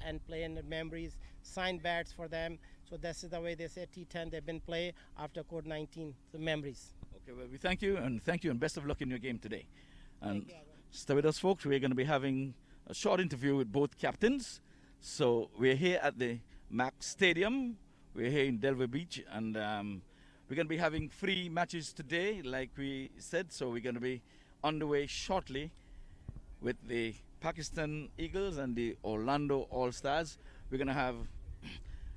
and play in the memories, sign bats for them. So this is the way they say T10 they've been play after COVID-19, the memories. Okay, well, we thank you and best of luck in your game today. And stay with us, folks. We're going to be having a short interview with both captains. So we're here at the MAQ Stadium. We're here in DELRAY Beach, and we're going to be having 3 matches today, like we said. So we're going to be on the way shortly with the Pakistan Eagles and the Orlando All-Stars. We're going to have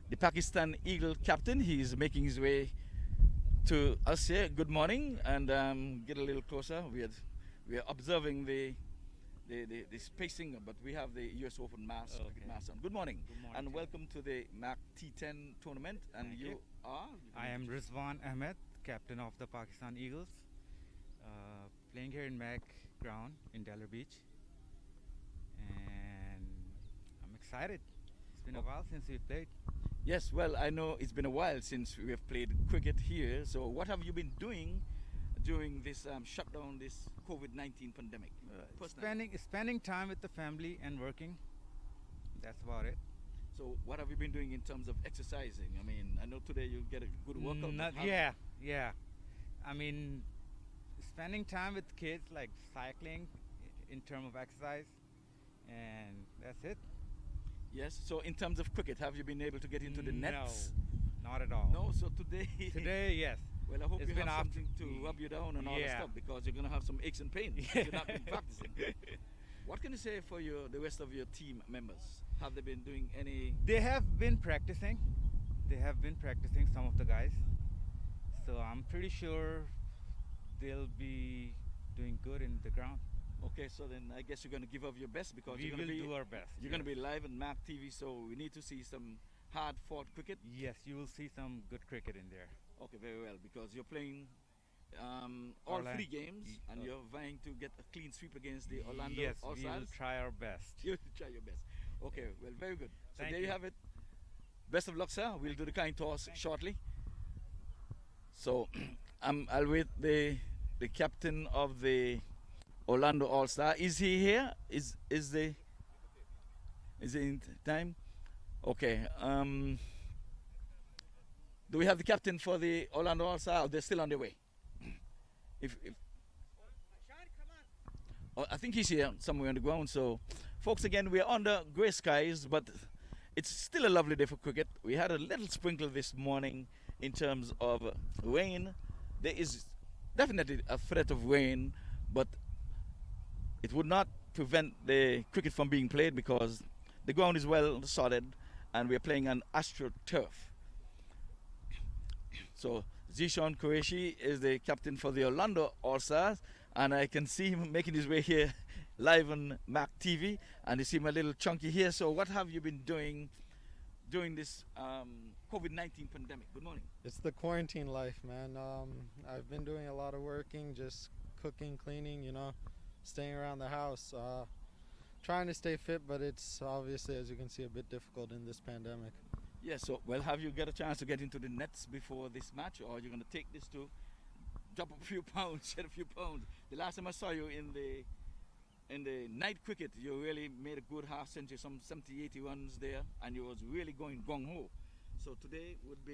the Pakistan Eagle captain. He's making his way to us here. Good morning, and get a little closer. We are observing the spacing, but we have the US Open mass on. Good morning, and welcome to the MAQ T10 tournament. And you are? I am Rizwan Ahmed, captain of the Pakistan Eagles, playing here in MAQ ground in DELRAY Beach, and I'm excited. It's been a while since we played. Yes, well, I know it's been a while since we have played cricket here. So what have you been doing during this shutdown, this COVID-19 pandemic? Spending time with the family and working. That's about it. So what have you been doing in terms of exercising? I mean, I know today you get a good workout. Yeah. I mean, spending time with kids, like cycling in terms of exercise, and that's it. Yes, so in terms of cricket, have you been able to get into the nets? No, not at all. No, so today... Today, yes. Well, I hope you have something to rub you down and all that stuff, because you're going to have some aches and pains because you're not been practicing. What can you say for the rest of your team members? Have they been doing any... They have been practicing. Some of the guys. So I'm pretty sure they'll be doing good in the ground. Okay, so then I guess you're going to give up your best, because we will do our best. You're going to be live on MAQ TV, so we need to see some hard-fought cricket. Yes, you will see some good cricket in there. Okay, very well, because you're playing all 3 games, and you're vying to get a clean sweep against the Orlando All-Stars. Yes, we will try our best. You'll try your best. Okay, well, very good. So Thank there you have it. Best of luck, sir. We'll do the kind toss shortly. So I'll wait the captain of the Orlando All-Star. Is he here? Is he in time? Okay. Do we have the captain for the Orlando All-Star? Or they're still on their way. If oh, I think he's here somewhere on the ground. So, folks, again, we're under grey skies, but it's still a lovely day for cricket. We had a little sprinkle this morning in terms of rain. There is definitely a threat of rain, but it would not prevent the cricket from being played, because the ground is well sodded and we're playing on AstroTurf. So Zishan Qureshi is the captain for the Orlando All-Stars, and I can see him making his way here live on MAQ TV, and you see my little chunky here. So what have you been doing during this COVID-19 pandemic? Good morning. It's the quarantine life, man. I've been doing a lot of working, just cooking, cleaning, staying around the house, trying to stay fit, but it's obviously, as you can see, a bit difficult in this pandemic. Yeah, so, well, have you got a chance to get into the nets before this match, or are you going to take this to drop a few pounds, shed a few pounds? The last time I saw you in the night cricket, you really made a good half century, some 70, 80 runs there, and you was really going gung-ho. So today would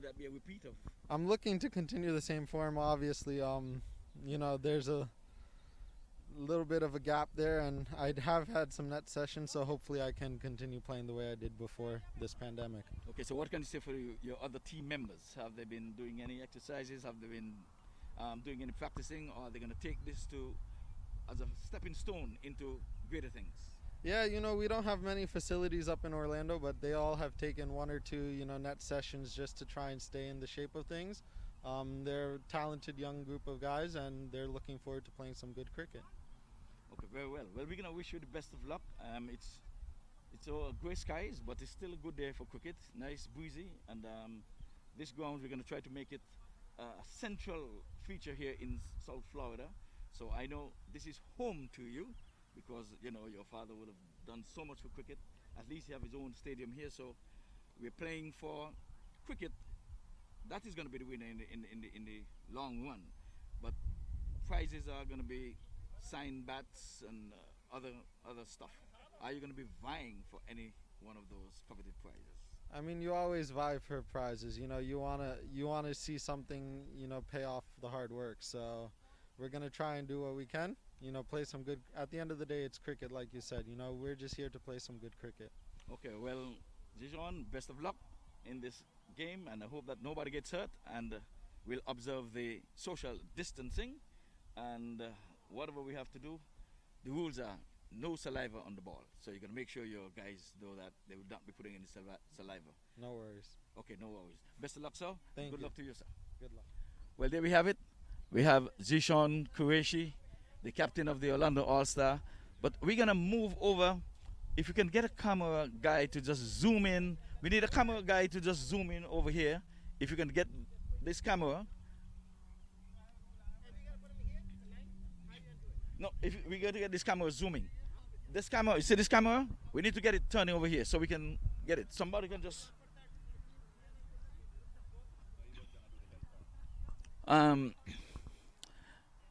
that be a repeat of? I'm looking to continue the same form, obviously. There's a little bit of a gap there, and I have had some net sessions, so hopefully I can continue playing the way I did before this pandemic. Okay, so what can you say for your other team members? Have they been doing any exercises? Have they been doing any practicing, or are they going to take this as a stepping stone into greater things? Yeah, we don't have many facilities up in Orlando, but they all have taken 1 or 2, net sessions just to try and stay in the shape of things. They're a talented young group of guys, and they're looking forward to playing some good cricket. Okay, very well. Well, we're going to wish you the best of luck. It's all grey skies, but it's still a good day for cricket. Nice, breezy, and this ground, we're going to try to make it a central feature here in South Florida. So I know this is home to you, because your father would have done so much for cricket. At least he have his own stadium here. So we're playing for cricket. That is going to be the winner in the long run. But prizes are going to be signed bats and other stuff. are you going to be vying for any one of those coveted prizes? I mean, you always vie for prizes. You know, you wanna see something, pay off the hard work. So we're gonna try and do what we can. You know, play some good. At the end of the day, it's cricket, like you said. You know, we're just here to play some good cricket. Okay, well, Dijon, best of luck in this game, and I hope that nobody gets hurt, and we'll observe the social distancing, and whatever we have to do. The rules are no saliva on the ball, so you're gonna make sure your guys know that they will not be putting any saliva. No worries. Okay, no worries. Best of luck, sir. Thank Good you. luck to you, sir. Good luck. Well, there we have it. We have Zishon Qureshi, the captain of the Orlando All-Star. But we're going to move over. If you can get a camera guy to just zoom in. We need a camera guy to just zoom in over here. If you can get this camera. No, if we got to get this camera zooming. This camera, you see this camera? We need to get it turning over here so we can get it. Somebody can just...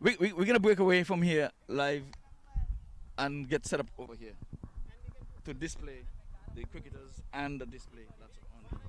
We're going to break away from here live and get set up over here to display the cricketers and the display that's on over here.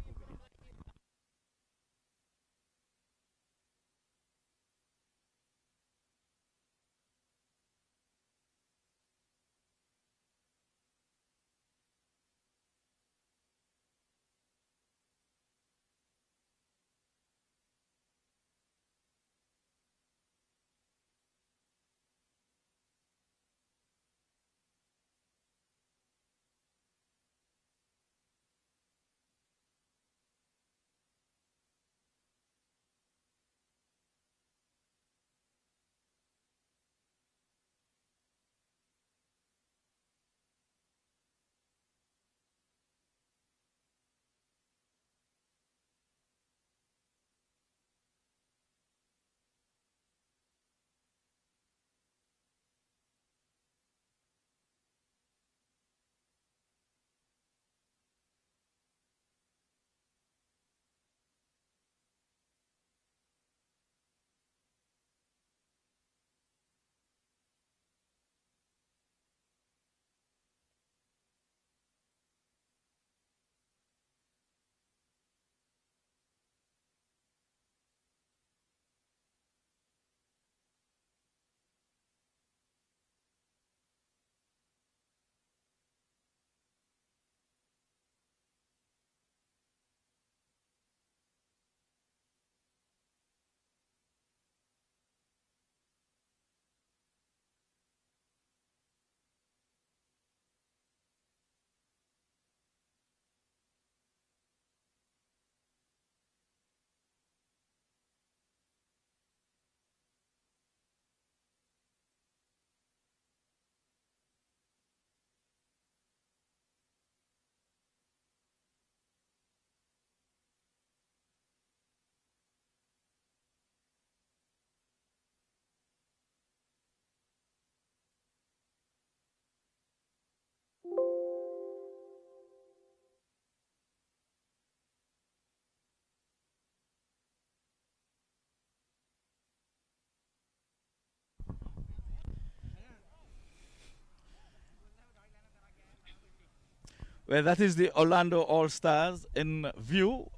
Well, that is the Orlando All-Stars in view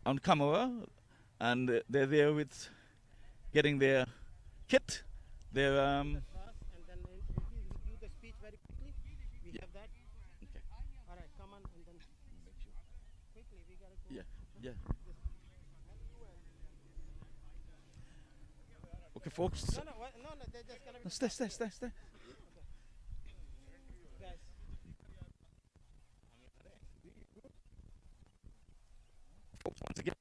on camera, and they're there with getting their kit. Their And then do the speech very quickly. We have that. Okay. All right, come on, and then quickly we gotta go. Yeah, yeah. Okay, folks. No, they're just gonna. No, stay. Guys. Folks, once again,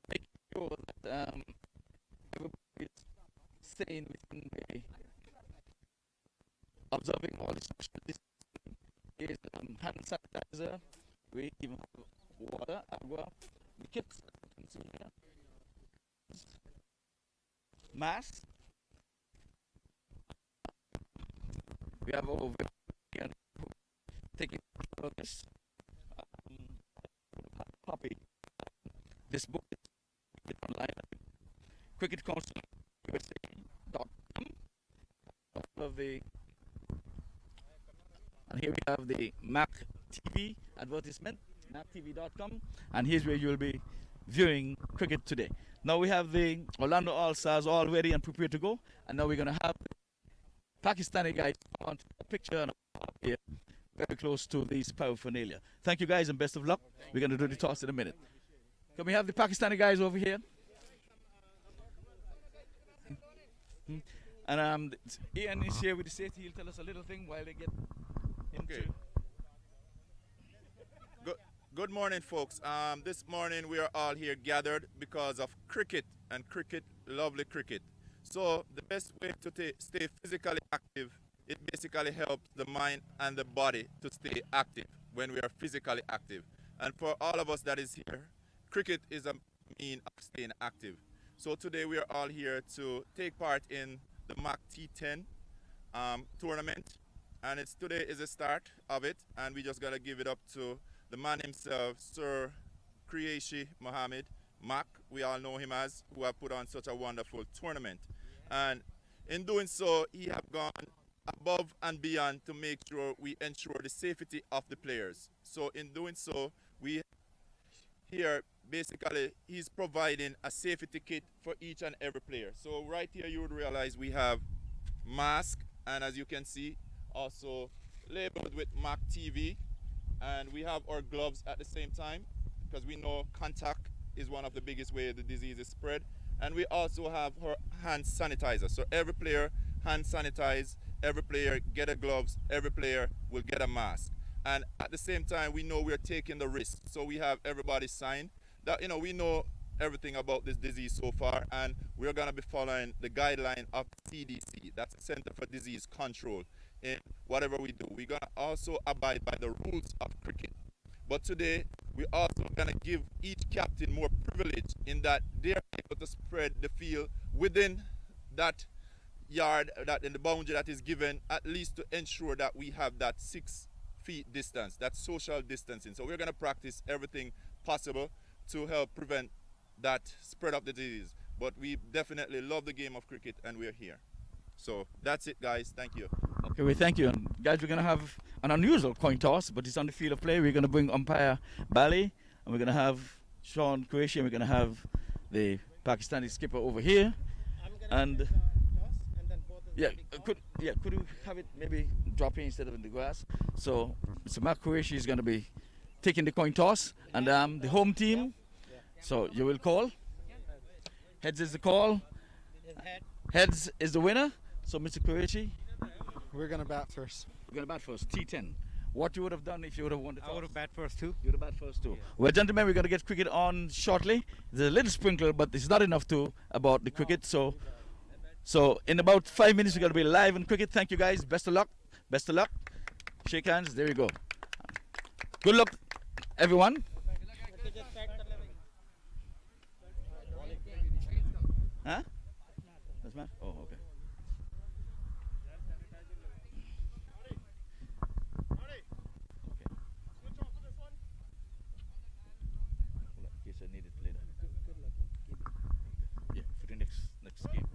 make sure that everybody is staying within the observing all the social distancing. Is hand sanitizer. We even have water, agua, the kits that you can see here. Mask. We have over here taking control of this. Copy. This book is online at cricketcouncil.com, have the MAQ TV advertisement, MAQTV.com, and here's where you'll be viewing cricket today. Now we have the Orlando All-Stars all ready and prepared to go, and now we're going to have the Pakistani guys come on to a picture here, very close to the paraphernalia. Thank you guys and best of luck. We're going to do the toss in a minute. Can we have the Pakistani guys over here? And Ian is here with the safety. He'll tell us a little thing while they get into. Okay. Good morning, folks. This morning we are all here gathered because of cricket and cricket, lovely cricket. So the best way to stay physically active, it basically helps the mind and the body to stay active when we are physically active. And for all of us that is here, cricket is a mean of staying active. So today we are all here to take part in the MAQ T10 tournament, and today is the start of it, and we just gotta give it up to the man himself, Sir Qureshi Mohammed MAQ, we all know him as, who have put on such a wonderful tournament. And in doing so, he have gone above and beyond to make sure we ensure the safety of the players. So in doing so, we here basically he's providing a safety kit for each and every player. So right here you would realize we have mask, and as you can see also labeled with MAQ TV, and we have our gloves at the same time because we know contact is one of the biggest ways the disease is spread, and we also have our hand sanitizer. So every player hand sanitize, every player get a gloves, every player will get a mask. And at the same time, we know we're taking the risk. So we have everybody sign that, we know everything about this disease so far, and we're going to be following the guideline of CDC. That's the Center for Disease Control. In whatever we do, we're going to also abide by the rules of cricket. But today, we're also going to give each captain more privilege in that they're able to spread the field within that yard, that in the boundary that is given, at least to ensure that we have that 6 feet distance, that social distancing. So we're going to practice everything possible to help prevent that spread of the disease. But we definitely love the game of cricket, and we're here. So that's it, guys. Thank you. Okay, we thank you. And guys, we're going to have an unusual coin toss, but it's on the field of play. We're going to bring umpire Bali, and we're going to have Sean Qureshi, and we're going to have the Pakistani skipper over here. And toss, and then both of them could you have it maybe drop in instead of in the grass? So Mr. MAQ Qureshi is going to be taking the coin toss, and the home team. So you will call. Heads is the call. Heads is the winner. So Mr. Qureshi, We're gonna bat first. we're going to bat first. T10. What you would have done if you would have won the toss? I would have bat first too. You would have bat first too. Well, gentlemen, we're going to get cricket on shortly. There's a little sprinkle, but it's not enough about the cricket. So in about 5 minutes, we're going to be live in cricket. Thank you, guys. Best of luck. Best of luck. Shake hands. There you go. Good luck, everyone. Huh? That's man? Oh, okay. In case I need it later. Yeah, for the next game.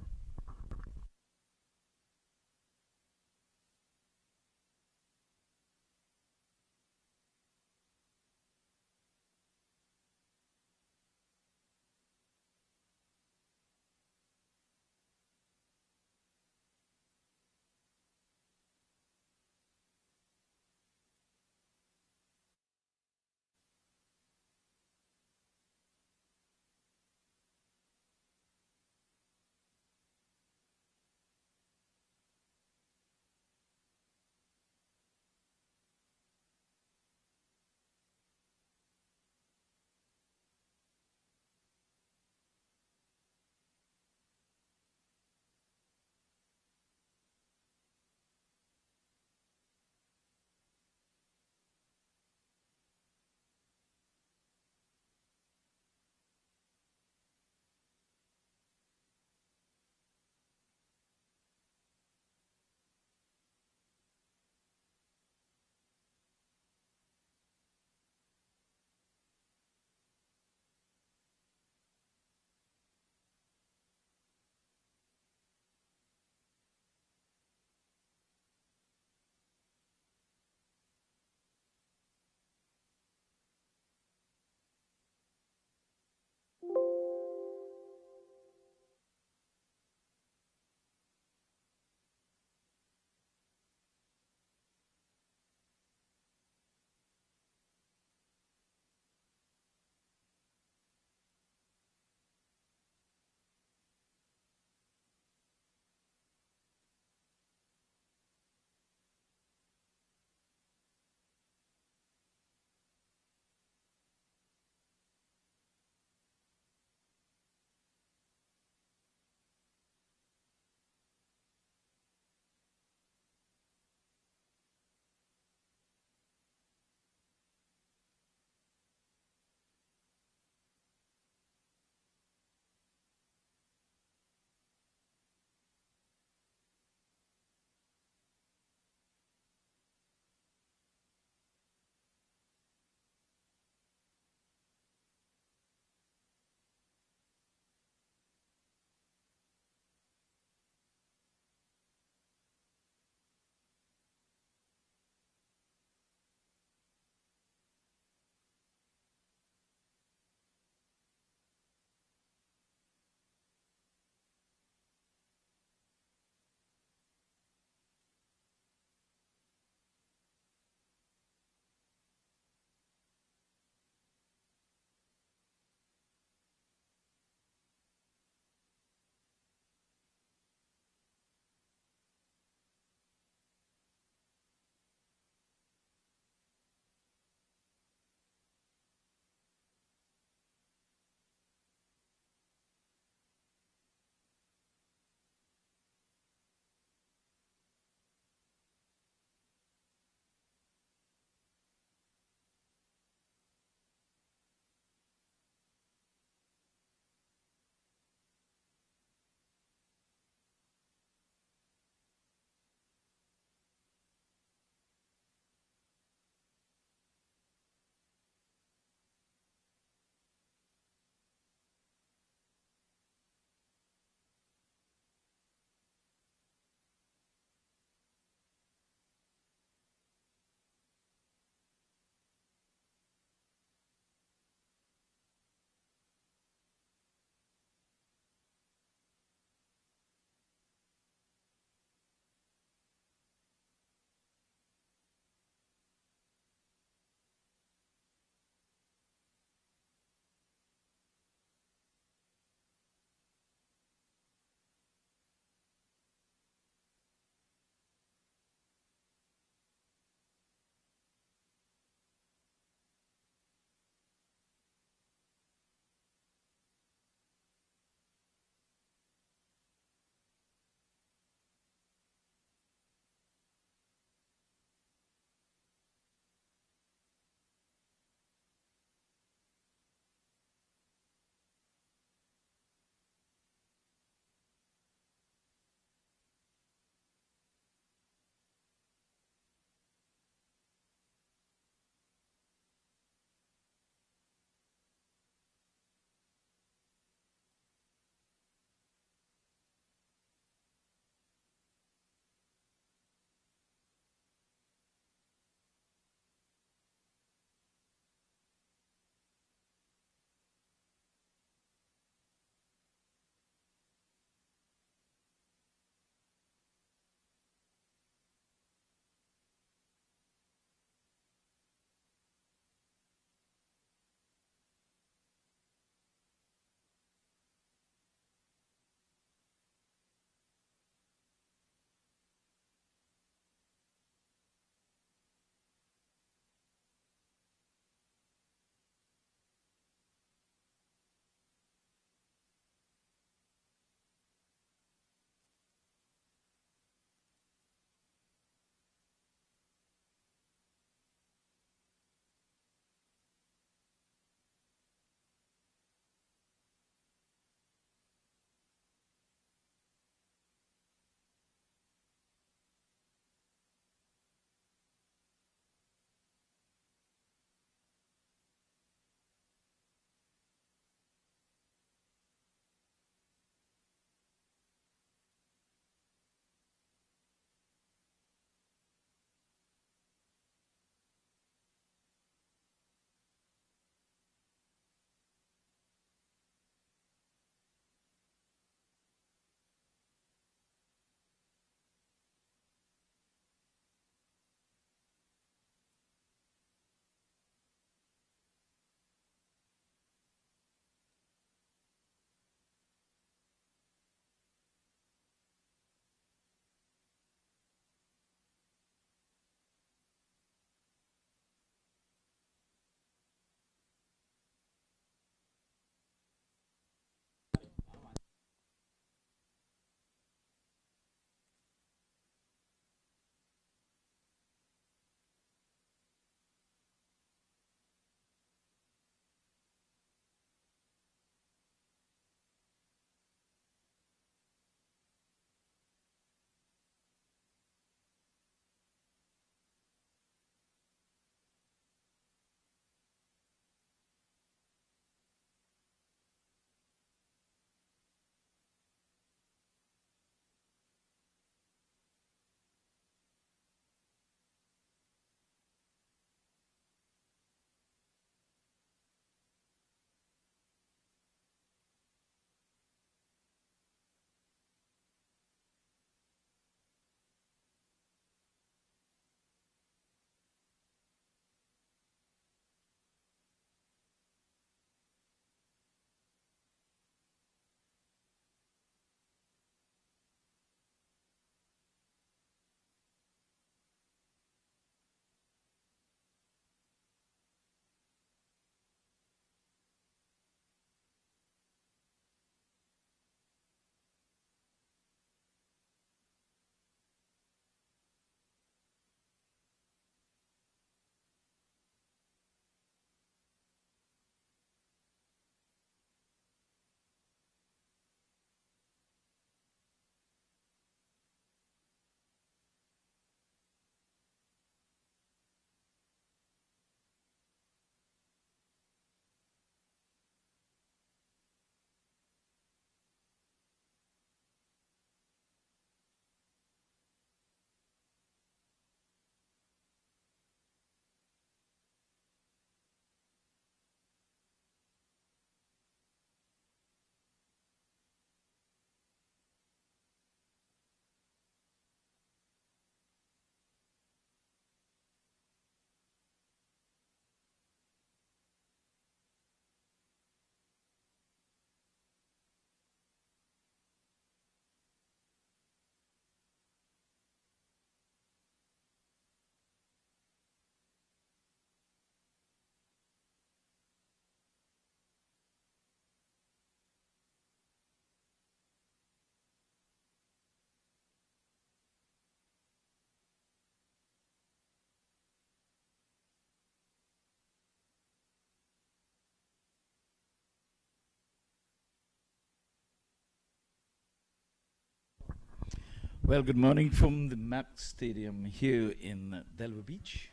Well, good morning from the MAQ Stadium here in Delray Beach.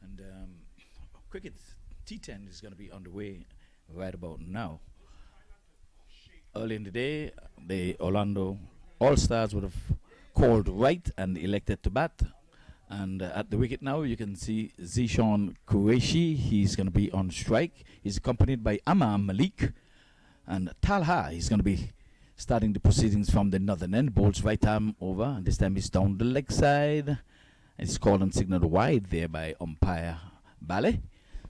And cricket T10 is going to be underway right about now. Early in the day, the Orlando All-Stars would have called right and elected to bat. And at the wicket now, you can see Zishan Qureshi. He's going to be on strike. He's accompanied by Malik. And Talha, he's going to be starting the proceedings from the northern end. Bowls right arm over. And this time he's down the leg side. And it's called and signaled wide there by umpire Bale.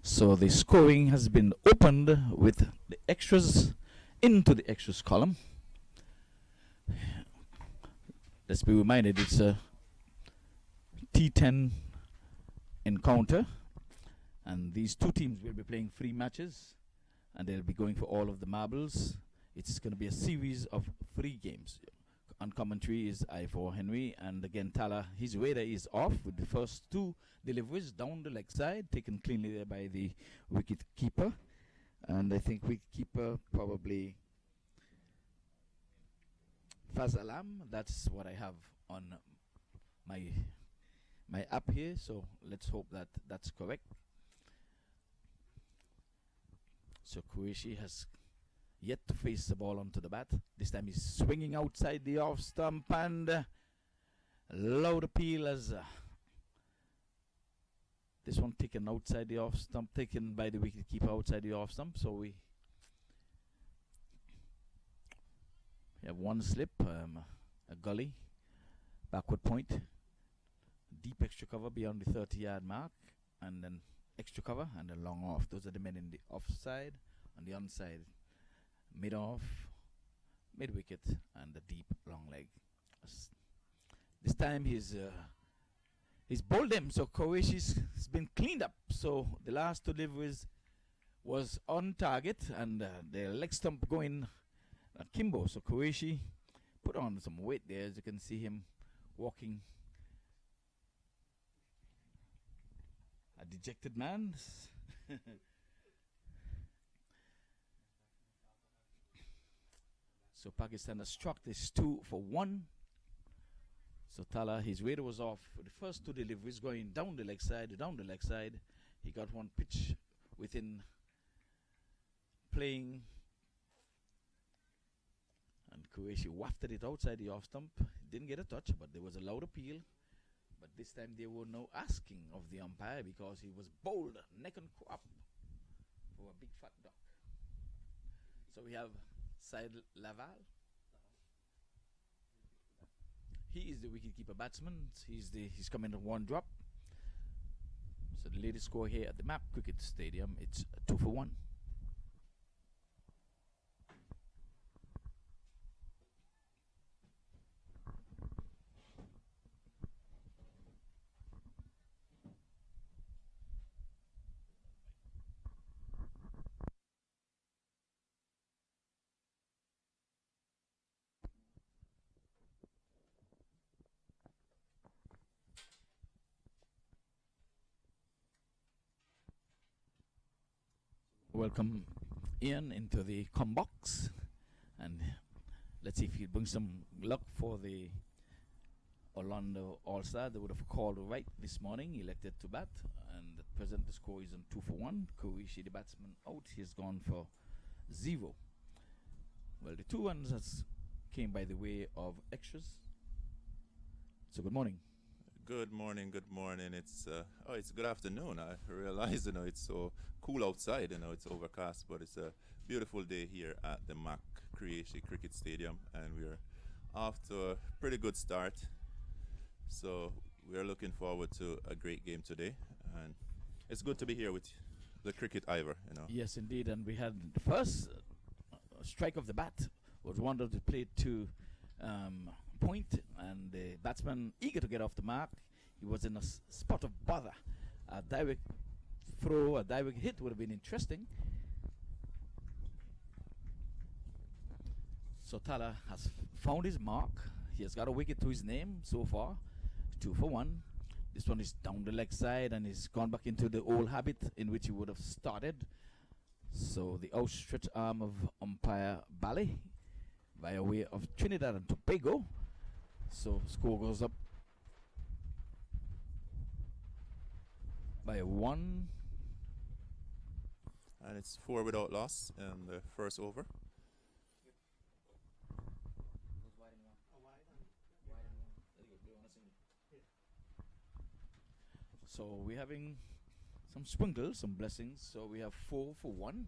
So the scoring has been opened with the extras into the extras column. Let's be reminded it's a T10 encounter, and these two teams will be playing 3 matches, and they'll be going for all of the marbles. It's going to be a series of 3 games. On commentary is I4 Henry, and again Tala, his radar is off with the first 2 deliveries down the leg side, taken cleanly there by the wicket keeper. And I think wicket keeper probably Faz Alam. That's what I have on my app here, so let's hope that that's correct. So Qureshi has yet to face the ball onto the bat. This time he's swinging outside the off stump, and loud appeal as this one taken outside the off stump, taken by the wicket keeper outside the off stump. So we have one slip, a gully, backward point, deep extra cover beyond the 30-yard mark, and then extra cover and a long off. Those are the men in the offside. On the onside, mid off, mid wicket, and the deep long leg. This time he's bowled him, so Qureshi's been cleaned up. So the last 2 deliveries was on target, and the leg stump going Kimbo. So Qureshi put on some weight there, as you can see him walking a dejected man. So Pakistan has struck this 2 for 1. So Tala, his radar was off for the first 2 deliveries, going down the leg side, He got one pitch within playing, and Qureshi wafted it outside the off stump. Didn't get a touch, but there was a loud appeal. But this time there were no asking of the umpire, because he was bowled neck and crop for a big fat duck. So we have Said Laval. He is the wicketkeeper batsman. He's coming in 1 drop. So the latest score here at the MAQ Cricket Stadium, it's 2 for 1. Welcome Ian into the com box, and let's see if he brings some luck for the Orlando All-Star. They would have called right this morning, elected to bat, and at present the score is on 2 for 1. Qureshi, the batsman, out. He's gone for 0. Well, the 2 runs came by the way of extras. So good morning. Good morning. It's good afternoon. I realize it's so cool outside. It's overcast, but it's a beautiful day here at the MAQ Cricket Stadium, and we're off to a pretty good start. So we're looking forward to a great game today, and it's good to be here with the cricket Ivor. Yes, indeed, and we had the first strike of the bat was one of the plate to point, and the batsman eager to get off the mark. He was in a spot of bother. A direct throw, a direct hit would have been interesting. So Tala has found his mark. He has got a wicket to his name so far. 2 for 1. This one is down the leg side, and he's gone back into the old habit in which he would have started. So the outstretched arm of umpire Bally, by way of Trinidad and Tobago, So score goes up by 1. And it's 4 without loss in the first over. So we're having some sprinkles, some blessings. So we have 4 for 1.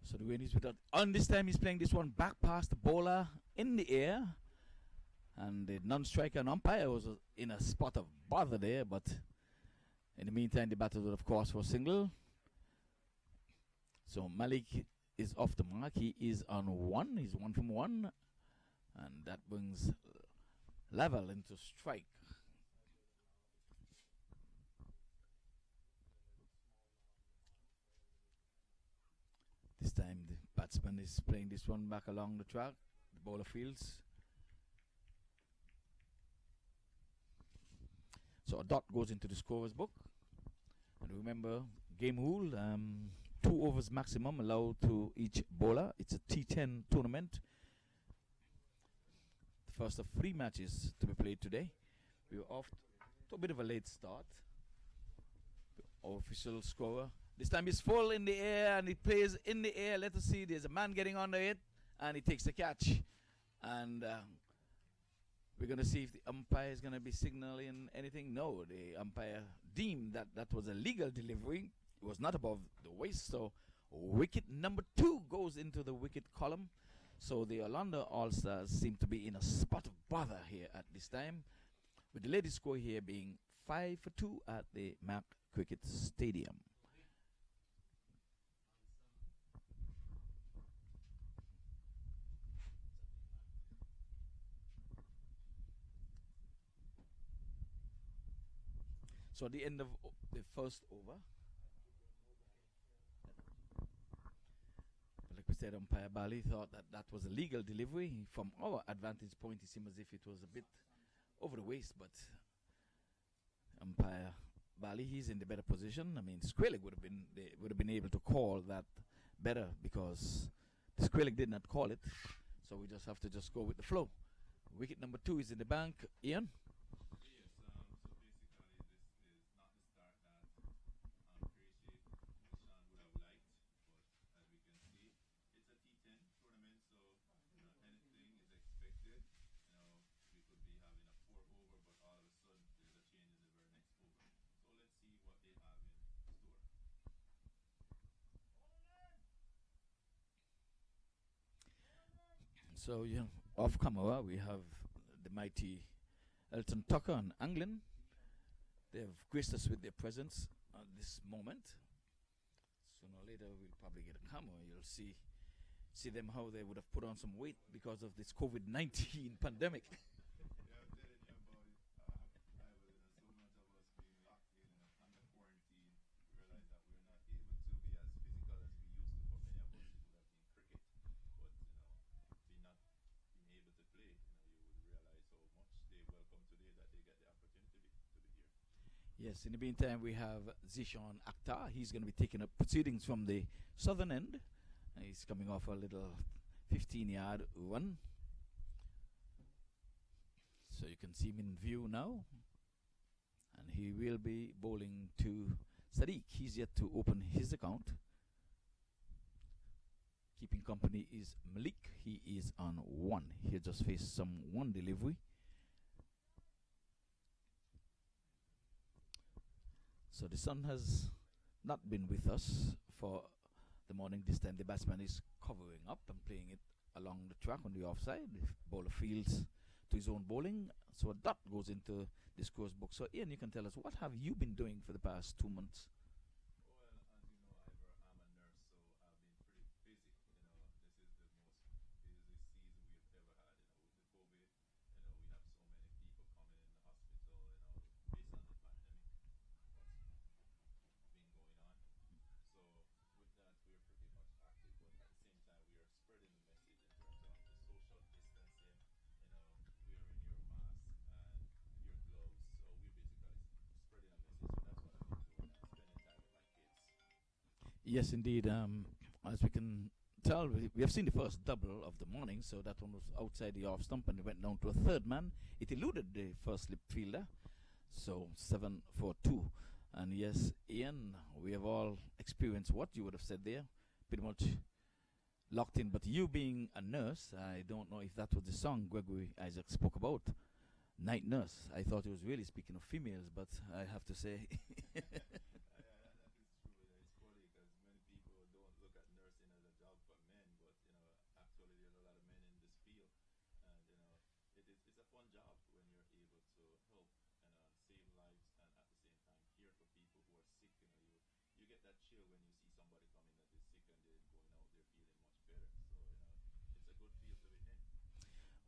So the win is without. On this time, he's playing this one back past the bowler in the air, and the non-striker and umpire was in a spot of bother there. But in the meantime, the batter would, of course, for single. So Malik is off the mark. He is on 1. He's 1 from 1, and that brings level into strike. This time the batsman is playing this one back along the track. The bowler fields. So a dot goes into the scorer's book. And remember, game rule, 2 overs maximum allowed to each bowler. It's a T10 tournament. The first of 3 matches to be played today. We were off to a bit of a late start. Our official scorer. This time he's full in the air and he plays in the air. Let us see. There's a man getting under it and he takes the catch. And we're going to see if the umpire is going to be signaling anything. No, the umpire deemed that that was a legal delivery. It was not above the waist. So wicket number 2 goes into the wicket column. So the Orlando All-Stars seem to be in a spot of bother here at this time, with the latest score here being 5 for 2 at the MAQ Cricket Stadium. So at the end of the first over, like we said, umpire Bali thought that that was a legal delivery. From our advantage point, it seemed as if it was a bit over the waist, but umpire Bali, he's in the better position. I mean, Skrellig would have been able to call that better, because Skrellig did not call it. So we just have to just go with the flow. Wicket number 2 is in the bank. Ian? So, yeah, off camera, we have the mighty Elton Tucker and Anglin. They have graced us with their presence at this moment. Sooner or later, we'll probably get a camera. You'll see them how they would have put on some weight because of this COVID-19 pandemic. Yes, in the meantime, we have Zishan Akhtar. He's going to be taking up proceedings from the southern end. He's coming off a little 15-yard run. So you can see him in view now. And he will be bowling to Sadiq. He's yet to open his account. Keeping company is Malik. He is on 1. He just faced some 1 delivery. So the sun has not been with us for the morning. This time the batsman is covering up and playing it along the track on the offside. The bowler fields to his own bowling. So a dot goes into the scores book. So Ian, you can tell us, what have you been doing for the past 2 months? Yes, indeed. As we can tell, we have seen the first double of the morning, so that one was outside the off stump and it went down to a third man. It eluded the first slip fielder, so 7 for 2. And yes, Ian, we have all experienced what you would have said there, pretty much locked in. But you being a nurse, I don't know if that was the song Gregory Isaac spoke about, Night Nurse. I thought he was really speaking of females, but I have to say.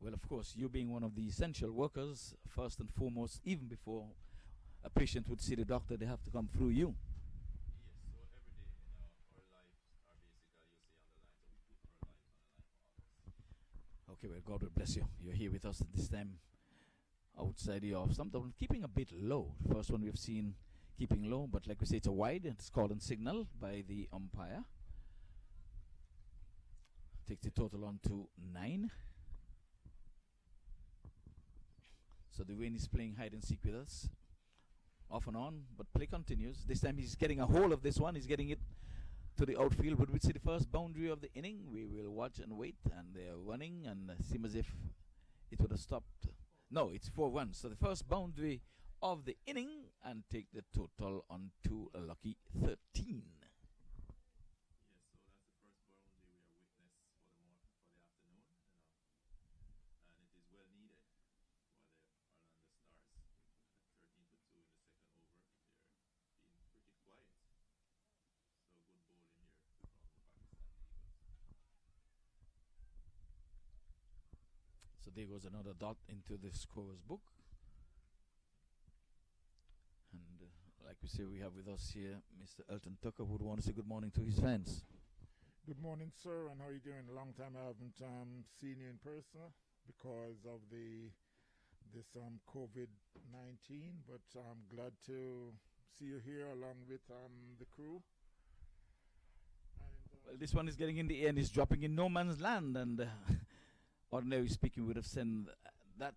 Well, of course, you being one of the essential workers, first and foremost, even before a patient would see the doctor, they have to come through you. Okay, well, God will bless you. You're here with us at this time outside the off stump. Keeping a bit low. The first one we've seen keeping low, but like we say, it's a wide. It's called on signal by the umpire. Takes the total on to 9. So the Wayne is playing hide and seek with us, off and on, but play continues. This time he's getting a hold of this one. He's getting it to the outfield. Would we see the first boundary of the inning? We will watch and wait, and they're running, and it seems as if it would have stopped. No, it's 4-1. So the first boundary of the inning, and take the total on to a lucky 13. So there goes another dot into the scorer's book. And like we say, we have with us here Mr. Elton Tucker, who would want to say good morning to his fans. Good morning, sir, and how are you doing? A long time I haven't seen you in person because of this COVID-19, but I'm glad to see you here along with the crew. And, well, this one is getting in the air and is dropping in no man's land, and ordinarily speaking, would have sent that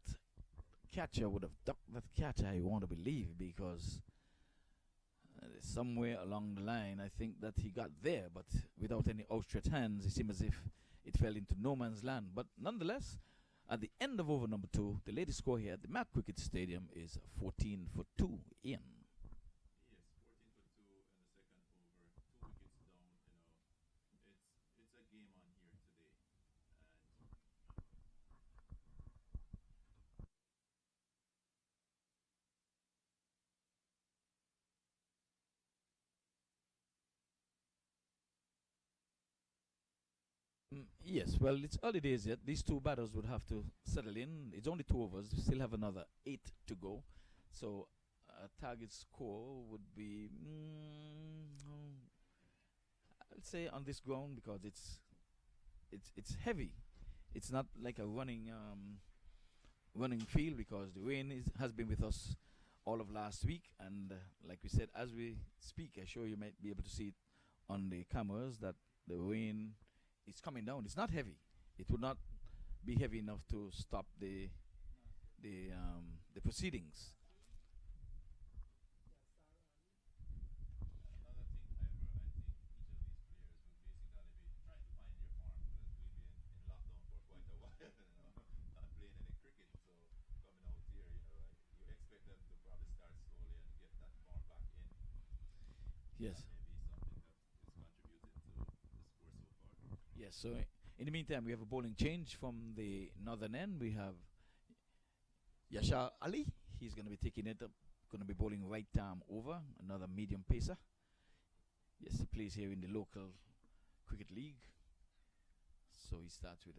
catcher would have ducked that catcher, I want to believe, because somewhere along the line, I think that he got there, but without any outstretched hands, it seemed as if it fell into no man's land. But nonetheless, at the end of over number 2, the latest score here at the MAQ Cricket Stadium is 14 for 2. Ian. Yes, 14 for 2 in the second over, 2 wickets down. It's a game on here today, and Yes, well, it's early days yet. These two batters would have to settle in. It's only 2 overs. We still have another 8 to go. So a target score would be, I'd say on this ground, because it's heavy. It's not like a running field, because the rain has been with us all of last week. And like we said, as we speak, I'm sure you might be able to see it on the cameras that the rain is coming down. It's not heavy. It would not be heavy enough to stop the proceedings. another thing, however, I think each of these players will basically be trying to find their form, because we've been in lockdown for quite a while, not playing any cricket. So coming out here, you expect them to probably start slowly and get that form back in. Yes. That may be something that is contributing to the score so far. Yes, so in the meantime, we have a bowling change from the northern end. We have Yashar Ali. He's going to be taking it up, going to be bowling right arm over, another medium pacer. Yes, he plays here in the local cricket league. So he starts with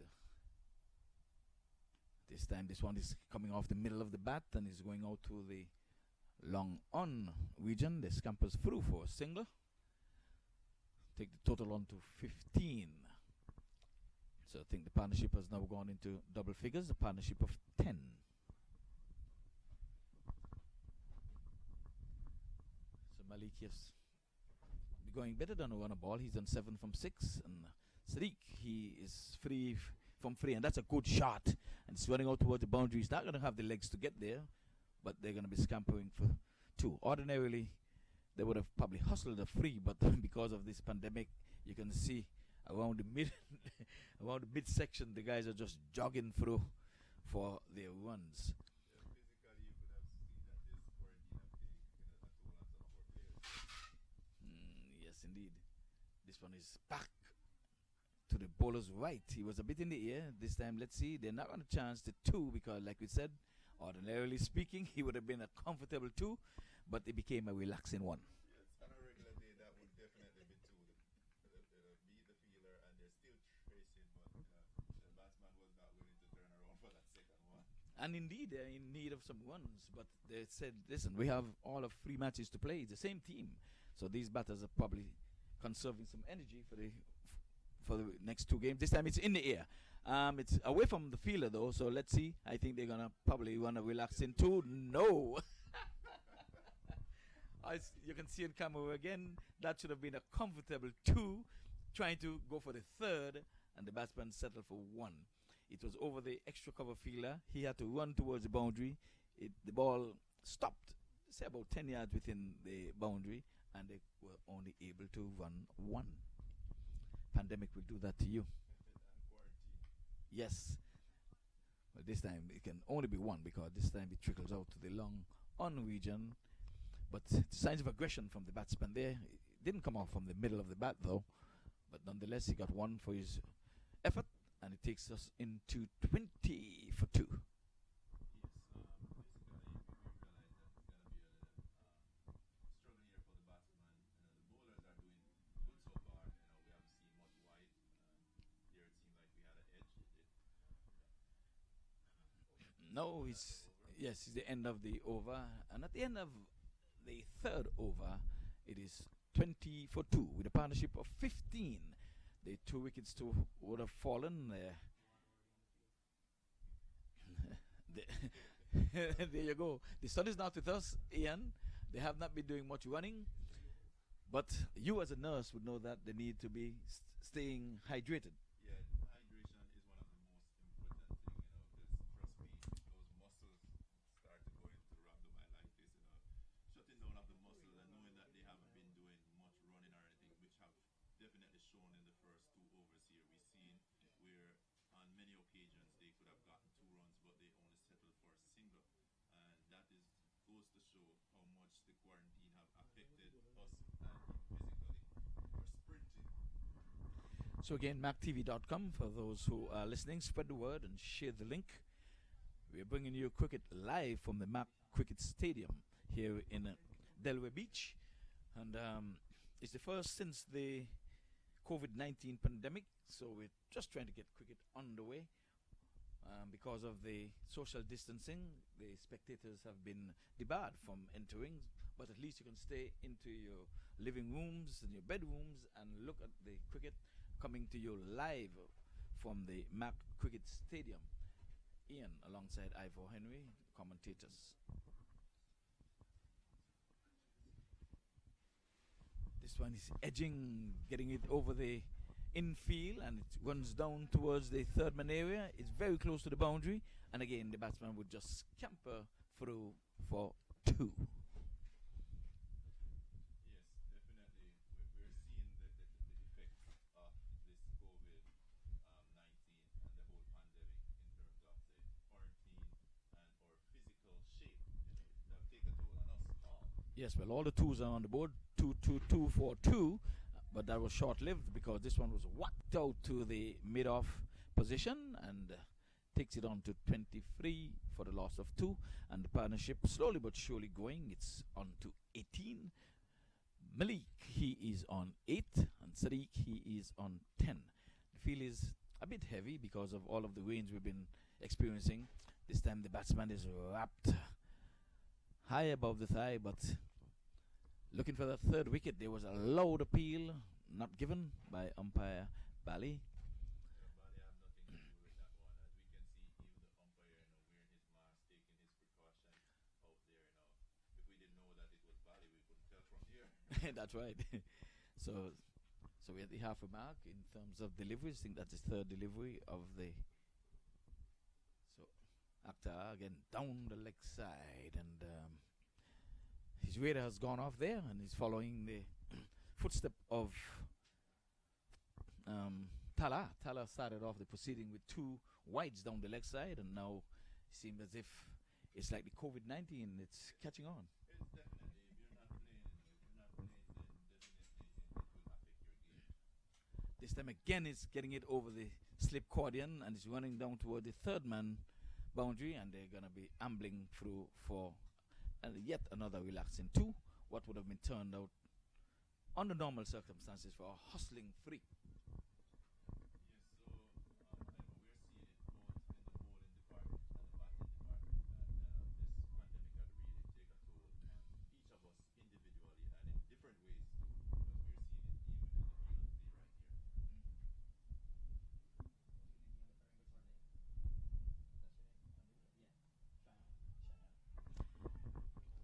this time. This one is coming off the middle of the bat and is going out to the long on region. The scampers through for a single. Take the total on to 15. So I think the partnership has now gone into double figures, a partnership of 10. So Malik has going better than a ball. He's done 7 from 6. And Sadiq, he is free from free, and that's a good shot. And it's running out towards the boundary. He's not going to have the legs to get there, but they're going to be scampering for 2. Ordinarily, they would have probably hustled a free, but because of this pandemic, you can see around the around the midsection, the guys are just jogging through for their runs. Yes, indeed. This one is back to the bowler's right. He was a bit in the air. This time, let's see. They're not going to chance the 2 because, like we said, ordinarily speaking, he would have been a comfortable 2, but it became a relaxing 1. Yes, on a regular day, that would definitely be 2. Beat the fielder, and they're still tracing, but the batsman was not willing to turn around for that second 1. And indeed, they're in need of some runs, but they said, listen, we have all of 3 matches to play. It's the same team. So these batters are probably conserving some energy for the next 2 games. This time it's in the air. It's away from the fielder, though, so let's see. I think they're going to probably want to relax in 2. No. As you can see on camera again, that should have been a comfortable 2, trying to go for the 3rd, and the batsman settled for 1. It was over the extra cover fielder. He had to run towards the boundary. The ball stopped, say about 10 yards within the boundary, and they were only able to run 1. Pandemic will do that to you. Yes. But this time it can only be 1 because this time it trickles out to the long on region. But signs of aggression from the batsman there. It didn't come out from the middle of the bat though. But nonetheless, he got 1 for his effort, and it takes us into 20 for 2. No, it's the end of the over, and at the end of the 3rd over, it is 20 for 2 with a partnership of 15. The 2 wickets would have fallen. There you go. The sun is not with us, Ian. They have not been doing much running, but you as a nurse would know that they need to be staying hydrated. Definitely shown in the first 2 overs here. We've seen where on many occasions they could have gotten 2 runs, but they only settled for a single, and that goes to show how much the quarantine have affected us physically. We're sprinting. So again, MAQTV.com for those who are listening. Spread the word and share the link. We are bringing you cricket live from the MAQ Cricket Stadium here in DELRAY Beach, and it's the first since the COVID-19 pandemic, so we're just trying to get cricket underway. Because of the social distancing, the spectators have been debarred from entering, but at least you can stay into your living rooms and your bedrooms and look at the cricket coming to you live from the MAQ Cricket Stadium. Ian alongside Ivor Henry, commentators. This one is edging, getting it over the infield, and it runs down towards the 3rd man area. It's very close to the boundary, and again the batsman would just scamper through for 2. Yes, well, all the 2s are on the board. 2, 2, 2 for 2, but that was short-lived because this one was whacked out to the mid-off position and takes it on to 23 for the loss of 2, and the partnership slowly but surely going. It's on to 18. Malik, he is on 8, and Sadiq, he is on 10. The field is a bit heavy because of all of the rains we've been experiencing. This time the batsman is wrapped high above the thigh, but looking for the 3rd wicket. There was a loud appeal not given by umpire Bali. That's right. So, so we're at the halfway mark in terms of deliveries. I think that's his third delivery of the. So, Akhtar again down the leg side, and his radar has gone off there, and he's following the footstep of Tala. Tala started off the proceeding with 2 wides down the leg side, and now it seems as if it's like the COVID-19. It's catching on. It's definitely, if you're not playing, then definitely it will affect your game. This time again, it's getting it over the slip accordion, and it's running down toward the third man boundary, and they're gonna be ambling through for yet another relaxing 2. What would have been turned out under normal circumstances for a hustling 3.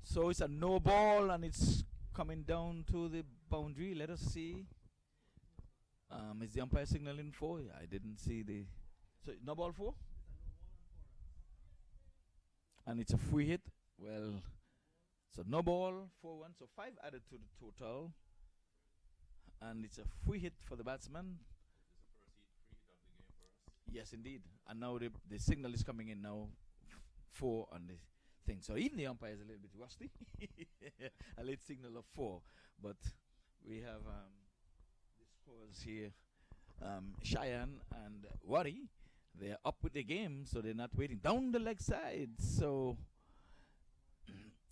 So it's a no ball, and it's coming down to the boundary. Let us see. Is the umpire signaling 4? I didn't see the. So no ball 4? And it's a free hit. Well, so no ball, 4-1. So 5 added to the total. And it's a free hit for the batsman. Is this the first free hit of the game for us? Yes, indeed. And now the signal is coming in now. 4 on the thing. So even the umpire is a little bit rusty. A late signal of 4. But we have the scores here. Cheyenne and Wari, they're up with the game, so they're not waiting down the leg side. So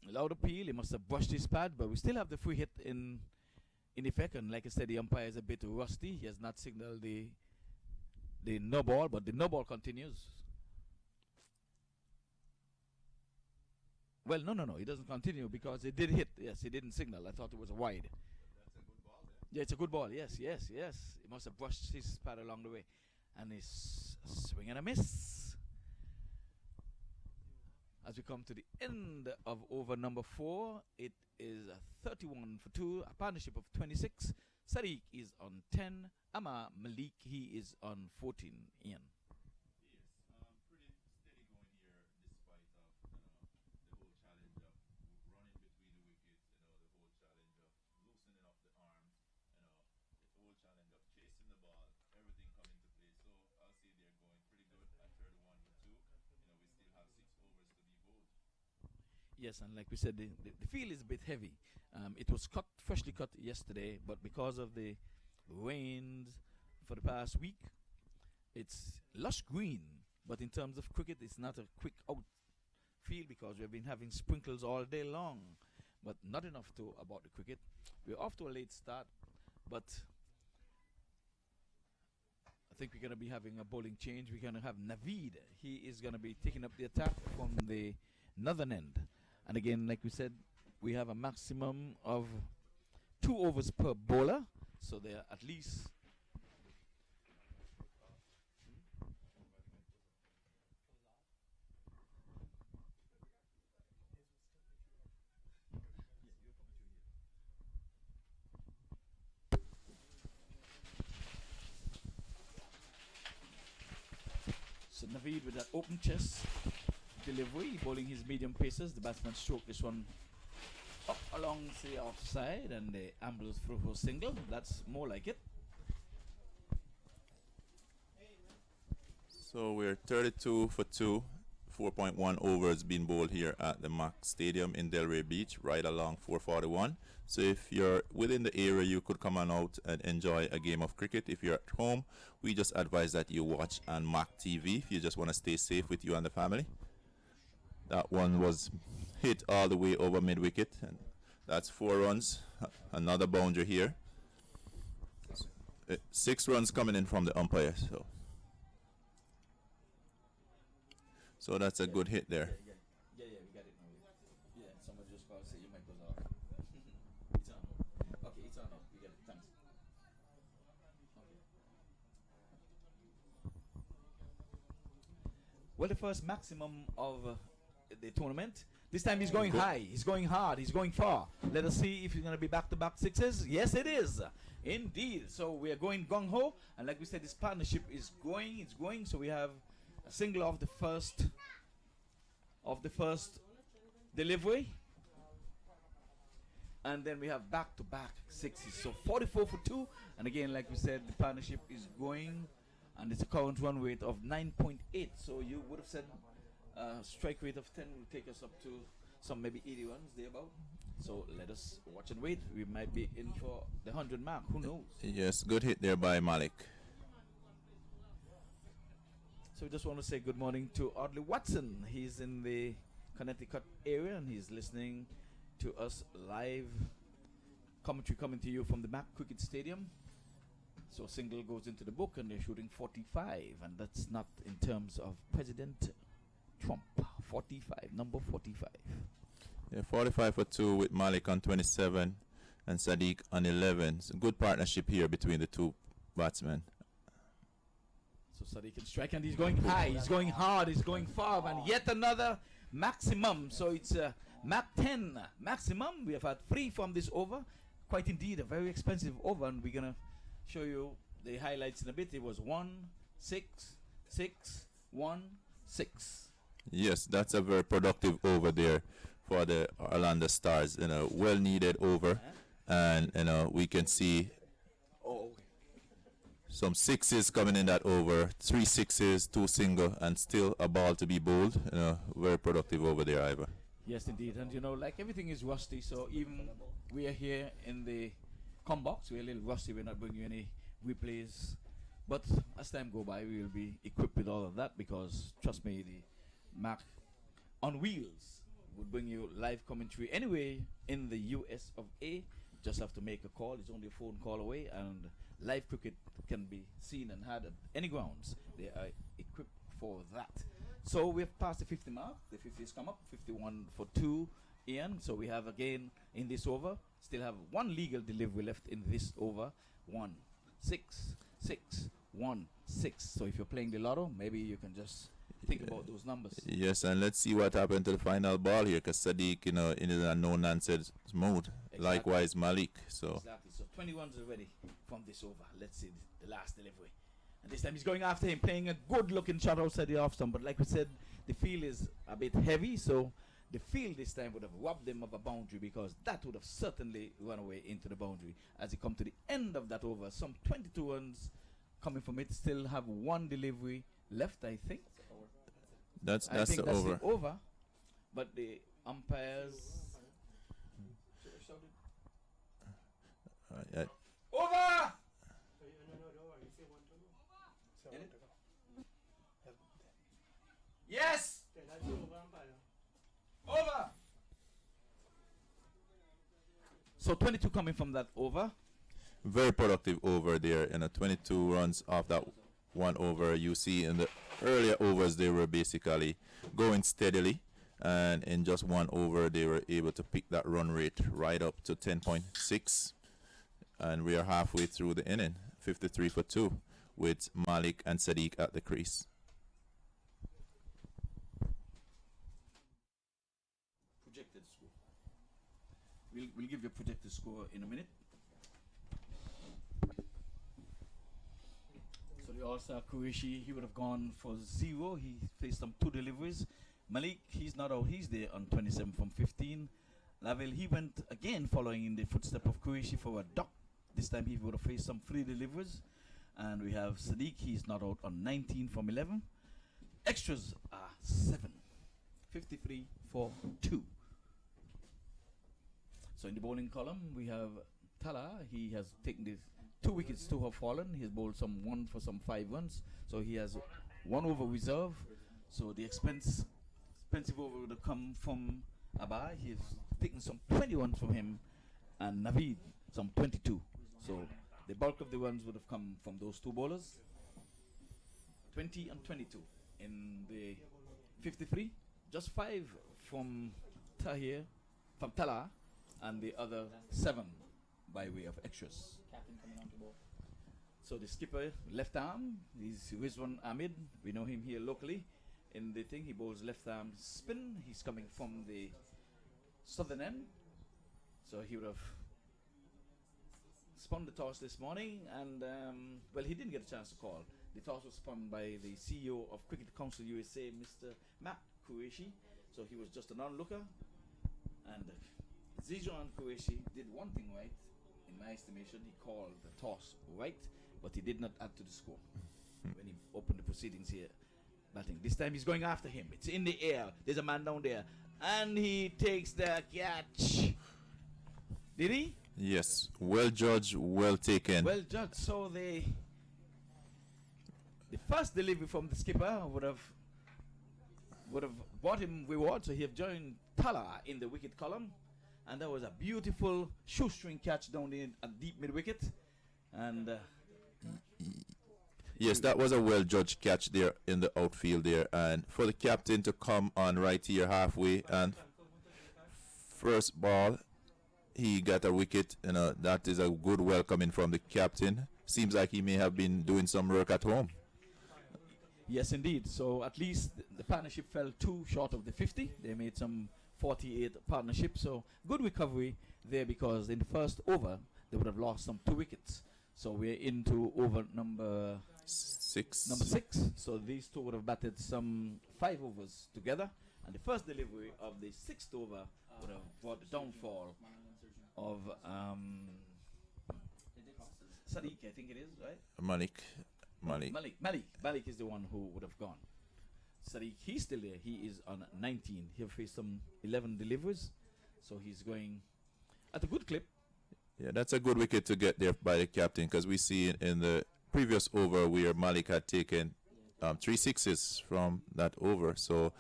loud appeal. He must have brushed his pad, but we still have the free hit in effect. And like I said, the umpire is a bit rusty. He has not signaled the no ball, but the no ball continues. Well, no. He doesn't continue because it did hit. Yes, he didn't signal. I thought it was a wide. That's a good ball there. Yeah, it's a good ball. Yes. He must have brushed his pad along the way. And he's a swing and a miss. As we come to the end of over number 4, it is a 31 for 2, a partnership of 26. Sadiq is on 10. Amma Malik, he is on 14. Ian. Yes, pretty steady going here, despite of the whole challenge of running between the wickets. The whole challenge of loosening up the arms. The whole challenge of chasing the ball. Everything coming to play. So I'll say they're going pretty good at 31 for 2. We still have 6 overs to be bowled. Yes, and like we said, the field is a bit heavy. It was freshly cut yesterday, but because of the rains for the past week, it's lush green. But in terms of cricket, it's not a quick out field because we've been having sprinkles all day long, but not enough to about the cricket. We're off to a late start, but I think we're going to be having a bowling change. We're going to have Naveed. He is going to be taking up the attack from the northern end. And again, like we said, we have a maximum of 2 overs per bowler. So they are at least. So Naveed with that open chest delivery, bowling his medium paces. The batsman stroked this one up along the offside, and they ambles through for single. That's more like it. So we're 32 for 2. 4.1 overs being bowled here at the MAQ Stadium in Delray Beach, right along 441. So if you're within the area, you could come on out and enjoy a game of cricket. If you're at home, we just advise that you watch on MAQ TV if you just want to stay safe with you and the family. That one was hit all the way over mid-wicket, and that's 4 runs. Another boundary here. 6 runs coming in from the umpire. So that's a good hit there. Yeah, we got it now. Yeah, someone just called say your mic was off. It's on. Okay, it's on now. We got it. Thanks. Okay. Well, the first maximum of the tournament. This time he's going high, he's going hard, he's going far. Let us see if he's going to be back-to-back sixes. Yes, it is. Indeed. So we are going gung-ho. And like we said, this partnership is going, it's going. So we have a single of the first delivery. And then we have back-to-back sixes. So 44 for 2. And again, like we said, the partnership is going. And it's a current run rate of 9.8. So you would have said strike rate of 10 will take us up to some maybe 80 runs thereabout. So let us watch and wait. We might be in for the 100 mark. Who knows? Yes, good hit there by Malik. So we just want to say good morning to Audley Watson. He's in the Connecticut area and he's listening to us live. Commentary coming to you from the MAQ Cricket Stadium. So a single goes into the book and they're shooting 45, and that's not in terms of President Trump. 45, number 45. Yeah, 45 for 2 with Malik on 27 and Sadiq on 11. It's a good partnership here between the two batsmen. So Sadiq can strike and he's going high, he's going hard, he's going far, and yet another maximum. So it's a MAQ 10 maximum. We have had 3 from this over. Quite indeed a very expensive over, and we're going to show you the highlights in a bit. It was 1, 6, 6, 1, 6. Yes, that's a very productive over there for the Orlando Stars. You know, well needed over, and you know we can see some sixes coming in that over. 3 sixes, 2 single, and still a ball to be bowled. You know, very productive over there, Ivor. Yes, indeed, and you know, like everything is rusty. So even we are here in the box, we're a little rusty. We're not bringing you any replays, but as time go by, we will be equipped with all of that because trust me, the MAQ on wheels would bring you live commentary anyway in the US of A. Just have to make a call. It's only a phone call away, and live cricket can be seen and had at any grounds. They are equipped for that. So we've passed the 50 mark. The 50 has come up. 51 for 2, Ian. So we have again in this over. Still have 1 legal delivery left in this over. 1, 6, 6, 1, 6. So if you're playing the lotto, maybe you can just think about those numbers. Yes, and let's see what happened to the final ball here, because Sadiq, you know, in a no-nonsense mode. Exactly. Likewise, Malik. So exactly. So 21's already from this over. Let's see the last delivery. And this time he's going after him, playing a good-looking shot outside the off stump. But like we said, the field is a bit heavy, so the field this time would have robbed them of a boundary, because that would have certainly run away into the boundary. As he come to the end of that over, some 22 runs coming from it. Still have 1 delivery left, I think. That's the over. The over, but the umpires. Over! Yes! Over! So 22 coming from that over. Very productive over there, and 22 runs off that 1 over. You see in the earlier overs they were basically going steadily, and in just 1 over they were able to pick that run rate right up to 10.6, and we are halfway through the inning. 53 for 2 with Malik and Sadiq at the crease. Projected score. We'll give you a projected score in a minute. So the All-Star Qureshi, he would have gone for 0. He faced some 2 deliveries. Malik, he's not out. He's there on 27 from 15. Lavelle, he went again following in the footstep of Qureshi for a duck. This time he would have faced some 3 deliveries. And we have Sadiq, he's not out on 19 from 11. Extras are 7. 53 for 2. So in the bowling column, we have Tala. He has taken the 2 wickets to have fallen. He has bowled some 1 for some 5 runs. So he has 1 over reserve. So the expensive over would have come from Abba. He has taken some 20 runs from him. And Naveed, some 22. So the bulk of the runs would have come from those 2 bowlers. 20 and 22. In the 53, just 5 from Tahir, from Tala, and the other 7 by way of extras. Captain coming on to bowl. So the skipper, left arm, is Rizwan Ahmed. We know him here locally. in the thing. He bowls left arm spin. He's coming from the southern end, so he would have spun the toss this morning, and well, he didn't get a chance to call. The toss was spun by the CEO of Cricket Council USA, Mr. MAQ TV. So he was just an onlooker, and Zijan Qureshi did one thing right, in my estimation. He called the toss right, but he did not add to the score when he opened the proceedings here. Batting. This time he's going after him. It's in the air. There's a man down there, and he takes the catch. Did he? Yes, well judged, well taken. Well judged. So the first delivery from the skipper would have brought him reward. So he have joined Tala in the wicket column, and that was a beautiful shoestring catch down in a deep mid wicket, and. Yes, that was a well judged catch there in the outfield there, and for the captain to come on right here halfway, and first ball he got a wicket. You know, that is a good welcoming from the captain. Seems like he may have been doing some work at home. Yes, indeed. So at least the partnership fell too short of the 50. They made some 48 partnership. So good recovery there, because in the first over they would have lost some 2 wickets. So we're into over number 6. So these two would have batted some 5 overs together, and the first delivery of the 6th over would have brought the downfall of Sadiq, I think it is, right? Malik is the one who would have gone. Sadiq, he's still there. He is on 19. He'll face some 11 deliveries, so he's going at a good clip. Yeah, that's a good wicket to get there by the captain, because we see in the previous over where Malik had taken 3 sixes from that over, so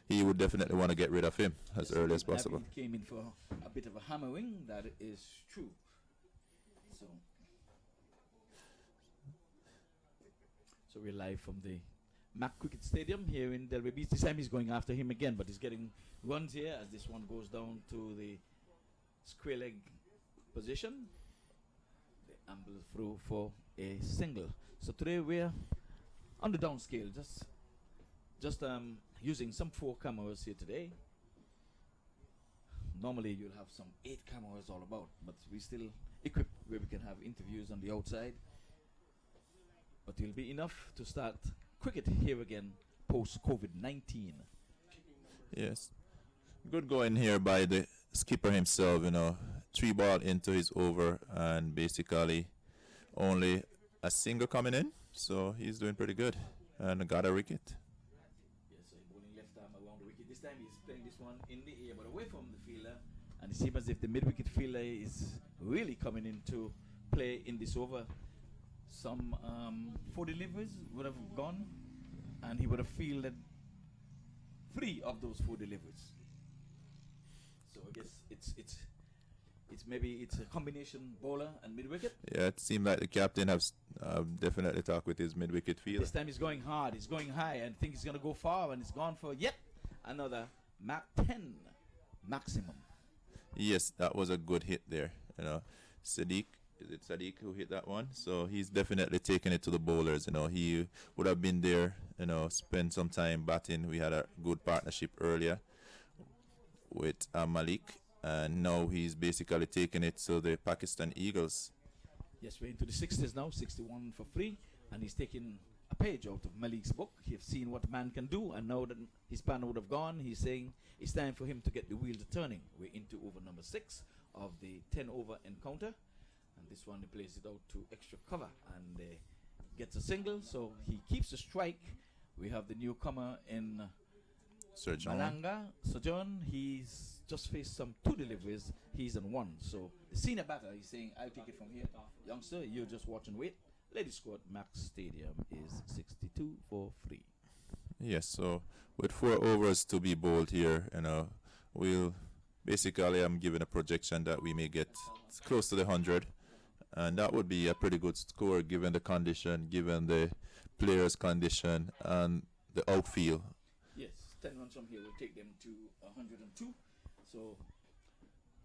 he would definitely want to get rid of him as early as possible. Nabil came in for a bit of a hammering, that is true. So we're live from the MAQ Cricket Stadium here in Delray Beach. This time he's going after him again, but he's getting runs here as this one goes down to the square leg position. They amble through for a single. So today we're on the down scale, just using some 4 cameras here today. Normally you'll have some 8 cameras all about, but we still equipped where we can have interviews on the outside. But it'll be enough to start cricket here again post-COVID-19. Yes, good going here by the skipper himself. You know, 3 ball into his over, and basically only a single coming in, so he's doing pretty good and got a wicket. Yes, so he's bowling left arm around the wicket. This time he's playing this one in the air but away from the fielder, and it seems as if the mid-wicket fielder is really coming into play in this over. Some 4 deliveries would have gone, and he would have fielded 3 of those 4 deliveries. So I guess it's maybe a combination bowler and mid-wicket. Yeah, it seemed like the captain has definitely talked with his mid-wicket fielder. This time he's going hard, he's going high, and thinks he's going to go far, and he's gone for yet another MAQ 10 maximum. Yes, that was a good hit there. You know, Sadiq. Is it Sadiq who hit that one? So he's definitely taking it to the bowlers. You know, he would have been there, you know, spend some time batting. We had a good partnership earlier with Malik, and now he's basically taking it to the Pakistan Eagles. Yes, we're into the 60s now, 61 for free, and he's taking a page out of Malik's book. He's seen what a man can do, and now that his partner would have gone, he's saying it's time for him to get the wheels turning. We're into over number 6 of the 10 over encounter. And this one, he plays it out to extra cover and gets a single, so he keeps the strike. We have the newcomer in Malanga, Sojourn. He's just faced some 2 deliveries. He's on 1. So the senior batter, he's saying, I'll take it from here. Youngster, you just watch and wait. Ladies squad, MAQ Stadium is 62 for free. Yes, so with 4 overs to be bowled here, you know, I'm giving a projection that we may get close to the 100. And that would be a pretty good score given the condition, given the players' condition and the outfield. Yes, 10 runs from here will take them to 102. So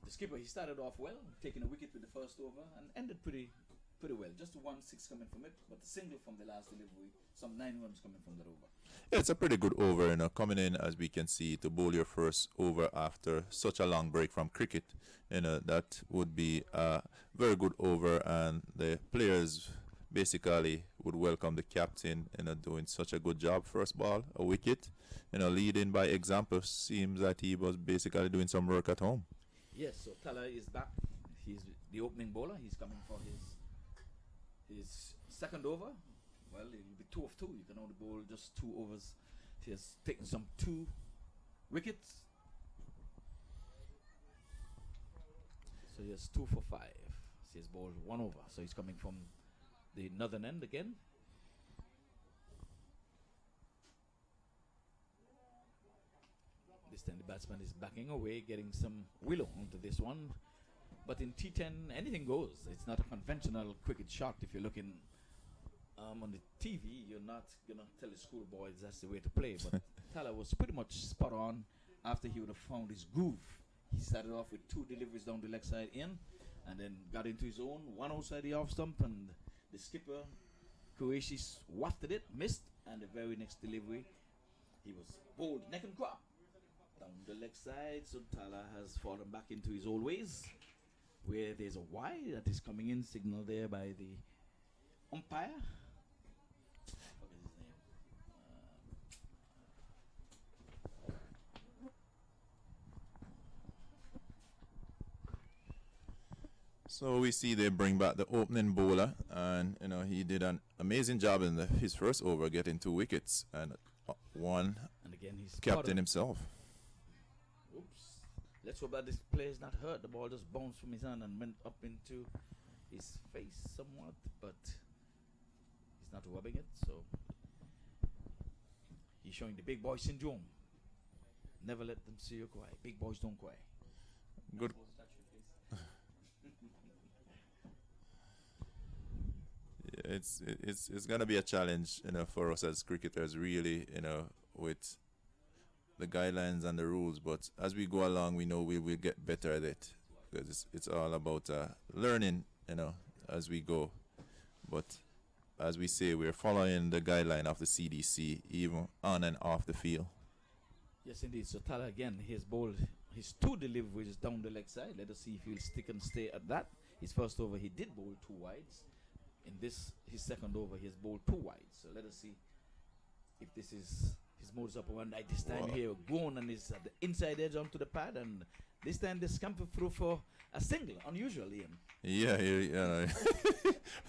the skipper, he started off well, taking a wicket with the first over and ended pretty pretty well. Just the 1-6 coming from it, but the single from the last delivery, some 9 runs coming from that over. Yeah, it's a pretty good over, coming in as we can see to bowl your first over after such a long break from cricket. That would be a very good over, and the players basically would welcome the captain, doing such a good job. First ball, a wicket, leading by example. Seems that he was basically doing some work at home. Yes, so Tala is back. He's the opening bowler. He's coming for his second over. Well, it will be 2 of 2. You can only bowl just 2 overs. He has taken some 2 wickets. So he has 2 for 5. So he has bowled 1 over. So he's coming from the northern end again. This time the batsman is backing away, getting some willow onto this one. But in T10, anything goes. It's not a conventional cricket shot. If you're looking on the TV, you're not going to tell the schoolboys that's the way to play. But Tala was pretty much spot on after he would have found his groove. He started off with 2 deliveries down the leg side in, and then got into his own, 1 outside the off stump, and the skipper, Qureshi, wafted it, missed, and the very next delivery, he was bowled neck and crop down the leg side. So Tala has fallen back into his old ways, where there's a wide that is coming in, signaled there by the umpire. What is his name? So we see they bring back the opening bowler, and he did an amazing job in his first over, getting 2 wickets and one And again, he's captain himself. Oops. Let's hope that this play is not hurt. The ball just bounced from his hand and went up into his face somewhat, but he's not rubbing it, so he's showing the big boy syndrome. Never let them see you cry. Big boys don't cry. Good. Yeah, it's gonna be a challenge, for us as cricketers, really, with the guidelines and the rules. But as we go along, we know we will get better at it, because it's all about learning, as we go. But as we say, we're following the guideline of the CDC, even on and off the field. Yes, indeed. So Tala again, he has bowled his 2 deliveries down the leg side. Let us see if he'll stick and stay at that. His first over, he did bowl 2 wides. In this, his second over, he has bowled 2 wides. So let us see if this is his modus operandi. This time here, going and is at the inside edge onto the pad, and this time they scamper through for a single, unusual, Ian. Yeah.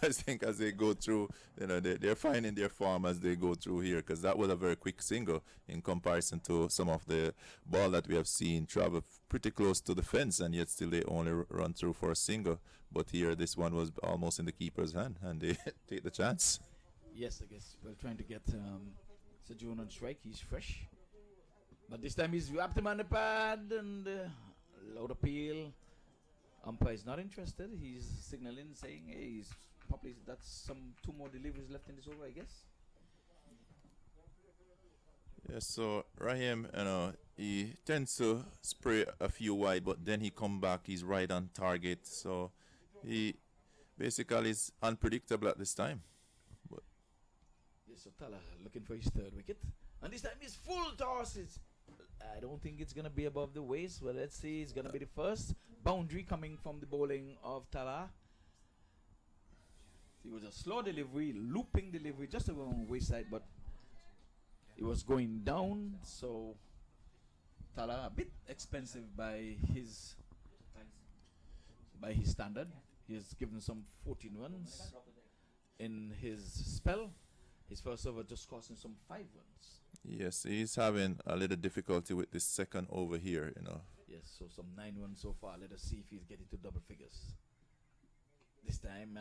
I think as they go through, they're finding their form as they go through here, because that was a very quick single in comparison to some of the ball that we have seen travel pretty close to the fence, and yet still they only run through for a single. But here, this one was almost in the keeper's hand, and they take the chance. Yes, I guess we're trying to get Sejourn on strike. He's fresh. But this time he's wrapped him on the pad, and loud appeal. Umpire is not interested. He's signaling, saying, hey, he's probably that's some 2 more deliveries left in this over, I guess. Yeah, so Raheem, he tends to spray a few wide, but then he come back, he's right on target. So he basically is unpredictable at this time. But yes, so Tala looking for his 3rd wicket. And this time he's full tosses. I don't think it's going to be above the waist. Well, let's see. It's going to be the first boundary coming from the bowling of Tala. It was a slow delivery, looping delivery, just around waist side, but it was going down. So Tala a bit expensive by his standard. He has given some 14 runs in his spell. His first over just costing some 5 runs. yes, he's having a little difficulty with this second over here, Yes, so some 9 runs so far. Let us see if he's getting to double figures. This time,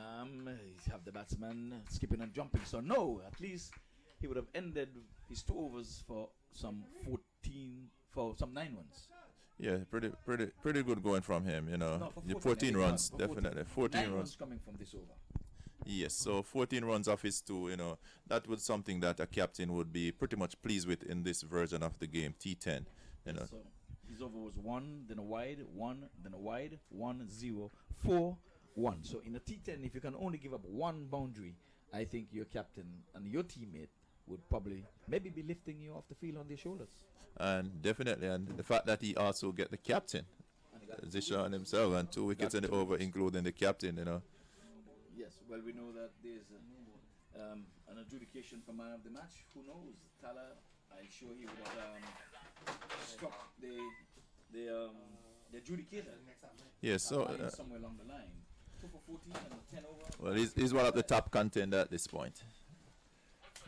he's have the batsman skipping and jumping. So no, at least he would have ended his 2 overs for some 9 runs. Yeah, pretty good going from him, No, for 14 runs, for definitely. 14 9 runs. coming from this over. Yes, so 14 runs off his 2, that was something that a captain would be pretty much pleased with in this version of the game, T10. Yes, so his over was 1, then a wide, 1, then a wide, 1, 0, 4, one. So in a T10, if you can only give up one boundary, I think your captain and your teammate would probably maybe be lifting you off the field on their shoulders. And definitely, and the fact that he also get the captain position on himself and 2 wickets in the over, including the captain, you know. Yes, well, we know that there's an adjudication for man of the match. Who knows? Tala, I'm sure he would have struck the adjudicator. Yes, so somewhere along the line. 2 for 14 and a 10 over. well, he's one of the top contender at this point.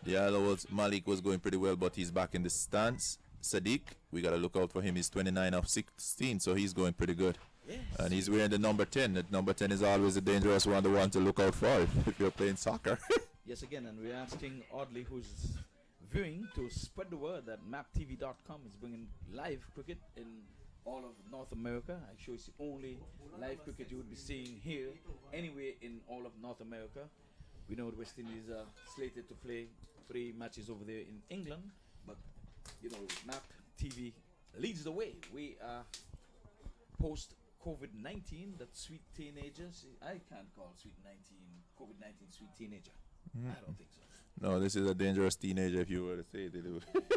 The other was Malik was going pretty well, but he's back in the stance. Sadiq, we gotta look out for him. He's 29 of 16, so he's going pretty good. Yes. And he's wearing the number 10. The number 10 is always a dangerous one, the one to look out for if you're playing soccer. Yes, again, and we're asking Audley, who's viewing, to spread the word that MAQTV.com is bringing live cricket in all of North America. I'm sure it's the only live cricket you would be seeing here, anywhere in all of North America. We know the West Indies are slated to play 3 matches over there in England, but you know, MAQ TV leads the way. We are post COVID-19, that sweet teenagers. I can't call COVID-19 sweet teenager. I don't think so. No, this is a dangerous teenager if you were to say it.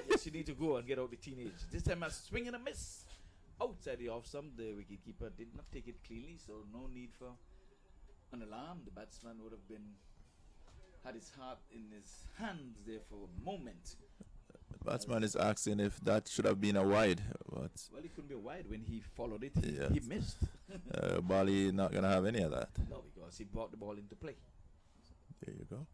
Yes, you need to go and get out the teenage. This time a swing and a miss. Outside the off stump, the wicketkeeper did not take it cleanly, so no need for an alarm. The batsman would have had his heart in his hands there for a moment. The batsman is asking if that should have been a wide. But Well, it couldn't be a wide when he followed it. Yes. He missed. Bali not going to have any of that. No, because he brought the ball into play. There you go.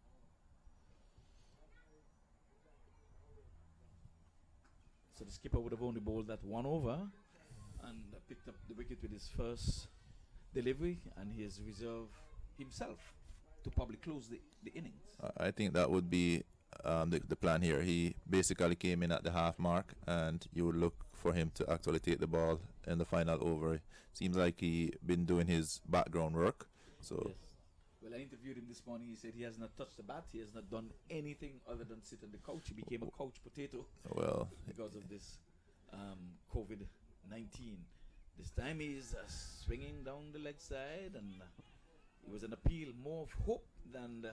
So the skipper would have only bowled that 1 over and picked up the wicket with his first delivery, and he has reserved himself to probably close the innings. I think that would be the plan here. He basically came in at the half mark, and you would look for him to actually take the ball in the final over. Seems like he been doing his background work. So Yes. Well, I interviewed him this morning. He said he has not touched the bat. He has not done anything other than sit on the couch. He became a couch potato well, because of this COVID-19. This time he's swinging down the leg side, and it was an appeal more of hope than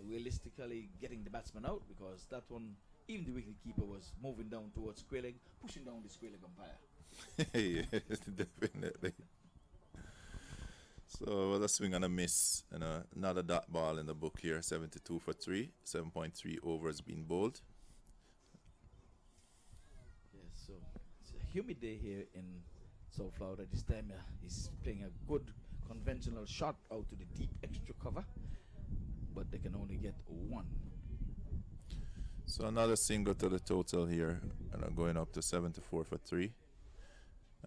realistically getting the batsman out, because that one, even the wicketkeeper was moving down towards square leg, pushing down the square leg umpire. yes, definitely. So it was a swing and a miss, and another dot ball in the book here. 72 for 3, 7.3 overs being bowled. Yes, so it's a humid day here in South Florida. This time he's playing a good conventional shot out to the deep extra cover, but they can only get 1. So another single to the total here, and going up to 74 for 3.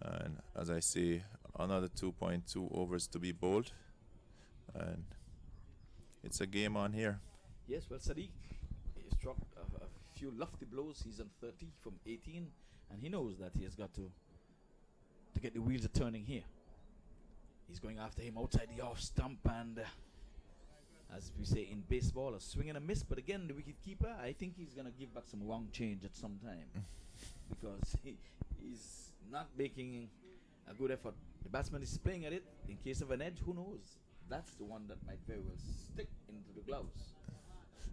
And as I say, another 2.2 overs to be bowled, and it's a game on here. Yes, well, Sadiq struck a few lofty blows. He's on 30 from 18, and he knows that he has got to get the wheels turning here. He's going after him outside the off stump, and as we say in baseball, a swing and a miss. But again, the wicket keeper, I think he's going to give back some wrong change at some time because he's not making a good effort. The batsman is playing at it. In case of an edge, who knows? That's the one that might very well stick into the gloves.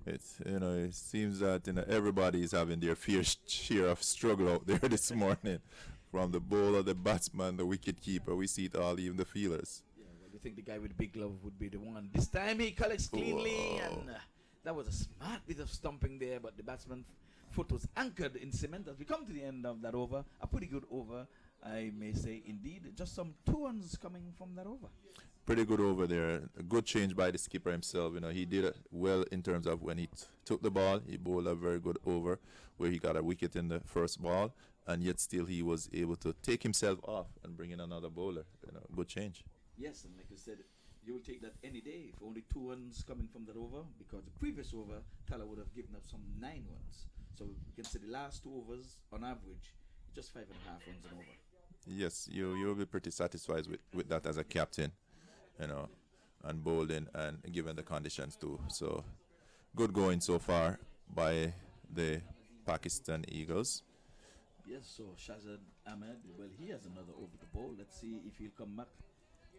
It's, it seems that everybody is having their fair share of struggle out there this morning, from the bowler, the batsman, the wicket keeper. We see it all, even the fielders. Yeah, well, you think the guy with the big glove would be the one. This time he collects cleanly, and that was a smart bit of stumping there, but the batsman's foot was anchored in cement. As we come to the end of that over, a pretty good over, I may say, indeed. Just some 2 runs coming from that over. Pretty good over there. A good change by the skipper himself. He did it well in terms of when he took the ball. He bowled a very good over where he got a wicket in the first ball, and yet still he was able to take himself off and bring in another bowler. Good change. Yes, and like you said, you will take that any day if only 2 runs coming from that over, because the previous over, Tala would have given up some 9 runs. So you can say the last 2 overs, on average, just 5.5 runs an over. Yes, you'll be pretty satisfied with that as a captain, and bowling and given the conditions too. So good going so far by the Pakistan Eagles. Yes, so Shazad Ahmed, well, he has another over to bowl. Let's see if he'll come back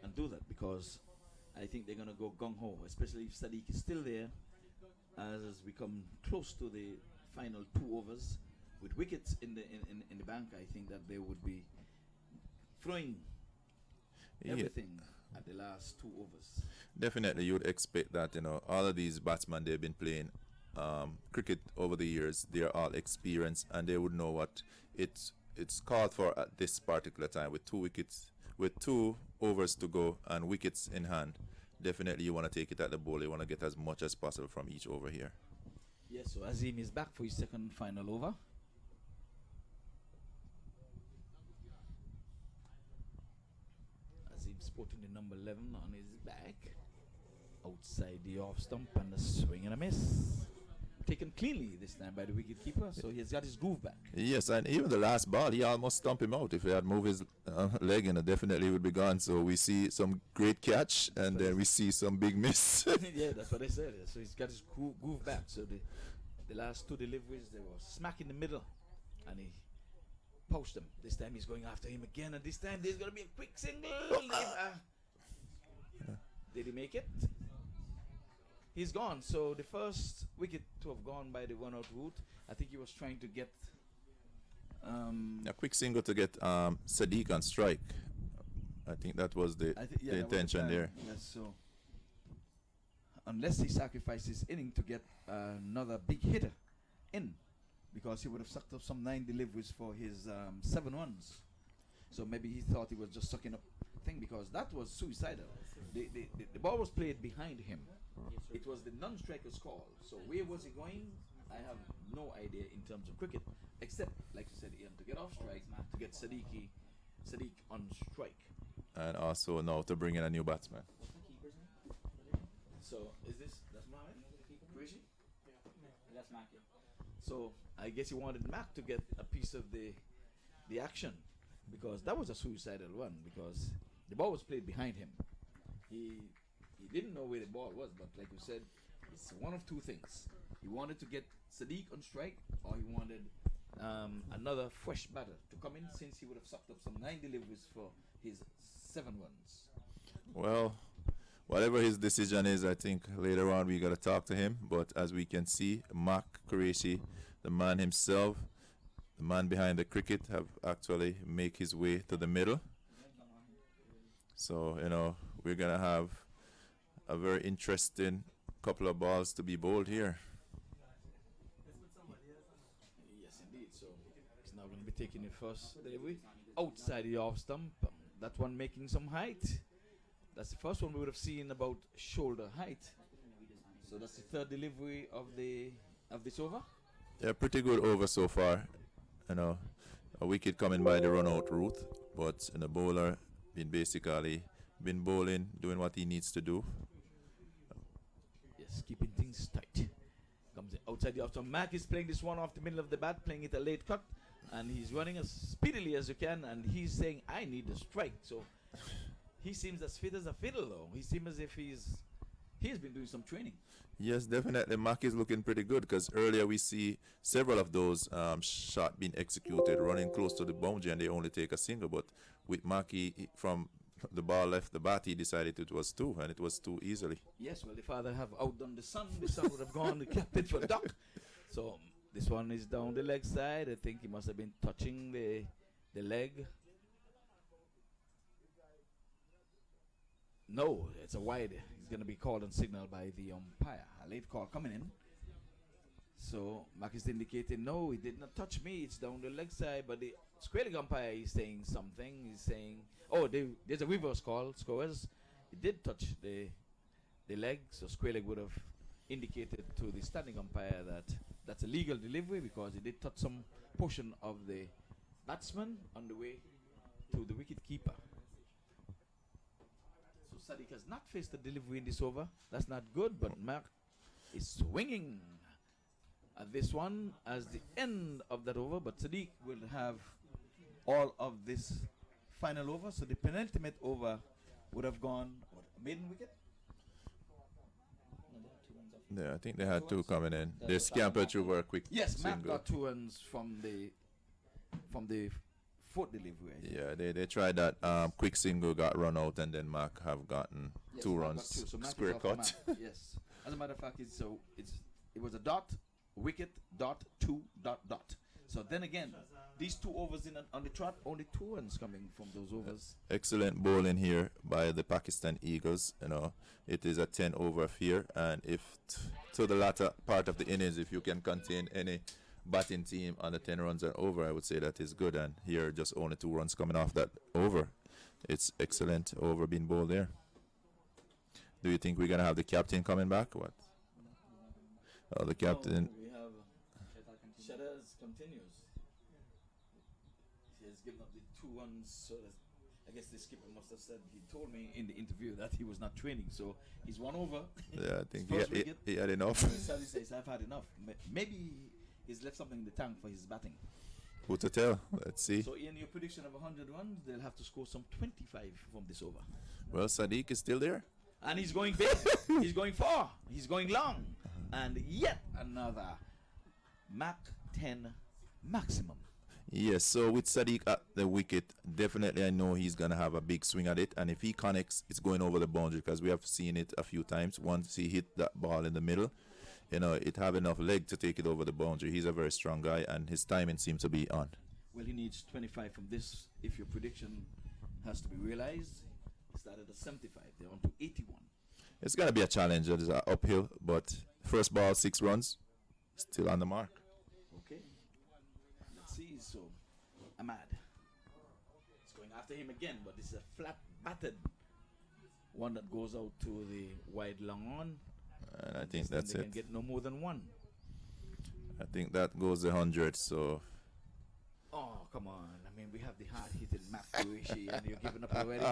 and do that, because I think they're gonna go gung ho, especially if Sadiq is still there. As we come close to the final 2 overs, with wickets in the bank, I think that they would be throwing everything at the last 2 overs. Definitely, you would expect that. All of these batsmen, they've been playing cricket over the years. They're all experienced, and they would know what it's called for at this particular time. With 2 overs to go and wickets in hand, definitely you want to take it at the ball. You want to get as much as possible from each over here. Yes, so Azim is back for his second final over. Azim sporting the number 11 on his back. Outside the off stump and a swing and a miss. Taken cleanly this time by the wicketkeeper, so he's got his groove back. Yes, and even the last ball, he almost stumped him out. If he had moved his leg in, it definitely would be gone. So we see some great catch, and then we see some big miss. Yeah, that's what I said. So he's got his groove back. So the last 2 deliveries, they were smack in the middle, and he poached them. This time he's going after him again, and this time there's going to be a quick single. Did he make it? He's gone. So the first wicket to have gone by the 1-out route, I think he was trying to get a quick single to get Sadiq on strike. I think that was the intention there. Yes, so unless he sacrifices inning to get another big hitter in, because he would have sucked up some 9 deliveries for his 7 runs. So maybe he thought he was just sucking up thing, because that was suicidal. The ball was played behind him. It was the non-striker's call. So where was he going? I have no idea in terms of cricket, except, like you said, Ian, to get off strike, to get Sadiq on strike. And also now to bring in a new batsman. So that's Mohammed? Rishi? That's MAQ. So I guess he wanted MAQ to get a piece of the action, because that was a suicidal one, because the ball was played behind him. He didn't know where the ball was, but like you said, it's one of 2 things. He wanted to get Sadiq on strike, or he wanted another fresh batter to come in, since he would have sucked up some 9 deliveries for his 7 runs. Well, whatever his decision is, I think later on we got to talk to him. But as we can see, MAQ Qureshi, the man himself, the man behind the cricket, have actually make his way to the middle. So, we're going to have a very interesting couple of balls to be bowled here. Yes, indeed. So he's now going to be taking the first delivery outside the off stump. That one making some height. That's the first one we would have seen about shoulder height. So that's the 3rd delivery of this over. Yeah, pretty good over so far. A wicket coming by the run-out route, but the bowler been bowling, doing what he needs to do. Yes, keeping things tight. Comes outside the off stump. MAQ is playing this one off the middle of the bat, playing it a late cut, and he's running as speedily as you can, and he's saying, I need a strike. So he seems as fit as a fiddle, though. He seems as if he's been doing some training. Yes, definitely. MAQ is looking pretty good, because earlier we see several of those shots being executed running close to the boundary, and they only take a single. But with MAQ, from the ball left the bat, he decided it was 2, and it was 2 easily. Yes, well, the father have outdone the son. The son would have gone the captain for duck. So this one is down the leg side. I think he must have been touching the leg. No, it's a wide. He's going to be called and signaled by the umpire. A late call coming in. So MAQ is indicating, no, he did not touch me. It's down the leg side. But the square umpire is saying something. He's saying, oh, there's a reverse call. Scorers, he did touch the leg. So square leg would have indicated to the standing umpire that that's a legal delivery, because he did touch some portion of the batsman on the way to the wicket keeper. So Sadiq has not faced the delivery in this over. That's not good, but MAQ is swinging at this one as the end of that over, but Sadiq will have all of this final over. So the penultimate over would have gone, what, maiden wicket? Yeah, I think they had 2 coming in. They scampered through very quick. Yes, MAQ single. got 2 runs from the fourth delivery. I think. Yeah, they tried that quick single, got run out, and then MAQ have gotten Yes, two Mark got runs, two, so Mark is square off cut. Mark. Yes. As a matter of fact, it was a dot, wicket, dot, two, dot, dot. So then again, these 2 overs on the trot, only 2 runs coming from those overs. Excellent bowling here by the Pakistan Eagles. You know, it is a 10 over affair, and if to the latter part of the innings, if you can contain any batting team on the 10 runs and over, I would say that is good. And here, just only 2 runs coming off that over. It's excellent over being bowled there. Do you think we're gonna have the captain coming back? What? Oh, the captain. We have Shadders continues. He has given up the 2 runs, so I guess the skipper must have said, he told me in the interview that he was not training, so he's 1 over. Yeah, I think First he had enough. Sally says, I've had enough. Maybe he's left something in the tank for his batting. Who to tell? Let's see. So in your prediction of 100 runs, they'll have to score some 25 from this over. Well, Sadiq is still there. And he's going big. He's going far. He's going long. And yet another MAQ 10 maximum. Yes, so with Sadiq at the wicket, definitely I know he's going to have a big swing at it. And if he connects, it's going over the boundary, because we have seen it a few times. Once he hit that ball in the middle, you know, it have enough leg to take it over the boundary. He's a very strong guy, and his timing seems to be on. Well, he needs 25 from this. If your prediction has to be realized, he started at 75. They're on to 81. It's going to be a challenge. It is an uphill, but first ball, 6 runs, still on the mark. Okay. Let's see. So, Ahmad. It's going after him again, but it's a flat batted one that goes out to the wide long on. And I think that's they it. can get no more than 1. I think that goes the 100. So, Oh, come on. I mean, we have the hard-hitting MAQ Qureshi, and you're giving up already.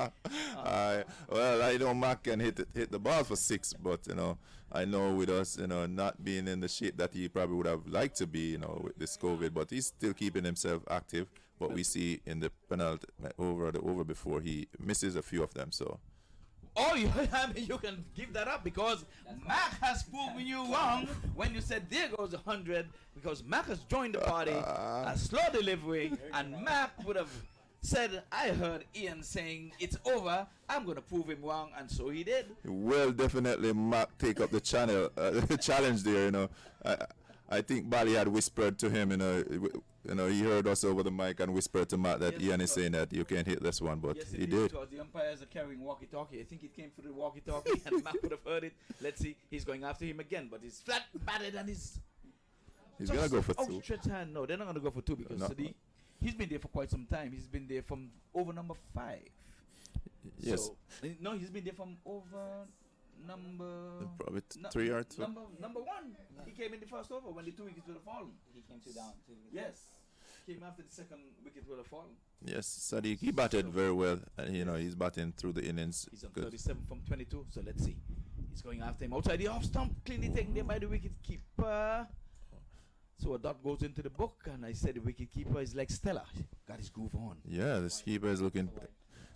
well, I know MAQ can hit the ball for 6, but you know, I know with us, you know, not being in the shape that he probably would have liked to be, you know, with this COVID, but he's still keeping himself active. But we see in the penalty over the over before, he misses a few of them. So. Oh, you can give that up, because MAQ has proven you wrong when you said there goes 100, because MAQ has joined the party, a slow delivery, and MAQ would have said, I heard Ian saying it's over, I'm going to prove him wrong, and so he did. Well, definitely MAQ take up the challenge there, you know. I think Bali had whispered to him, you know, he heard us over the mic and whispered to Matt that Ian is saying that you can't hit this one, but yes, he did. Because the umpires are carrying walkie-talkie. I think it came through the walkie-talkie, and MAQ would have heard it. Let's see, he's going after him again, but he's flat batted, and he's going to go for 2. Outstretched hand. No, they're not going to go for 2, because he's been there for quite some time. He's been there from over number 5. Yes. So, no, he's been there from over number... Probably 3 or 2. Number 1. Yeah. He came in the first over when the 2 wickets would have fallen. He came 2 down. Yes. Came after the second wicket would have fallen. Yes, Sadiq, he batted very well. You know, he's batting through the innings. He's on 37 from 22, so let's see. He's going after him outside the off stump, cleanly taken there by the wicket keeper. So a dot goes into the book, and I said the wicket keeper is like Stella. Got his groove on. Yeah, the keeper is looking...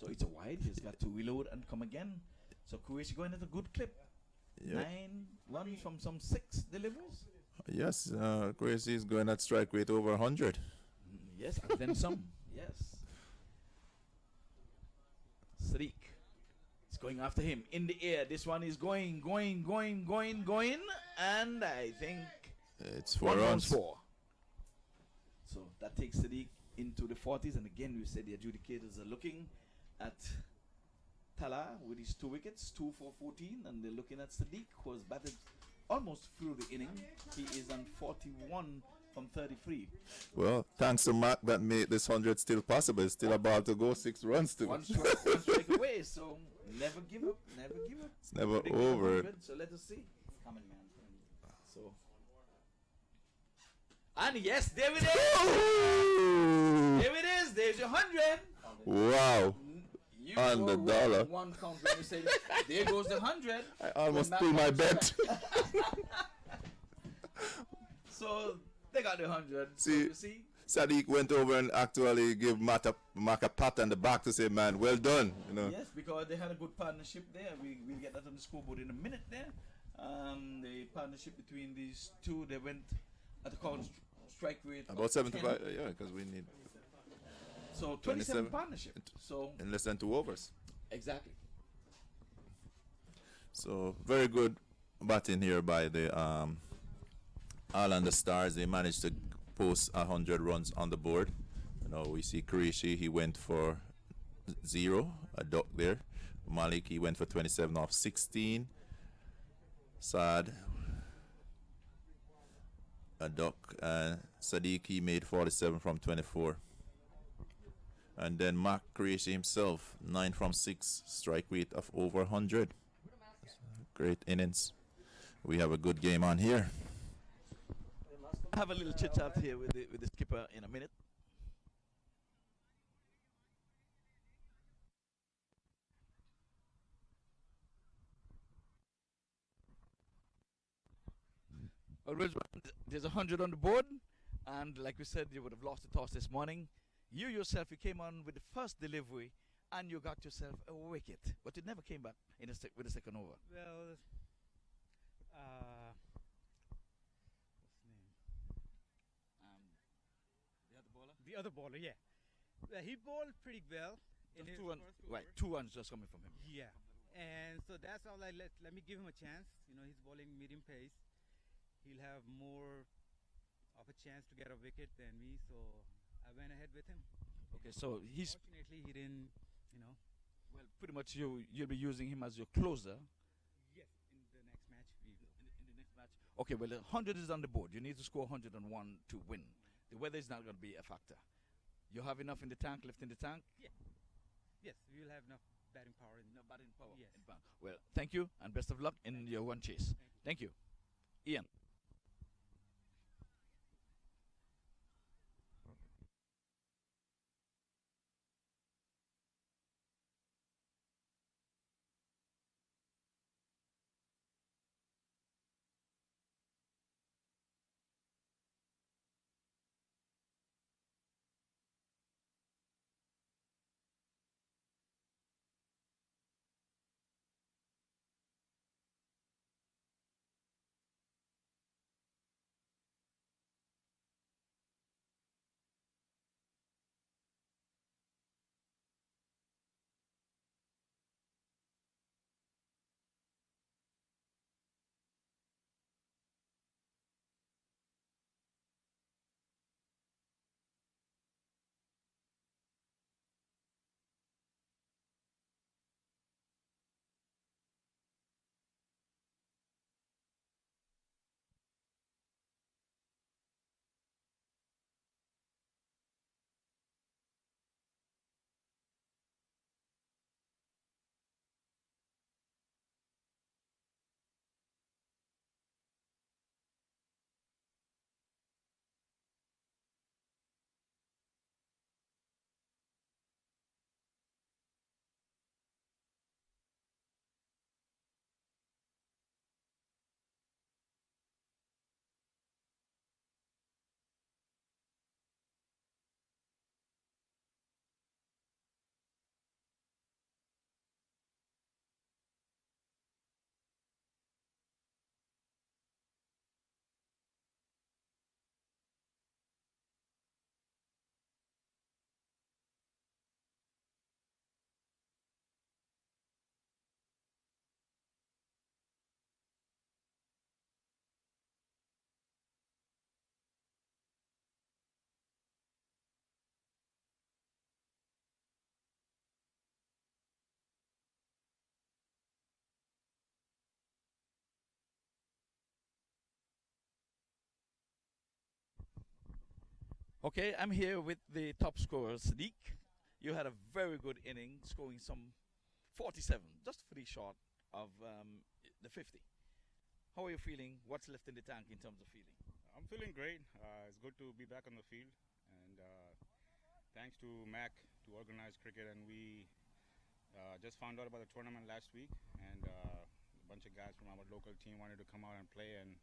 So it's a wide. He's got to reload and come again. So Qureshi going at a good clip. Yeah. 9 runs from some 6 deliveries. Yes, Qureshi is going at strike rate over 100. Yes, and then some. Yes. Sadiq. It's going after him in the air. This one is going. And I think it's 4 runs. 4. So that takes Sadiq into the 40s. And again, we said the adjudicators are looking at Tala with his 2 wickets, 2 for 14. And they're looking at Sadiq, who has batted almost through the inning. He is on 41 from 33. Well, thanks to MAQ that made this 100 still possible. It's still about to go 6 runs to one strike away. So never give up. Never give up. It's never Predict over. 100, so let us see. It's coming, man. So, and yes, there it is. There it is. There's your 100. Wow. You On the were dollar. wrong 1 count when you say there goes the 100. I almost When threw my MAQ bet. So they got the 100. So See, you see, Sadiq went over and actually gave MAQ a pat on the back to say, man, well done. You know. yes, because they had a good partnership there. We'll get that on the scoreboard in a minute there. The partnership between these two, they went at the count strike rate About of 75, 10. yeah, because we need... So 27 partnership. So in less than 2 overs. exactly. So very good batting here by the Islander Stars. They managed to post 100 runs on the board. You know, we see Qureshi, he went for 0, a duck there. Malik, he went for 27 off 16. Saad, a duck. And Sadiq, he made 47 from 24. And then Mark Qureshi himself, 9 from 6, strike rate of over 100. Great innings. We have a good game on here. Have a little chit chat here with the skipper in a minute. Well, Rizwan, there's 100 on the board, and like we said, you would have lost the toss this morning. You yourself, you came on with the first delivery, and you got yourself a wicket, but it never came back in with the second over. Well, what's his name? The other bowler. The other bowler, yeah. Well, he bowled pretty well in his first right, over. 2 runs just coming from him. Yeah, and so that's all. Let me give him a chance. You know, he's bowling medium pace. He'll have more of a chance to get a wicket than me, so I went ahead with him. Okay, so he's Fortunately, he didn't. You know. well, pretty much you'll be using him as your closer Yes, in the next match we will. in the next match. Okay, well, 100 is on the board. You need to score 101 to win. The weather is not going to be a factor. You have enough in the tank, left in the tank? Yeah. Yes, we will have enough batting power in. No batting power. Yes. In bank. Well, thank you and best of luck in your one chase. Thank you. Ian. Okay, I'm here with the top scorer, Sadiq. You had a very good inning, scoring some 47, just 3 short of the 50. How are you feeling? What's left in the tank in terms of feeling? I'm feeling great. It's good to be back on the field, and thanks to MAQ to organize cricket. And we just found out about the tournament last week, and a bunch of guys from our local team wanted to come out and play. And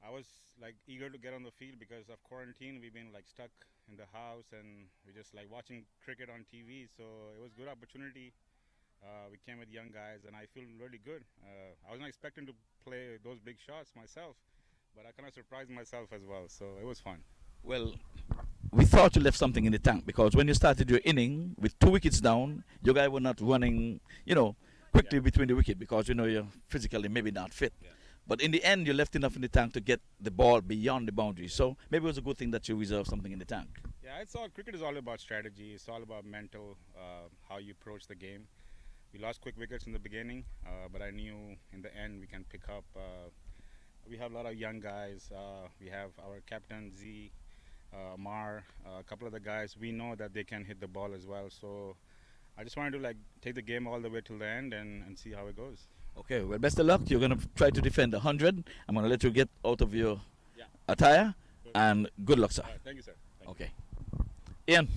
I was like eager to get on the field because of quarantine. We've been like stuck in the house, and we just like watching cricket on TV. So it was a good opportunity. We came with young guys, and I feel really good. I wasn't expecting to play those big shots myself, but I kind of surprised myself as well. So it was fun. Well, we thought you left something in the tank because when you started your inning with 2 wickets down, your guy were not running, quickly between the wicket because you're physically maybe not fit. But in the end, you left enough in the tank to get the ball beyond the boundary. So maybe it was a good thing that you reserved something in the tank. Yeah, it's all cricket is all about strategy. It's all about mental, how you approach the game. We lost quick wickets in the beginning, but I knew in the end we can pick up. We have a lot of young guys. We have our captain Z, Mar, a couple of the guys. We know that they can hit the ball as well. So I just wanted to take the game all the way till the end and see how it goes. Okay, well, best of luck. You're going to try to defend 100. I'm going to let you get out of your attire, and good luck, sir. Thank you, sir. Thank okay. Ian.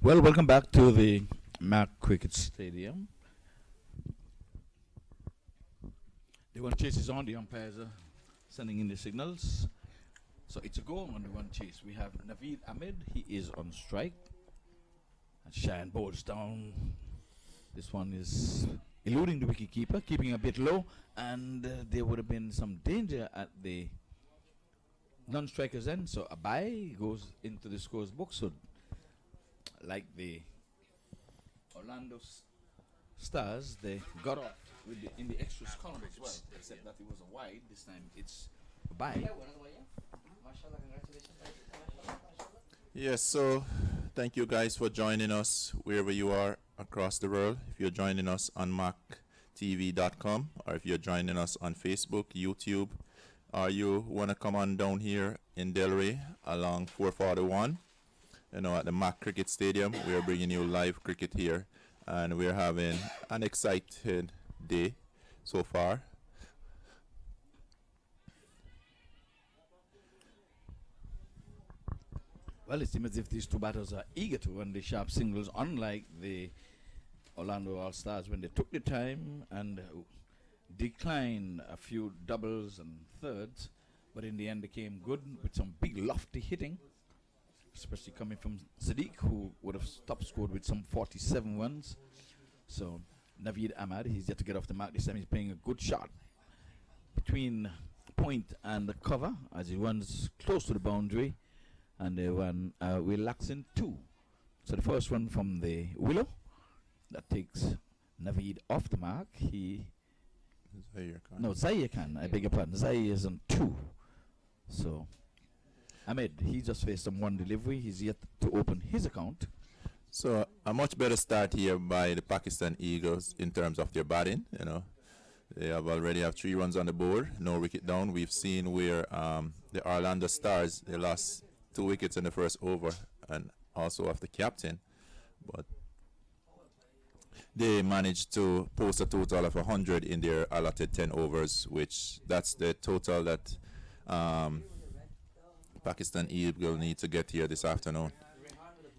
Well, welcome back to the MAQ Cricket Stadium. The one chase is on, the umpires are sending in the signals. So it's a goal on the one chase. We have Naveed Ahmed, he is on strike. And Shine bowls down. This one is eluding the wicketkeeper, keeping a bit low, and there would have been some danger at the non-striker's end. So a bye goes into the scores book. So like the Orlando Stars, they got off with in the extras column as well, except that it was a wide. This time it's a bye. Yes, so thank you guys for joining us wherever you are across the world. If you're joining us on MAQTV.com, or if you're joining us on Facebook, YouTube, or you want to come on down here in Delray along 441, at the MAQ Cricket Stadium, we're bringing you live cricket here, and we're having an exciting day so far. Well, it seems as if these two batters are eager to run the sharp singles, unlike the Orlando All-Stars when they took the time and declined a few doubles and thirds, but in the end they came good with some big lofty hitting, especially coming from Sadiq, who would have top scored with some 47 runs. So Naveed Ahmad, he's yet to get off the mark this time. He's playing a good shot between point and the cover as he runs close to the boundary, and they run a relaxing two. So the first one from the willow that takes Naveed off the mark. Zaire Khan, I beg your pardon. Zaire is on two. So Ahmed, he just faced some one delivery. He's yet to open his account. So a much better start here by the Pakistan Eagles in terms of their batting. They already have 3 runs on the board, no wicket down. We've seen where the Orlando Stars, they lost 2 wickets in the first over, and also off the captain, but they managed to post a total of 100 in their allotted 10 overs, which that's the total that Pakistan Eagle need to get here this afternoon.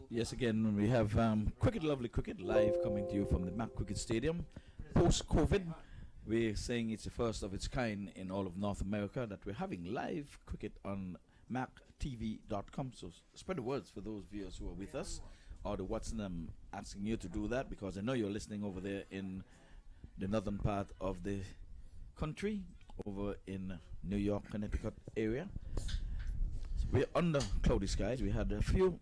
Yes, again, we have Cricket Lovely Cricket live coming to you from the MAQ Cricket Stadium. Post-COVID, we're saying it's the first of its kind in all of North America that we're having live cricket on MAQTV.com. So spread the words for those viewers who are with us, or the Watson. I'm asking you to do that because I know you're listening over there in the northern part of the country, over in New York, Connecticut area. So we're under cloudy skies. We had a few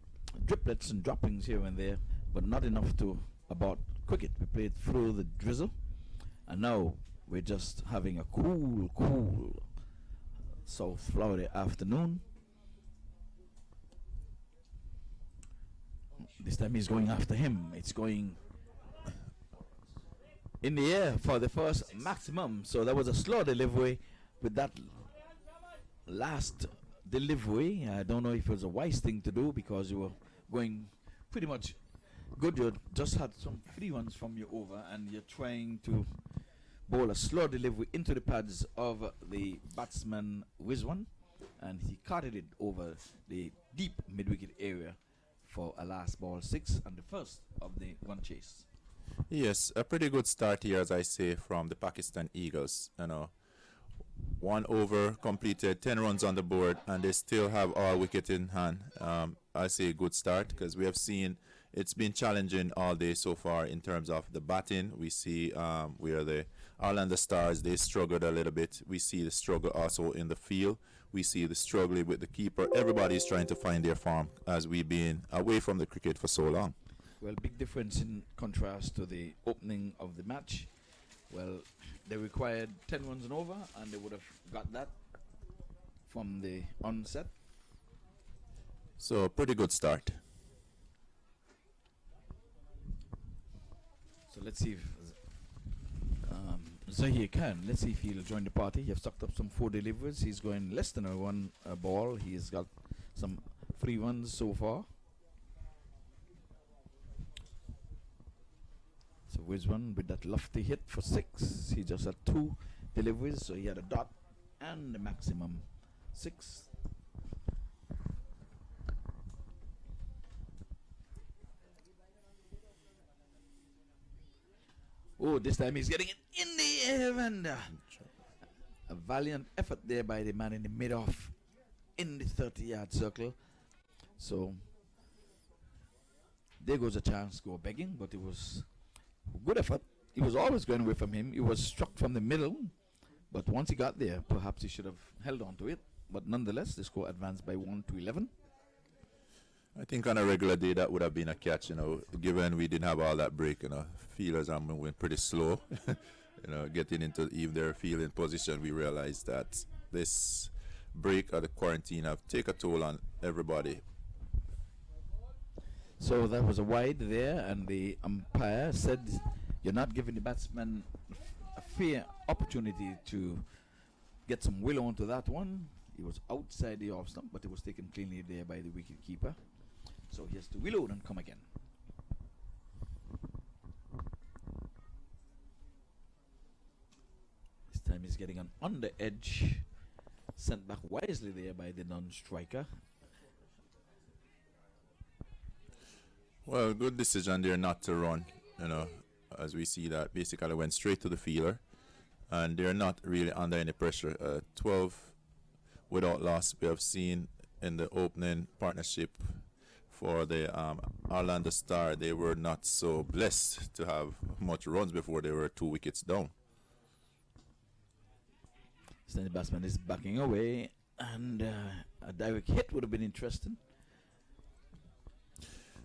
driplets and droppings here and there, but not enough to about cricket. We played through the drizzle, and now we're just having a cool South Florida afternoon. This time he's going after him. It's going in the air for the first maximum. So that was a slow delivery with that last delivery. I don't know if it was a wise thing to do because you were going pretty much good. You just had some free ones from your over, and you're trying to bowl a slow delivery into the pads of the batsman Rizwan, and he carted it over the deep mid-wicket area for a last ball 6 and the first of the one chase. Yes, a pretty good start here, as I say, from the Pakistan Eagles. 1 over completed, 10 runs on the board, and they still have all wicket in hand. I say a good start because we have seen it's been challenging all day so far in terms of the batting. We see where the Orlando Stars, they struggled a little bit. We see the struggle also in the field. We see the struggle with the keeper. Everybody's trying to find their form as we've been away from the cricket for so long. Well, big difference in contrast to the opening of the match. Well, they required 10 runs and over, and they would have got that from the onset. So, pretty good start. So let's see if Zahir Khan, let's see if he'll join the party. He has sucked up some 4 deliveries. He's going less than a 1 ball. He's got some free runs so far. So Rizwan with that lofty hit for 6. He just had 2 deliveries, so he had a dot and the maximum 6. Oh, this time he's getting it in the air, and a valiant effort there by the man in the mid-off in the 30-yard circle. So there goes a chance to go begging, but it was a good effort. He was always going away from him. He was struck from the middle, but once he got there, perhaps he should have held on to it. But nonetheless, the score advanced by 1 to 11. I think on a regular day that would have been a catch, given we didn't have all that break, fielders are moving pretty slow, getting into even their fielding position. We realized that this break or the quarantine have taken a toll on everybody. So that was a wide there, and the umpire said you're not giving the batsman a fair opportunity to get some will onto that one. He was outside the off stump, but it was taken cleanly there by the wicket keeper. So he has to reload and come again. This time he's getting on the edge, sent back wisely there by the non-striker. Well, good decision there not to run, as we see that basically went straight to the fielder, and they're not really under any pressure. 12 without loss we have seen in the opening partnership for the Orlando Star. They were not so blessed to have much runs before they were 2 wickets down. Stanley batsman is backing away, and a direct hit would have been interesting.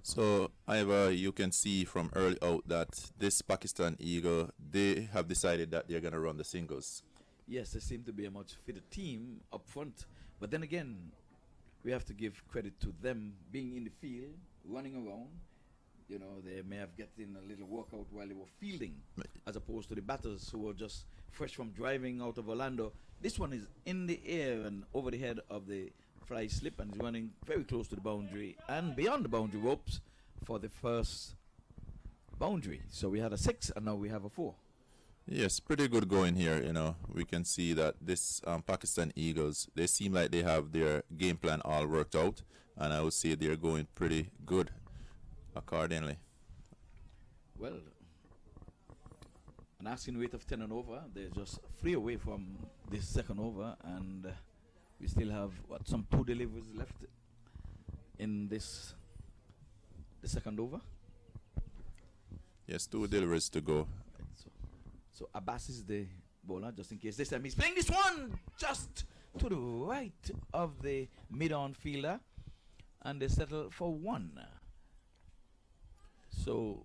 So, Ivor, you can see from early out that this Pakistan Eagle, they have decided that they're going to run the singles. Yes, they seem to be a much fitter team up front. But then again, we have to give credit to them being in the field, running around. They may have gotten a little workout while they were fielding, as opposed to the batters who were just fresh from driving out of Orlando. This one is in the air and over the head of the fly slip, and is running very close to the boundary and beyond the boundary ropes for the first boundary. So we had a 6 and now we have a 4. Yes, pretty good going here. We can see that this Pakistan Eagles, they seem like they have their game plan all worked out, and I would say they're going pretty good accordingly. Well, an asking rate of 10 and over. They're just 3 away from this second over, and we still have some 2 deliveries left in the second over. Yes, 2 deliveries to go. So Abbas is the bowler, just in case this time he's playing this one just to the right of the mid-on fielder, and they settle for 1. So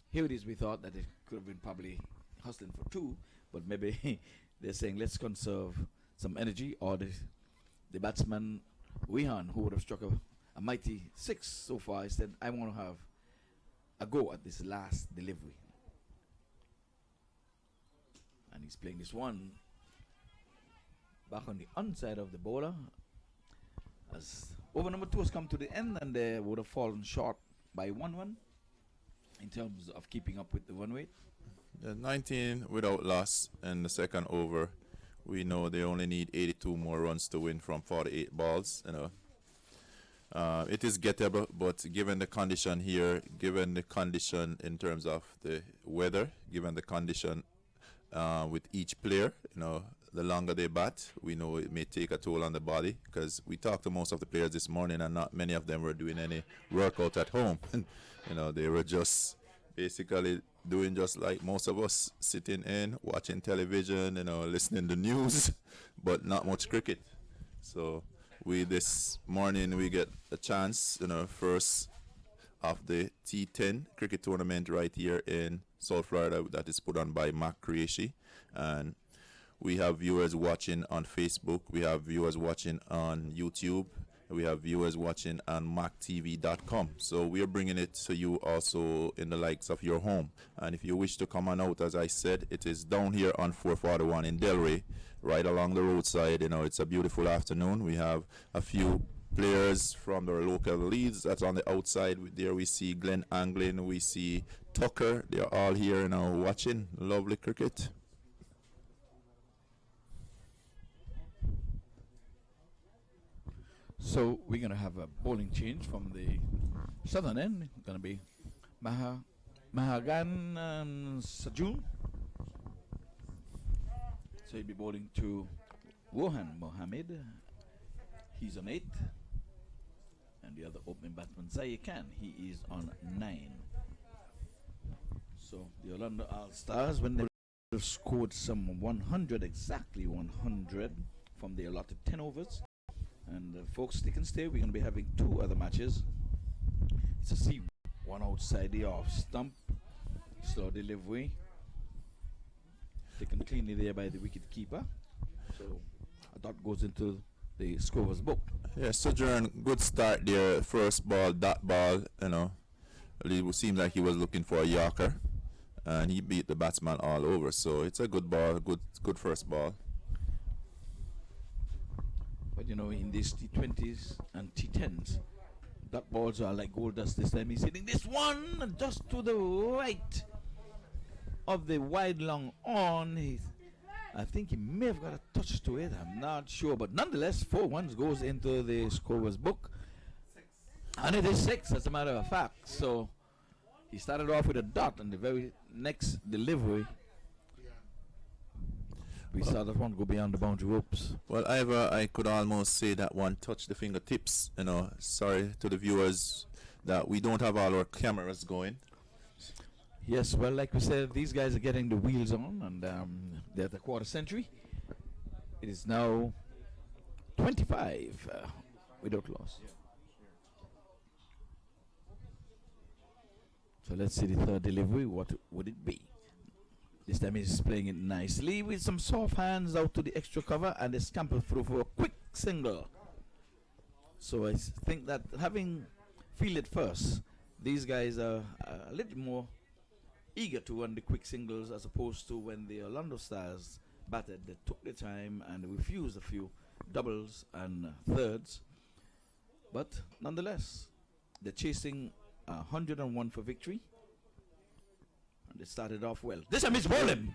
here it is. We thought that it could have been probably hustling for 2, but maybe they're saying let's conserve some energy, or the batsman Rehan, who would have struck a mighty 6 so far, he said I want to have a go at this last delivery. And he's playing this one back on the onside of the bowler, as over number 2 has come to the end, and they would have fallen short by 1 run in terms of keeping up with the run rate. 19 without loss in the second over. We know they only need 82 more runs to win from 48 balls. It is gettable, but given the condition here, given the condition in terms of the weather, given the condition with each player, the longer they bat, we know it may take a toll on the body, because we talked to most of the players this morning, and not many of them were doing any workout at home. They were just basically doing just like most of us, sitting in, watching television, listening to news, but not much cricket. So this morning we get a chance, first of the T10 Cricket Tournament right here in South Florida, that is put on by MAQ TV, and we have viewers watching on Facebook, we have viewers watching on YouTube, we have viewers watching on MAQTV.com. So we are bringing it to you also in the likes of your home. And if you wish to come on out, as I said, it is down here on 441 in Delray, right along the roadside. It's a beautiful afternoon. We have a few players from the local leagues that's on the outside. There we see Glenn Anglin, we see Tucker. They're all here watching lovely cricket. So we're going to have a bowling change from the southern end. Going to be Mahagan Sajun. So he'll be bowling to Wohan Mohammed. He's on 8. And the other opening batsman, Zaire Khan, he is on 9. So the Orlando All-Stars, when they have scored some 100, exactly 100, from the allotted 10 overs. And folks, they can stay. We're going to be having 2 other matches. It's a C, one outside the off stump. Slow delivery. Taken cleanly there by the wicket keeper. So a dot goes into the scorer's book. Yeah, Sojourn, good start there. First ball, dot ball, you know. It seems like he was looking for a Yorker. And he beat the batsman all over. So it's a good ball, good first ball. But you know, in these T20s and T10s, dot balls are like gold dust. This time he's hitting this one just to the right of the wide long on. I think he may have got a touch to it. I'm not sure, but nonetheless, 4 ones goes into the scorer's book, and it is 6 as a matter of fact. So he started off with a dot, and the very next delivery, we saw that one go beyond the boundary ropes. Well, Ivor, I could almost say that one touched the fingertips. You know, sorry to the viewers that we don't have all our cameras going. Yes, well, like we said, these guys are getting the wheels on, and they're at the quarter century. It is now 25 without loss. So let's see the third delivery. What would it be? This time he's playing it nicely with some soft hands out to the extra cover, and they scamper through for a quick single. So I think that having fielded first, these guys are a little more eager to run the quick singles as opposed to when the Orlando Stars batted. They took their time and refused a few doubles and thirds. But nonetheless, they're chasing 101 for victory. And they started off well. This time it's bowling.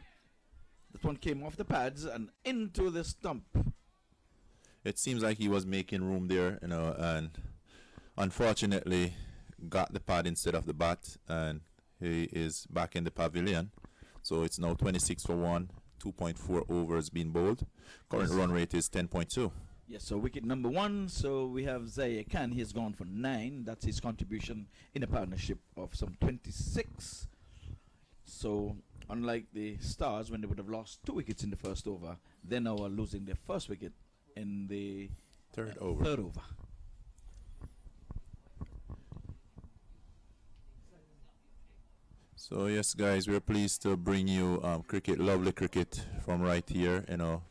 That one came off the pads and into the stump. It seems like he was making room there, you know, and unfortunately got the pad instead of the bat, and he is back in the pavilion. So it's now 26 for 1, 2.4 overs being bowled. Current run rate is 10.2. Yes, so wicket number 1. So we have Zaire Khan. He has gone for 9. That's his contribution in a partnership of some 26. So unlike the Stars, when they would have lost 2 wickets in the first over, they now are losing their first wicket in the third over. So yes, guys, we're pleased to bring you cricket, lovely cricket from right here, you know,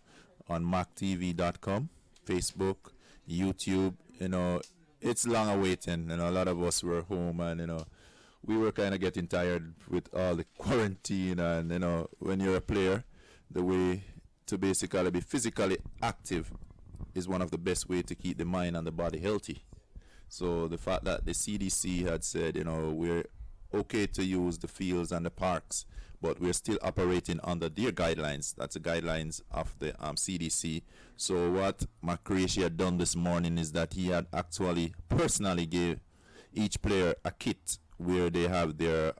on MAQ TV.com, Facebook, YouTube. You know, it's long awaiting. You know, a lot of us were home, and you know, we were kind of getting tired with all the quarantine. And you know, when you're a player, the way to basically be physically active is one of the best way to keep the mind and the body healthy. So the fact that the CDC had said, you know, we're okay to use the fields and the parks, but we're still operating under their guidelines. That's the guidelines of the CDC. So what McCreasy had done this morning is that he had actually personally gave each player a kit where they have their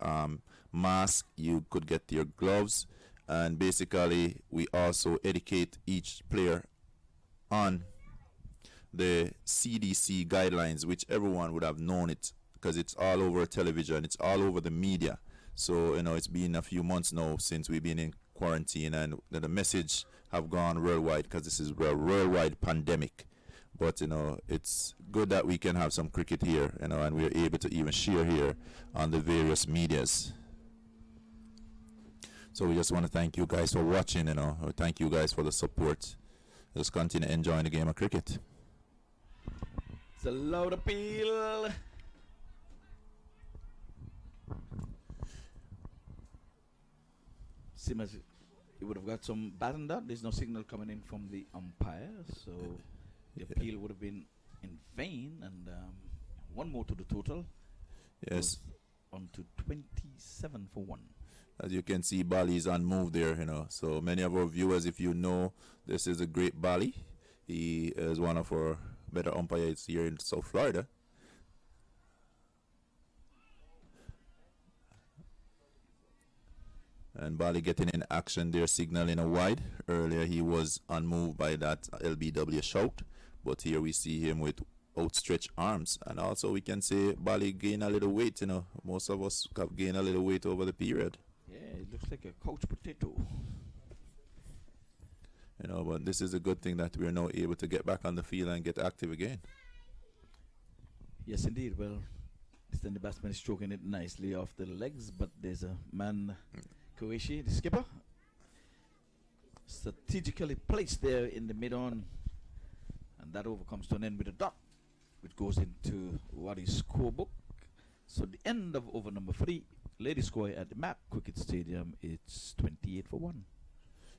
mask, you could get your gloves, and basically we also educate each player on the CDC guidelines, which everyone would have known it, because it's all over television, it's all over the media. So you know, it's been a few months now since we've been in quarantine, and the message have gone worldwide, because this is a worldwide pandemic. But you know, it's good that we can have some cricket here, you know, and we're able to even share here on the various medias. So we just want to thank you guys for watching, you know, thank you guys for the support. Just continue enjoying the game of cricket. It's a loud appeal. Seems as he would have got some bat on that. There's no signal coming in from the umpire, so the appeal would have been in vain. And one more to the total. Yes. On to 27 for 1. As you can see, Bali is on move there, you know. So many of our viewers, if you know, this is a great Bali. He is one of our better umpires here in South Florida. And Bali getting in action there, signaling a wide. Earlier he was unmoved by that LBW shout, but here we see him with outstretched arms. And also we can say Bali gain a little weight, you know. Most of us have gained a little weight over the period. Yeah, it looks like a couch potato. You know, but this is a good thing that we're now able to get back on the field and get active again. Yes, indeed. Well, the batsman is stroking it nicely off the legs, but there's a man, Koishi, the skipper, strategically placed there in the mid-on, and that over comes to an end with a dot, which goes into Wadi's scorebook. So the end of over number 3, ladies score at the MAQ Cricket Stadium, it's 28 for 1.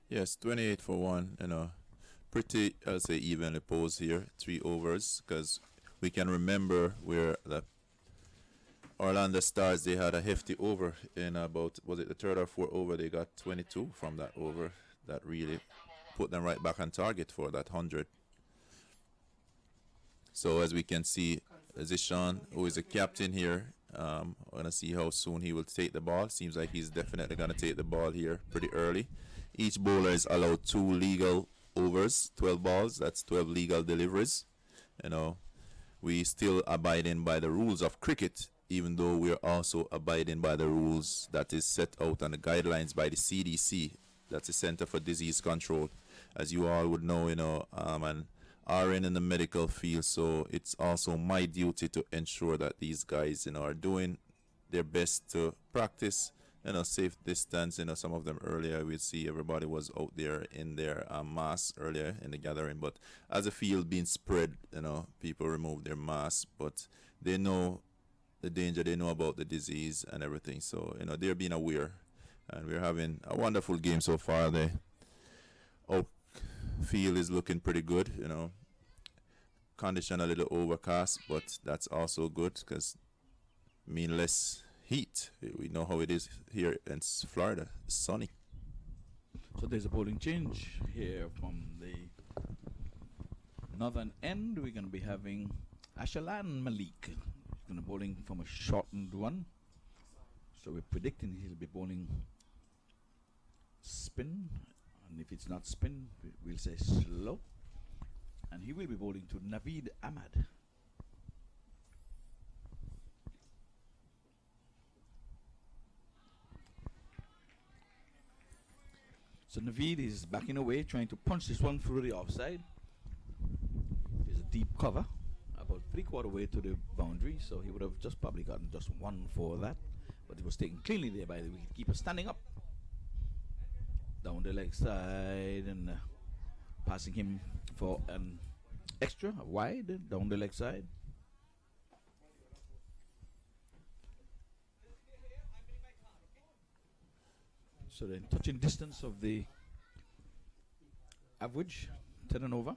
Yes, 28 for 1, you know, pretty, I'll say, evenly posed here, 3 overs, because we can remember where the Orlando Stars, they had a hefty over in about, was it the third or fourth over, they got 22 from that over. That really put them right back on target for that 100. So as we can see, Zishan, who is a captain here, I'm going to see how soon he will take the ball. Seems like he's definitely going to take the ball here pretty early. Each bowler is allowed 2 legal overs, 12 balls, that's 12 legal deliveries. You know, we still abiding by the rules of cricket, even though we're also abiding by the rules that is set out on the guidelines by the CDC. That's the Center for Disease Control. As you all would know, you know, and RN in the medical field, so it's also my duty to ensure that these guys, you know, are doing their best to practice, you know, safe distance. You know, some of them earlier, we see everybody was out there in their masks earlier in the gathering, but as the field being spread, you know, people remove their masks, but they know the danger, they know about the disease and everything, so, you know, they're being aware, and we're having a wonderful game so far. The field is looking pretty good, you know, condition a little overcast, but that's also good because mean less heat. We know how it is here in Florida, sunny. So there's a bowling change here from the northern end. We're going to be having Ashalan Malik. He's going to bowling from a shortened one. So we're predicting he'll be bowling spin. And if it's not spin, we'll say slow. And he will be bowling to Naveed Ahmad. So Naveed is backing away, trying to punch this one through the offside. There's a deep cover, about 3/4 way to the boundary, so he would have just probably gotten just 1 for that. But it was taken cleanly there by the wicketkeeper, standing up. Down the leg side and passing him for an extra, wide, down the leg side. So the touching distance of the average, 10 and over.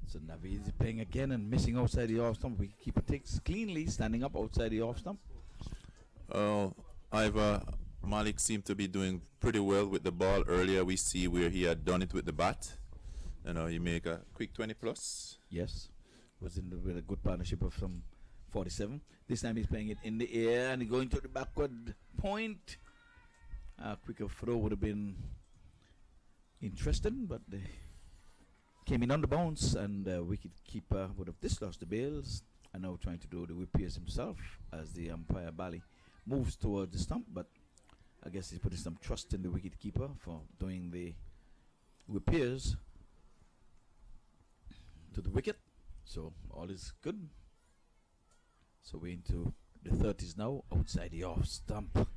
So Naveed is playing again and missing outside the off stump. Wicketkeeper takes cleanly, standing up outside the off stump. Malik seemed to be doing pretty well with the ball. Earlier we see where he had done it with the bat. You know, he make a quick 20 plus. Yes, was with a good partnership of some 47. This time he's playing it in the air and going to the backward point. A quicker throw would have been interesting, but they came in on the bounce, and the wicketkeeper would have dislodged the bails. And now trying to do the repairs himself as the umpire Bali moves towards the stump, but I guess he's putting some trust in the wicketkeeper for doing the repairs to the wicket. So all is good. So we're into the 30s now, outside the off stump.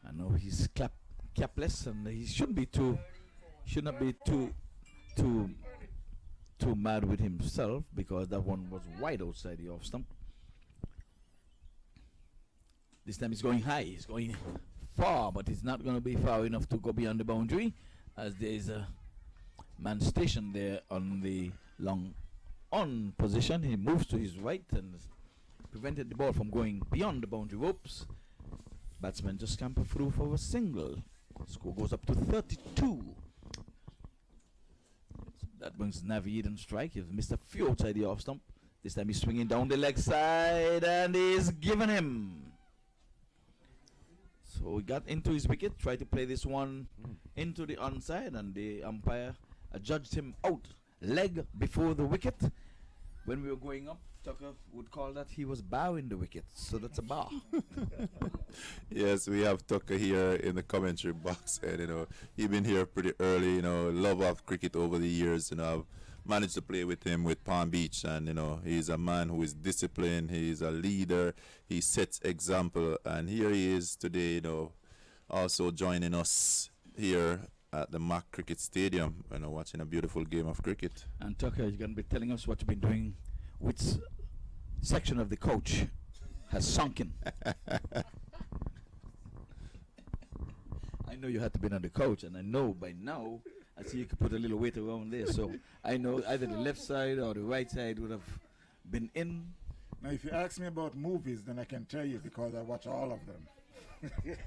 I know he's capless, and he should not be too mad with himself, because that one was wide outside the off stump. This time he's going high, he's going far, but he's not going to be far enough to go beyond the boundary, as there is a man stationed there on the long on position. He moves to his right and prevented the ball from going beyond the boundary ropes. Batsman just scamper through for a single. Score goes up to 32. That brings Naveed on strike. He has Mr. Few outside the off stump. This time he's swinging down the leg side and he's given him. So he got into his wicket, tried to play this one into the onside, and the umpire adjudged him out. Leg before the wicket. When we were going up, Tucker would call that he was bowing the wicket. So that's a bow. Yes, we have Tucker here in the commentary box, and he's been here pretty early. Love of cricket over the years. I've managed to play with him with Palm Beach, and he's a man who is disciplined. He's a leader. He sets example, and here he is today. Also joining us here at the MAQ Cricket Stadium, watching a beautiful game of cricket. And Tucker, you're going to be telling us what you've been doing. Which section of the coach has sunken? I know you had to be on the coach, and I know by now, I see you could put a little weight around there. So I know either the left side or the right side would have been in. Now, if you ask me about movies, then I can tell you because I watch all of them.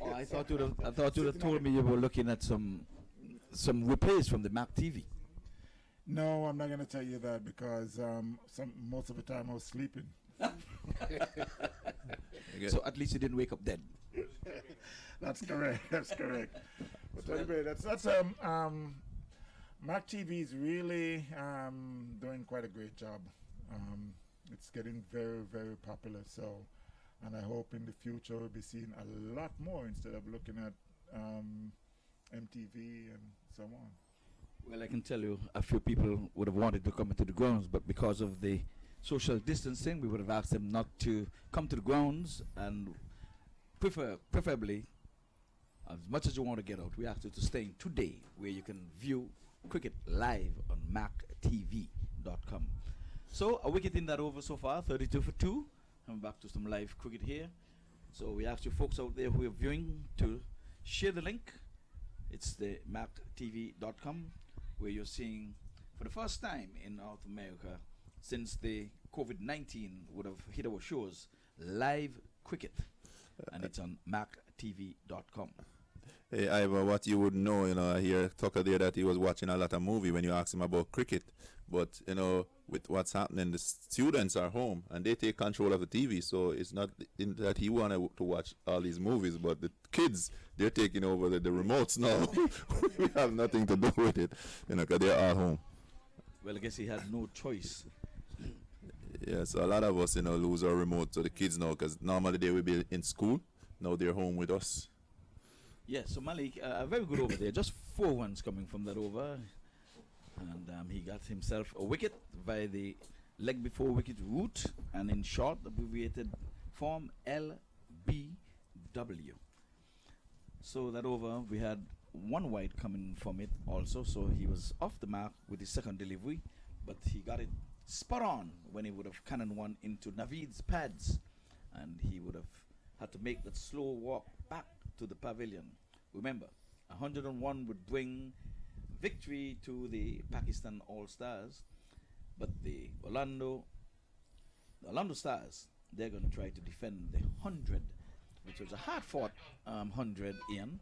Oh, I thought you'd have told me you were looking at some replays from the MAQ TV. No, I'm not going to tell you that because most of the time I was sleeping. So at least you didn't wake up dead. That's correct. That's correct. But anyway, that's MAQ TV is really doing quite a great job. It's getting very, very popular. So, and I hope in the future we'll be seeing a lot more instead of looking at MTV and so on. Well, I can tell you a few people would have wanted to come into the grounds, but because of the social distancing, we would have asked them not to come to the grounds, and preferably, as much as you want to get out, we ask you to stay in today, where you can view cricket live on MAQTV.com. So, a wicket in that over so far, 32 for 2. I'm back to some live cricket here. So, we ask you folks out there who are viewing to share the link. It's the MAQTV.com, where you're seeing, for the first time in North America, since the COVID-19 would have hit our shores, live cricket. And it's on MAQTV.com. Hey, Ivor, what you would know, I hear Tucker there that he was watching a lot of movie when you ask him about cricket. But, with what's happening, the students are home and they take control of the TV. So it's not that he wanted to watch all these movies, but the kids, they're taking over the remotes now. We have nothing to do with it, because they're all home. Well, I guess he had no choice. Yeah, so a lot of us, lose our remote to the kids now, because normally they will be in school. Now they're home with us. Yeah, so Malik, very good over there. Just 4 runs coming from that over. And he got himself a wicket by the leg before wicket route, and in short, abbreviated form, LBW. So that over, we had 1 wide coming from it also, so he was off the mark with his second delivery, but he got it spot on when he would have cannoned one into Naveed's pads, and he would have had to make that slow walk back to the pavilion. Remember, 101 would bring victory to the Pakistan All-Stars, but the Orlando Stars, they're going to try to defend the 100, which was a hard-fought 100, Ian.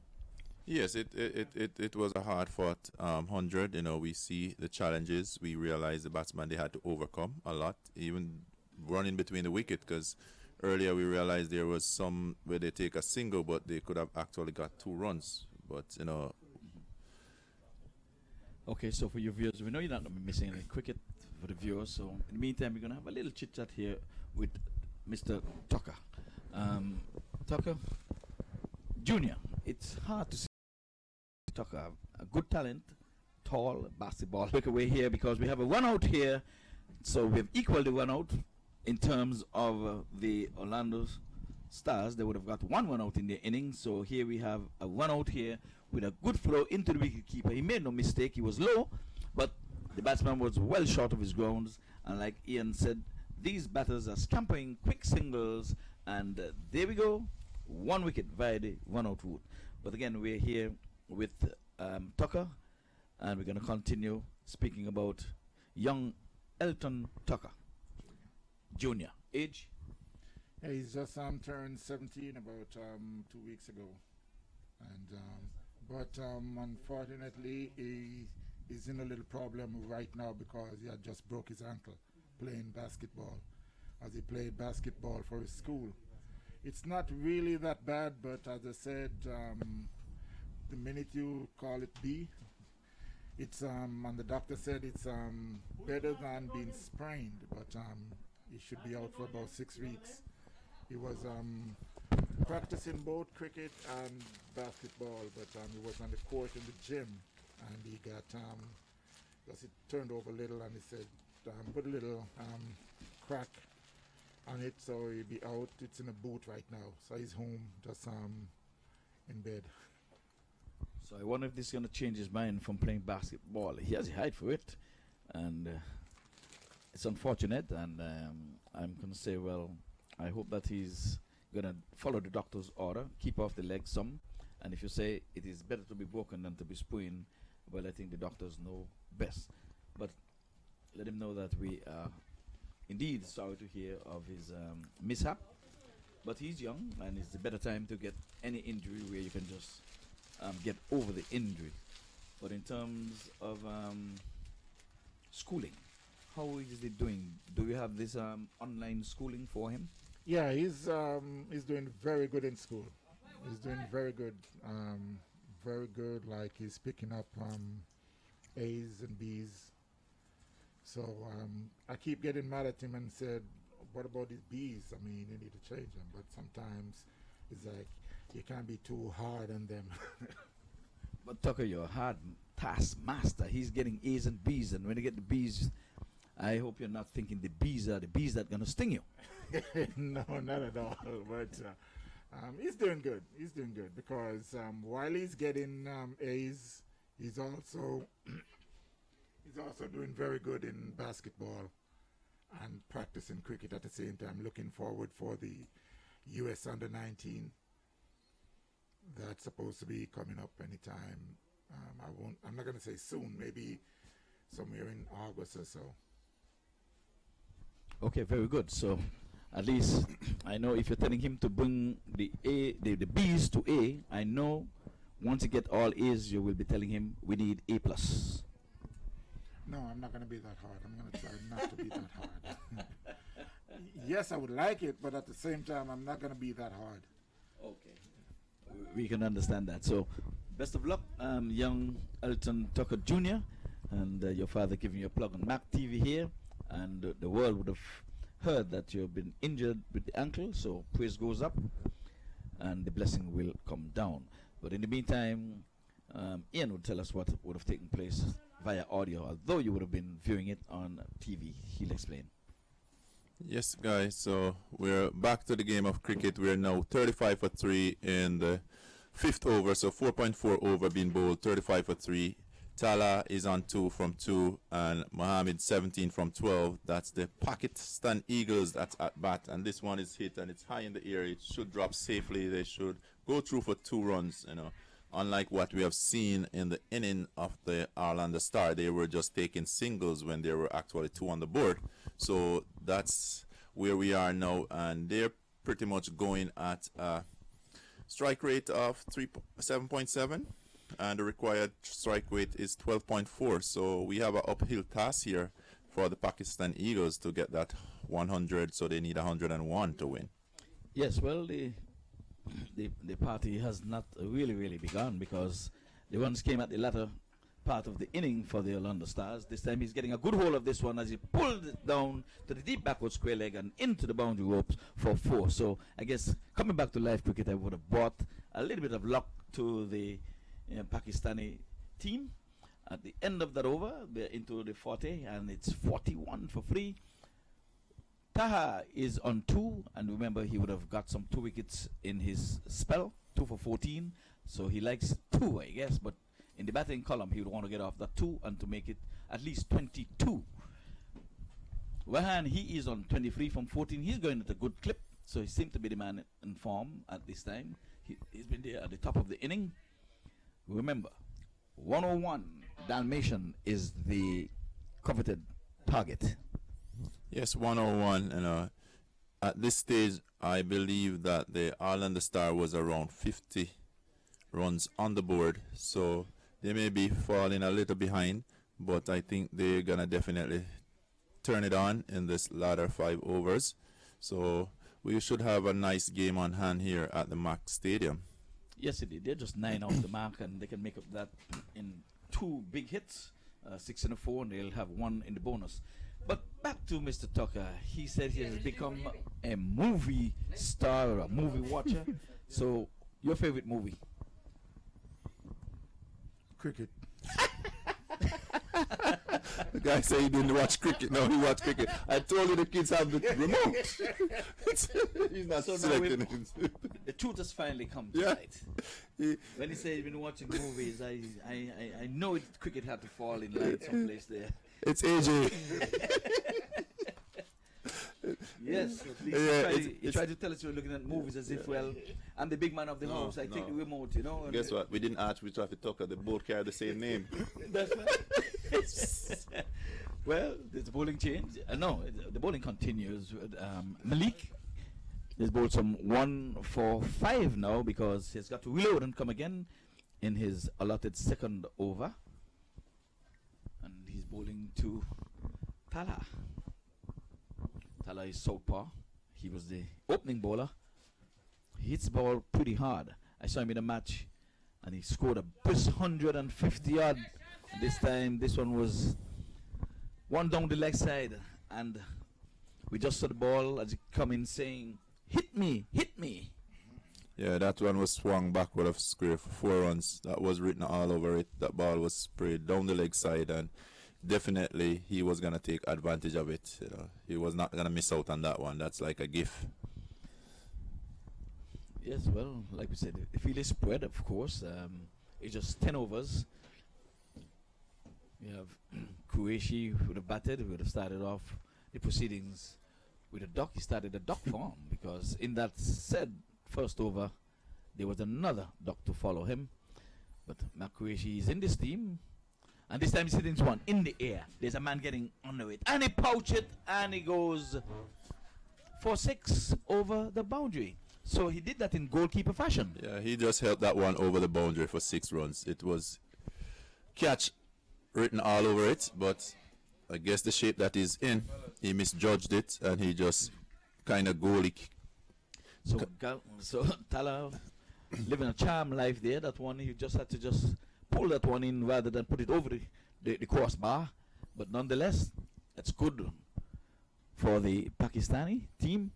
Yes, it was a hard-fought 100. We see the challenges. We realize the batsmen, they had to overcome a lot, even running between the wicket, because earlier we realized there was some where they take a single, but they could have actually got 2 runs. But, Okay, so for your viewers, we know you're not going to be missing any cricket for the viewers. So in the meantime, we're going to have a little chit-chat here with Mr. Tucker. Tucker, Junior, it's hard to see Tucker, a good talent, tall, basketball. Look away here because we have a run-out here. So we have equaled the run-out in terms of the Orlando Stars. They would have got 1 run-out in their innings. So here we have a run-out here with a good flow into the wicketkeeper. He made no mistake. He was low, but the batsman was well short of his grounds. And like Ian said, these batters are scampering quick singles. And there we go. 1 wicket via the run-out route. But again, we're here with Tucker, and we're going to continue speaking about young Elton Tucker, Junior. Age? Yeah, he's just turned 17 about 2 weeks ago. And but unfortunately, he he's in a little problem right now because he had just broke his ankle playing basketball, as he played basketball for his school. It's not really that bad, but as I said, the minute you call it B, it's and the doctor said it's better than being sprained, but he should be out for about 6 weeks. He was practicing both cricket and basketball, but he was on the court in the gym, and he got because it turned over a little, and he said put a little crack on it, so he'll be out. It's in a boot right now, so he's home, just in bed. So I wonder if this is going to change his mind from playing basketball. He has a height for it, and it's unfortunate. And I'm going to say, well, I hope that he's going to follow the doctor's order, keep off the leg some. And if you say it is better to be broken than to be sprained, well, I think the doctors know best. But let him know that we are indeed sorry to hear of his mishap. But he's young, and it's a better time to get any injury where you can just get over the injury. But in terms of schooling, how is he doing? Do you have this online schooling for him? Yeah, he's doing very good in school. He's doing very good, very good. Like he's picking up A's and B's. So I keep getting mad at him and said, "What about these B's? I mean, you need to change them." But sometimes it's like you can't be too hard on them. But Tucker, you're a hard taskmaster. He's getting A's and B's, and when you get the B's, I hope you're not thinking the B's are the B's that gonna sting you. No, not at all. But he's doing good. He's doing good because while he's getting A's, he's also doing very good in basketball and practicing cricket at the same time. Looking forward for the U.S. Under-19 that's supposed to be coming up anytime. I'm not going to say soon. Maybe somewhere in August or so. Okay, very good. So at least I know if you're telling him to bring the B's to A, I know once you get all A's, you will be telling him we need A+. No, I'm not going to be that hard. I'm going to try not to be that hard. Yes, I would like it, but at the same time, I'm not going to be that hard. Okay. We can understand that. So best of luck, young Elton Tucker Jr. And your father giving you a plug on MAQ TV here. And the world would have heard that you've been injured with the ankle, so praise goes up and the blessing will come down. But in the meantime, Ian will tell us what would have taken place via audio, although you would have been viewing it on TV. He'll explain. Yes, guys, so we're back to the game of cricket. We're now 35 for 3 in the 5th over, so 4.4 over being bowled, 35 for 3. Tala is on 2 from 2, and Mohammed 17 from 12. That's the Pakistan Eagles that's at bat, and this one is hit, and it's high in the air. It should drop safely. They should go through for 2 runs, you know. Unlike what we have seen in the inning of the Orlando Star, they were just taking singles when there were actually 2 on the board. So that's where we are now, and they're pretty much going at a strike rate of 7.7, and the required strike rate is 12.4. So we have an uphill task here for the Pakistan Eagles to get that 100. So they need 101 to win. Yes, well, the party has not really begun, because the ones came at the latter part of the inning for the Orlando Stars. This time he's getting a good hold of this one as he pulled it down to the deep backward square leg and into the boundary ropes for 4. So I guess coming back to live cricket, I would have brought a little bit of luck to the Pakistani team. At the end of that over, they're into the 40, and it's 41 for 3. Taha is on 2, and remember he would have got some 2 wickets in his spell, 2 for 14. So he likes 2, I guess, but in the batting column he would want to get off that 2 and to make it at least 22. Wahan, he is on 23 from 14. He's going at a good clip, so he seems to be the man in form at this time. He's been there at the top of the inning. Remember, 101 Dalmatian is the coveted target. Yes, 101. And at this stage, I believe that the Orlando Star was around 50 runs on the board, so they may be falling a little behind. but I think they're gonna definitely turn it on in this latter 5 overs. So we should have a nice game on hand here at the MAQ Stadium. Yes, indeed. They're just 9 off the mark, and they can make up that in 2 big hits, 6 and a 4, and they'll have 1 in the bonus. But back to Mr. Tucker. He said he has become a movie star or a movie watcher. So, your favorite movie? Cricket. The guy said he didn't watch cricket. No, he watched cricket. I told you the kids have the remote. He's not So now selecting it. The truth has finally come Yeah. tonight. When he said he's been watching movies, I know cricket had to fall in line someplace there. It's AJ. Yes, at least Yeah, you tried to tell us you were looking at movies as if, well, I'm the big man of the house. I take the remote, you know. And Guess what? We didn't ask which of the Tucker. They both carry the same name. That's right. Well, there's a bowling change. No, the bowling continues. Malik has bowled some 1 for 5 now because he's got to reload and come again in his allotted second over. And he's bowling to Tala. Tala is southpaw. He was the opening bowler. He hits the ball pretty hard. I saw him in a match and he scored a brisk 150 odd. This time, this one was one down the leg side, and we just saw the ball as it come in saying, "Hit me, hit me." Yeah, that one was swung backward of square for 4 runs. That was written all over it. That ball was sprayed down the leg side, and definitely he was gonna take advantage of it. You know, he was not gonna miss out on that one. That's like a gift. Yes, well, like we said, the field is spread, of course. It's just 10 overs. We have Qureshi who would have batted, who would have started off the proceedings with a duck. He started a duck form because in that said first over, there was another duck to follow him. But MAQ Qureshi is in this team, and this time he's hitting one in the air. There's a man getting under it, and he pouch it, and he goes for 6 over the boundary. So he did that in goalkeeper fashion. Yeah, he just helped that one over the boundary for 6 runs. It was catch written all over it, but I guess the shape that he's in, he misjudged it, and he just kind of goalie. So Tala living a charm life there. That one, he just had to just pull that one in rather than put it over the crossbar. But nonetheless, that's good for the Pakistani team.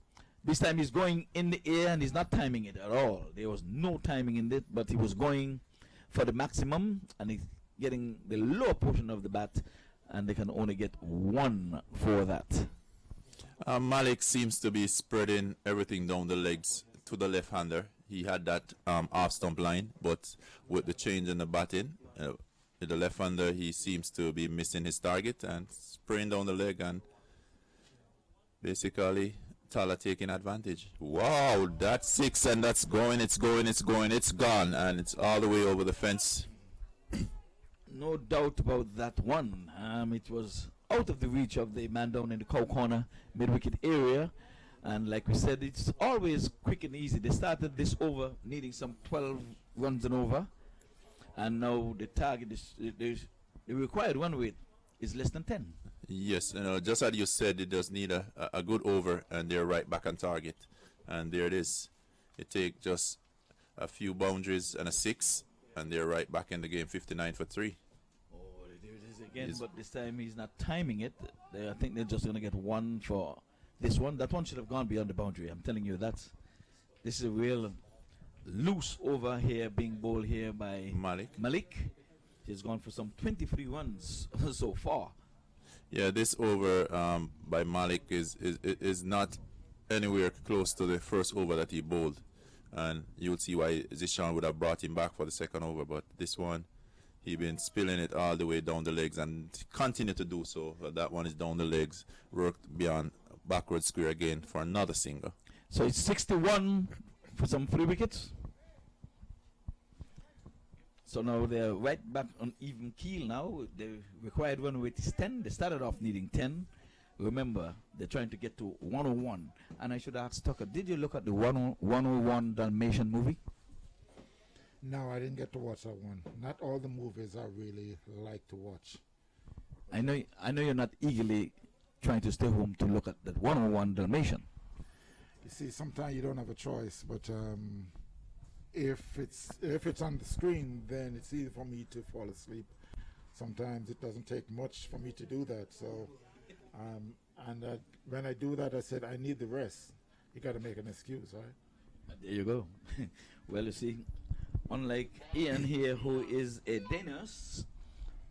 This time he's going in the air and he's not timing it at all. There was no timing in it, but he was going for the maximum, and he's getting the lower portion of the bat, and they can only get 1 for that. Malik seems to be spreading everything down the legs to the left-hander. He had that off stump line, but with the change in the batting, with the left-hander, he seems to be missing his target and spraying down the leg, and basically Tala taking advantage. Wow, that's 6, and that's going, it's going, it's going, it's gone, and it's all the way over the fence. No doubt about that one. It was out of the reach of the man down in the cow corner mid-wicket area, and like we said, it's always quick and easy. They started this over needing some 12 runs and over, and now the target is the required run rate is less than 10. Yes, just as you said, it does need a good over, and they're right back on target, and there it is. It takes just a few boundaries and a 6, and they're right back in the game, 59 for 3. Oh, there it is again, but this time he's not timing it. I think they're just going to get 1 for this one. That one should have gone beyond the boundary. I'm telling you, this is a real loose over here being bowled here by Malik. He's gone for some 23 runs so far. Yeah, this over by Malik is not anywhere close to the first over that he bowled, and you'll see why Zishan would have brought him back for the second over. But this one, he been spilling it all the way down the legs and continue to do so. That one is down the legs, worked beyond backward square again for another single. So it's 61 for some 3 wickets. So now they're right back on even keel now. The required run rate is 10. They started off needing 10. Remember, they're trying to get to 101. And I should ask Tucker, did you look at the 101 Dalmatian movie? No, I didn't get to watch that one. Not all the movies I really like to watch. I know you're not eagerly trying to stay home to look at that one-on-one Dalmatian. You see, sometimes you don't have a choice, but if it's on the screen, then it's easy for me to fall asleep. Sometimes it doesn't take much for me to do that. So, when I do that, I said I need the rest. You got to make an excuse, right? There you go. Well, you see, unlike Ian here, who is a day nurse,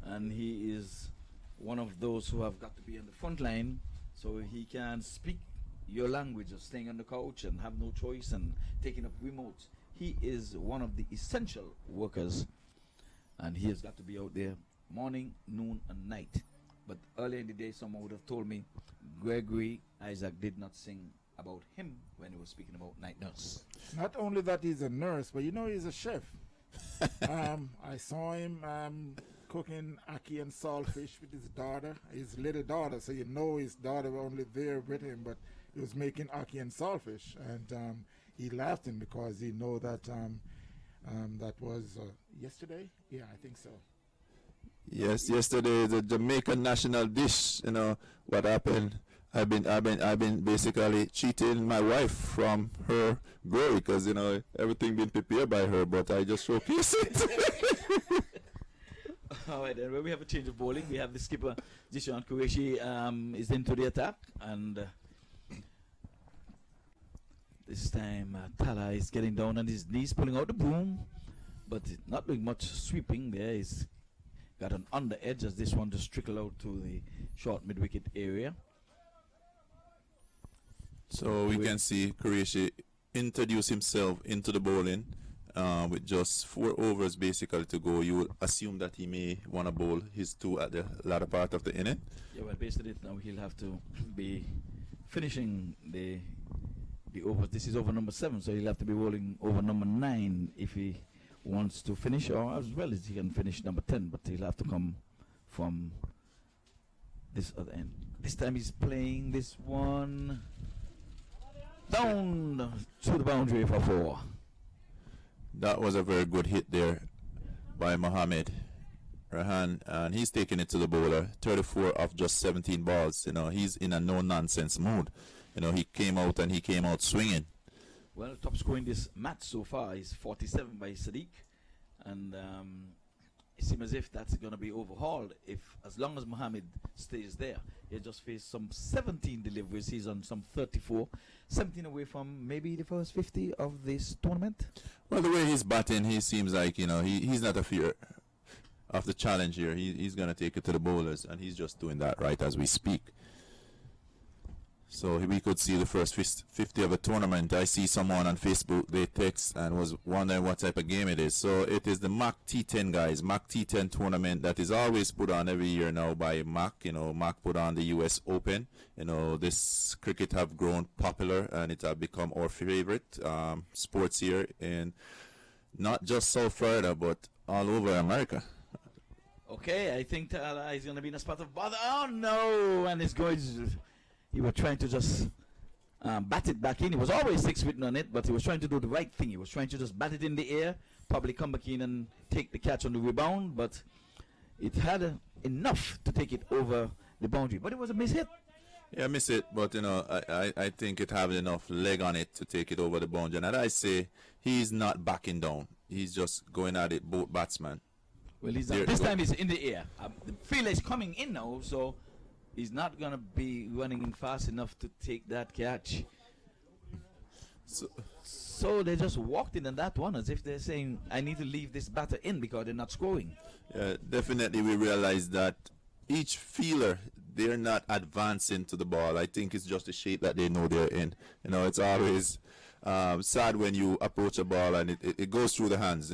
and he is one of those who have got to be on the front line, so he can speak your language of staying on the couch and have no choice and taking up remotes. He is one of the essential workers, and he has got to be out there morning, noon, and night. But earlier in the day, someone would have told me Gregory Isaac did not sing about him when he was speaking about night nurse. Not only that he's a nurse, but he's a chef. I saw him cooking ackee and saltfish with his daughter, his little daughter. So his daughter was only there with him, but he was making ackee and saltfish, and he laughed him because he know that that was yesterday. Yeah, I think so. Yes, yesterday the Jamaican national dish. You know what happened? I've been basically cheating my wife from her glory because everything been prepared by her, but I just showcase it. All right, then when we have a change of bowling, we have the skipper Zishan Qureshi is into the attack, and this time Tala is getting down on his knees, pulling out the broom, but not doing much sweeping there. He's got an under edge as this one just trickle out to the short mid-wicket area. So we can see Qureshi introduce himself into the bowling with just 4 overs basically to go. You would assume that he may want to bowl his 2 at the latter part of the inning. Yeah, well, based on it now, he'll have to be finishing the overs. This is over number 7, so he'll have to be bowling over number 9 if he wants to finish, or as well as he can finish number 10, but he'll have to come from this other end. This time he's playing this one down to the boundary for 4. That was a very good hit there by Mohammed Rahan, and he's taking it to the bowler. 34 of just 17 balls. He's in a no-nonsense mood. He came out swinging. Well, top scorer in this match so far is 47 by Sadiq, and it seems as if that's going to be overhauled as long as Mohammed stays there. He just faced some 17 deliveries. He's on some 34, 17 away from maybe the first 50 of this tournament. Well, the way he's batting, he seems like he's not a fear of the challenge here. He's going to take it to the bowlers, and he's just doing that right as we speak. So we could see the first 50 of a tournament. I see someone on Facebook, they text and was wondering what type of game it is. So it is the MAQ T10, guys. MAQ T10 tournament that is always put on every year now by MAQ. MAQ put on the US Open. This cricket have grown popular, and it have become our favorite sports here in not just South Florida, but all over America. Okay, I think Tala is going to be in a spot of bother. Oh, no, and it's going to... He was trying to just bat it back in. He was always 6 feet on it, but he was trying to do the right thing. He was trying to just bat it in the air, probably come back in and take the catch on the rebound, but it had enough to take it over the boundary. But it was a miss hit. Yeah, miss it, but I think it had enough leg on it to take it over the boundary. And I say he's not backing down. He's just going at it, both batsmen. Well, this time he's in the air. The fielder is coming in now, so he's not going to be running in fast enough to take that catch. So they just walked in on that one as if they're saying, I need to leave this batter in because they're not scoring. Yeah, definitely we realize that each fielder, they're not advancing to the ball. I think it's just the shape that they know they're in. It's always sad when you approach a ball and it goes through the hands.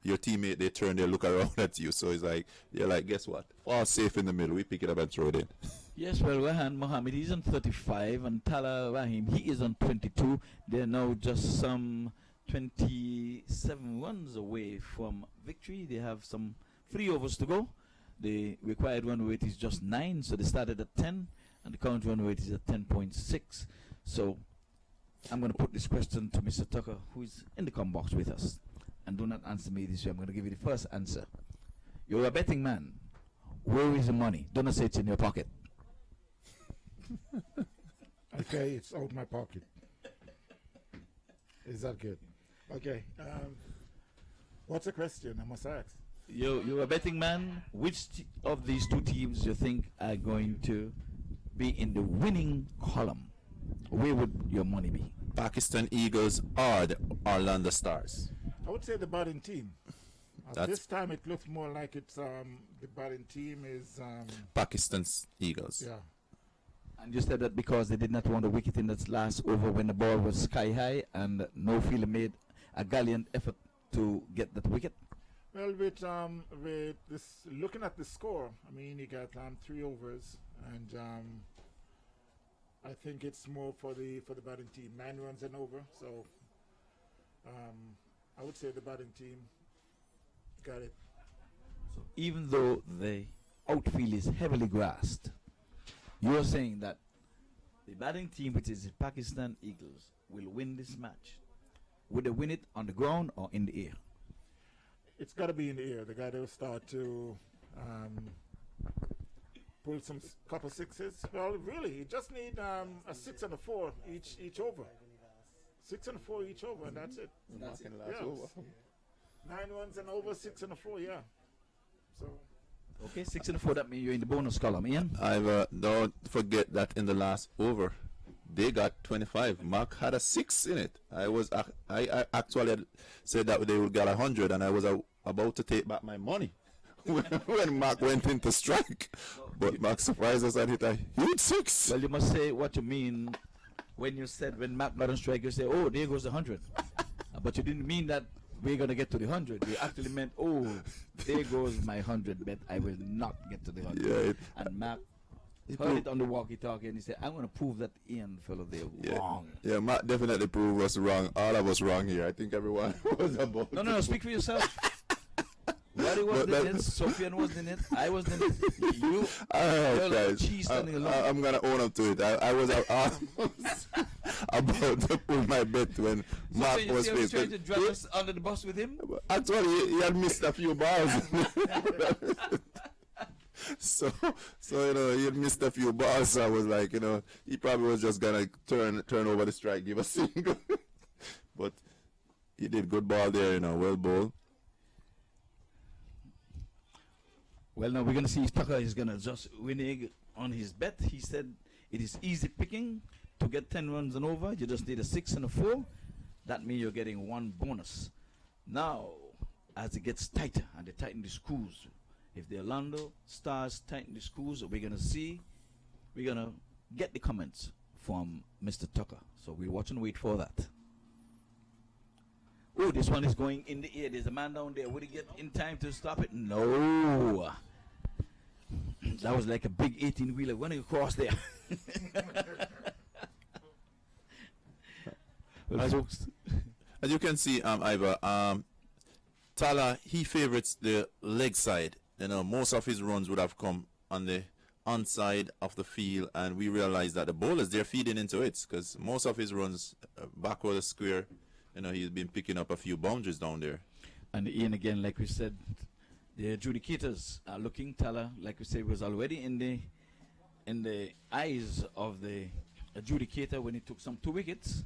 Your teammate, they turn, they look around at you. So it's like, you're like, guess what? All safe in the middle. We pick it up and throw it in. Yes, well, Rahan Mohammed, he's on 35, and Tala Rahim, he is on 22. They're now just some 27 runs away from victory. They have some 3 overs to go. The required run rate is just 9, so they started at 10, and the current run rate is at 10.6. So I'm going to put this question to Mr. Tucker, who is in the comment box with us. And do not answer me this way. I'm going to give you the first answer. You're a betting man. Where is the money? Don't say it's in your pocket. Okay, it's out my pocket. Is that good? Okay. What's the question I must ask? You're a betting man. Which of these two teams you think are going to be in the winning column? Where would your money be? Pakistan Eagles or the Orlando Stars? I would say the batting team. That's- This time it looks more like it's the batting team is Pakistan's Eagles. yeah. And you said that because they did not want a wicket in that last over when the ball was sky high and no fielder made a gallant effort to get that wicket. Well, with this looking at the score, I mean, he got 3 overs, and I think it's more for the batting team. 9 runs and over, so I would say the batting team got it. So even though the outfield is heavily grassed, you're saying that the batting team, which is the Pakistan Eagles, will win this match. Would they win it on the ground or in the air? It's got to be in the air. The guy will start to pull some couple sixes. Well, really, you just need a 6 and a 4 each over. 6 and a 4 each over, and that's it. That's it. Yeah. 9 runs and over, 6 and a 4, yeah. So Okay, 6 and a 4, that means you're in the bonus column, Ian. Don't forget that in the last over, they got 25. Mark had a 6 in it. I actually had said that they would get 100, and I was about to take back my money when Mark went into strike. But Mark surprised us and hit a huge 6. Well, you must say what you mean when you said when Mac got on strike, you say, oh, there goes the 100. But you didn't mean that we're going to get to the 100. You actually meant, oh, there goes my 100 bet. I will not get to the 100. Yeah, and Mac heard it on the walkie-talkie and he said, I'm going to prove that Ian fellow there wrong. Yeah, Mark definitely proved us wrong. All of us wrong here. I think everyone was about No, speak for yourself. Roddy was in it, Sofian was in it, I was in it, you, guys, cheese standing alone. I'm going to own up to it. I was about to pull my bet when Mark So was you was trying to faced. drag us under the bus with him? Actually, he had missed a few balls. so he had missed a few balls. So I was like, he probably was just gonna turn over the strike, give a single. But he did good ball there, well bowled. Well, now we're going to see if Tucker is going to just renege on his bet. He said it is easy picking to get 10 runs and over. You just need a 6 and a 4. That means you're getting 1 bonus. Now, as it gets tighter and they tighten the screws, if the Orlando Stars tighten the screws, we're going to get the comments from Mr. Tucker. So we'll watch and wait for that. Oh, this one is going in the air. There's a man down there. Would he get in time to stop it? No. That was like a big 18-wheeler running across there. Well, folks. As you can see, Ivor, Tala, he favorites the leg side. Most of his runs would have come on the onside of the field, and we realized that the bowlers, they're feeding into it because most of his runs backward the square. He's been picking up a few boundaries down there. And Ian, again, like we said, the adjudicators are looking. Tala, like we said, was already in the eyes of the adjudicator when he took some 2 wickets.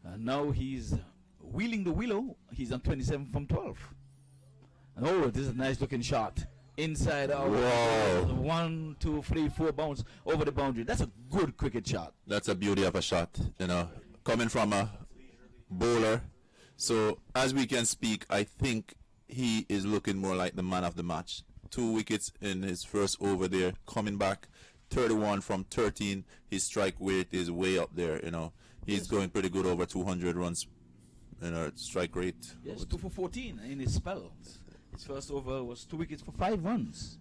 And now he's wheeling the willow. He's on 27 from 12. And oh, this is a nice looking shot. Inside out. Wow. 1, 2, 3, 4 bounce over the boundary. That's a good cricket shot. That's a beauty of a shot, coming from a bowler. So as we can speak, I think he is looking more like the man of the match. 2 wickets in his first over there, coming back 31 from 13. His strike rate is way up there. He's going pretty good, over 200 runs strike rate. Yes, 2 for 14 in his spell. His first over was 2 wickets for 5 runs.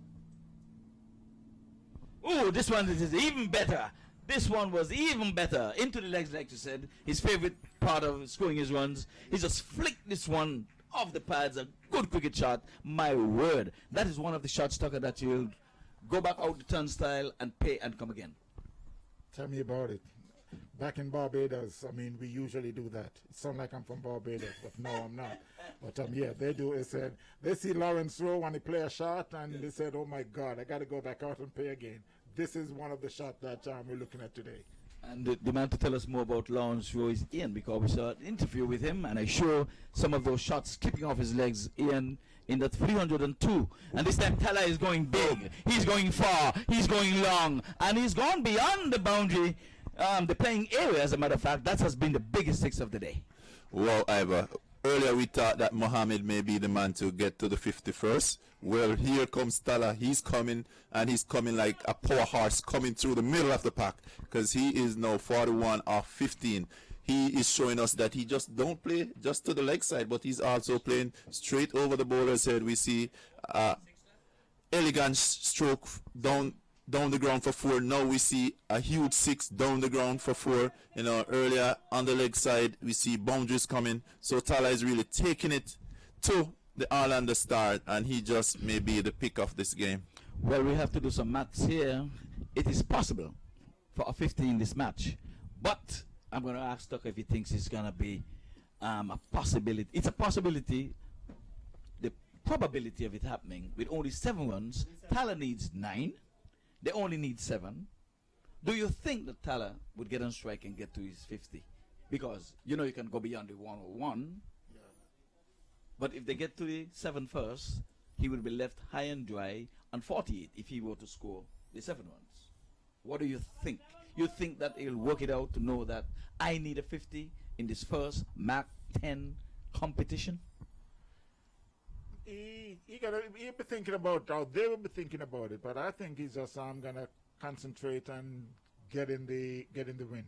Oh, this one is even better. This one was even better. Into the legs, like you said. His favorite part of scoring his runs. He just flicked this one off the pads. A good cricket shot. My word. That is one of the shots, Tucker, that you'll go back out the turnstile and pay and come again. Tell me about it. back in Barbados, I mean, we usually do that. It sounds like I'm from Barbados, but no, I'm not. But yeah, they do. It said they see Lawrence throw and he play a shot, and they said, "Oh my God, I got to go back out and play again." This is one of the shots that we're looking at today. And the man to tell us more about Lawrence Rowe is Ian, because we saw an interview with him, and I show some of those shots skipping off his legs. Ian in the 302, and this time Tala is going big, he's going far, he's going long, and he's gone beyond the boundary, the playing area. As a matter of fact, that has been the biggest six of the day. Well, Ivor, earlier we thought that Mohammed may be the man to get to the 51st. Well, here comes Tala. He's coming, and he's coming like a poor horse coming through the middle of the pack, because he is now 41 off 15. He is showing us that he just don't play just to the leg side, but he's also playing straight over the bowler's head. We see elegant stroke down the ground for 4. Now we see a huge 6 down the ground for 4. You know, earlier on the leg side, we see boundaries coming. So Tala is really taking it to the Orlando Star, and he just may be the pick of this game. Well, we have to do some maths here. It is possible for a 50 in this match, but I'm going to ask Tucker if he thinks it's going to be a possibility. It's a possibility. The probability of it happening with only 7 runs. Tala needs 9. They only need 7. Do you think that Tala would get on strike and get to his 50? Because you know you can go beyond the 101. Yeah. But if they get to the 7 first, he will be left high and dry on 48 if he were to score the 7 runs. What do you think? You think that he'll work it out to know that I need a 50 in this first MAQ 10 competition? He'll be thinking about it. They will be thinking about it, but I think he's just gonna concentrate and getting the win.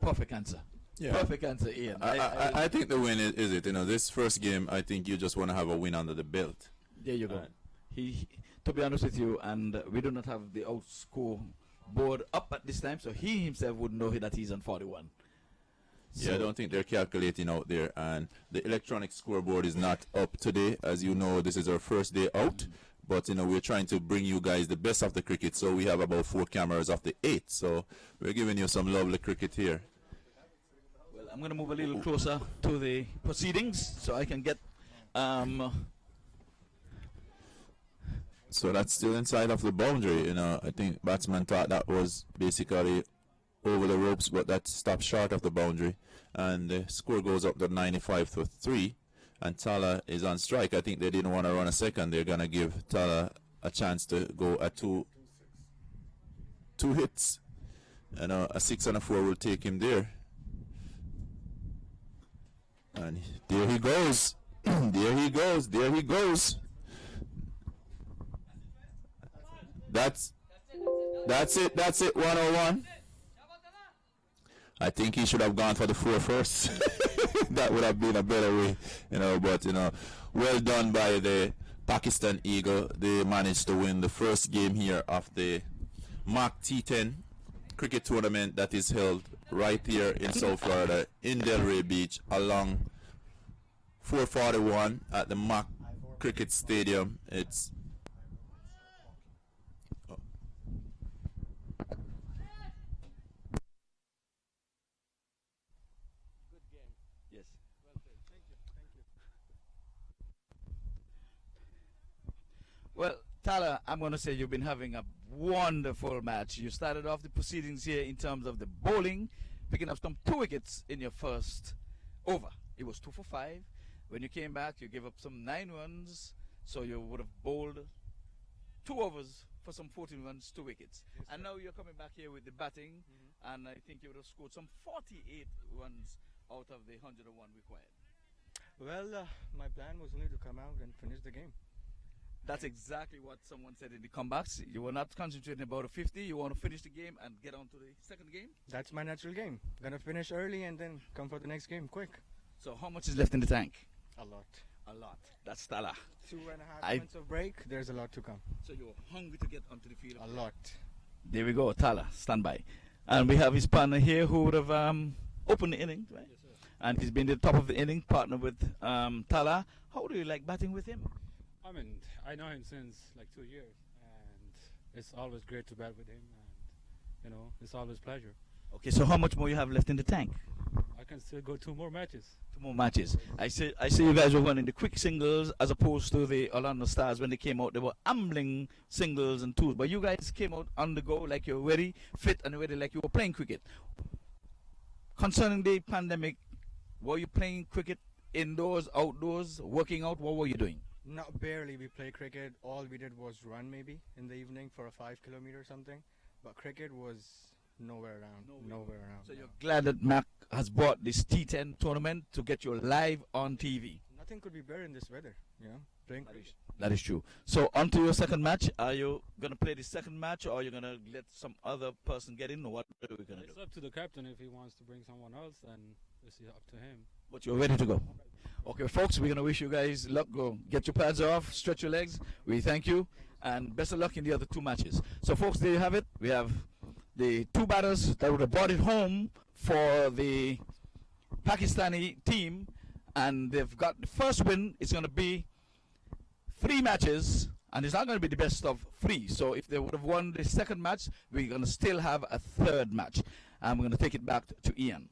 Perfect answer. Yeah. Perfect answer, Ian. I think the win is it. You know, this first game, I think you just want to have a win under the belt. There you go. He, to be honest with you, and we do not have the outscore board up at this time, so he himself would know that he's on 41. Yeah, so I don't think they're calculating out there, and the electronic scoreboard is not up today. As you know, this is our first day out, but you know, we're trying to bring you guys the best of the cricket, so we have about 4 cameras of the 8, so we're giving you some lovely cricket here. Well, I'm going to move a little closer to the proceedings so I can get so that's still inside of the boundary. You know, I think batsman thought that was basically over the ropes, but that stopped short of the boundary, and the score goes up to 95-3, and Tala is on strike. I think they didn't want to run a second. They're gonna give Tala a chance to go at two hits, and a 6 and a 4 will take him there. And there he goes. There he goes. There he goes. That's it. That's it. 101. I think he should have gone for the 4 first. That would have been a better way, you know. But you know, well done by the Pakistan Eagle. They managed to win the first game here of the MAQ T10 Cricket Tournament that is held right here in South Florida in Delray Beach along 441 at the MAQ Cricket Stadium. It's Well, Tala, I'm going to say you've been having a wonderful match. You started off the proceedings here in terms of the bowling, picking up some 2 wickets in your first over. It was 2 for 5. When you came back, you gave up some 9 runs, so you would have bowled 2 overs for some 14 runs, 2 wickets. Yes, and now you're coming back here with the batting, and I think you would have scored some 48 runs out of the 101 required. Well, my plan was only to come out and finish the game. That's exactly what someone said in the comebacks. You were not concentrating about a 50. You want to finish the game and get on to the second game? That's my natural game. Gonna finish early and then come for the next game quick. So how much is left in the tank? A lot. A lot. That's Tala. 2.5 months of break. There's a lot to come. So you're hungry to get onto the field? A lot. There we go. Tala, stand by. And we have his partner here who would have opened the inning, right? Yes, sir. And he's been the top of the inning, partner with Tala. How do you like batting with him? I mean, I know him since like 2 years, and it's always great to bat with him, and you know, it's always a pleasure. Okay, so how much more you have left in the tank? I can still go 2 more matches. 2 more matches. I see you guys were running the quick singles as opposed to the Orlando Stars. When they came out, they were ambling singles and twos. But you guys came out on the go like you're very fit and ready like you were playing cricket. Concerning the pandemic, were you playing cricket indoors, outdoors, working out? What were you doing? Not barely. We play cricket. All we did was run maybe in the evening for a 5 kilometer or something. But cricket was nowhere around. Nowhere around. So you're glad that MAQ has brought this T10 tournament to get you live on TV. Nothing could be better in this weather, you know, playing cricket. That is true. So on to your second match. Are you going to play the second match, or are you going to let some other person get in, or what are we going to do? It's up to the captain. If he wants to bring someone else, then it's up to him. But you're ready to go. Okay, folks, we're going to wish you guys luck. Go get your pads off, stretch your legs. We thank you, and best of luck in the other 2 matches. So, folks, there you have it. We have the 2 batters that would have brought it home for the Pakistani team, and they've got the first win. It's going to be 3 matches, and it's not going to be the best of 3. So if they would have won the second match, we're going to still have a third match. And we're going to take it back to Ian.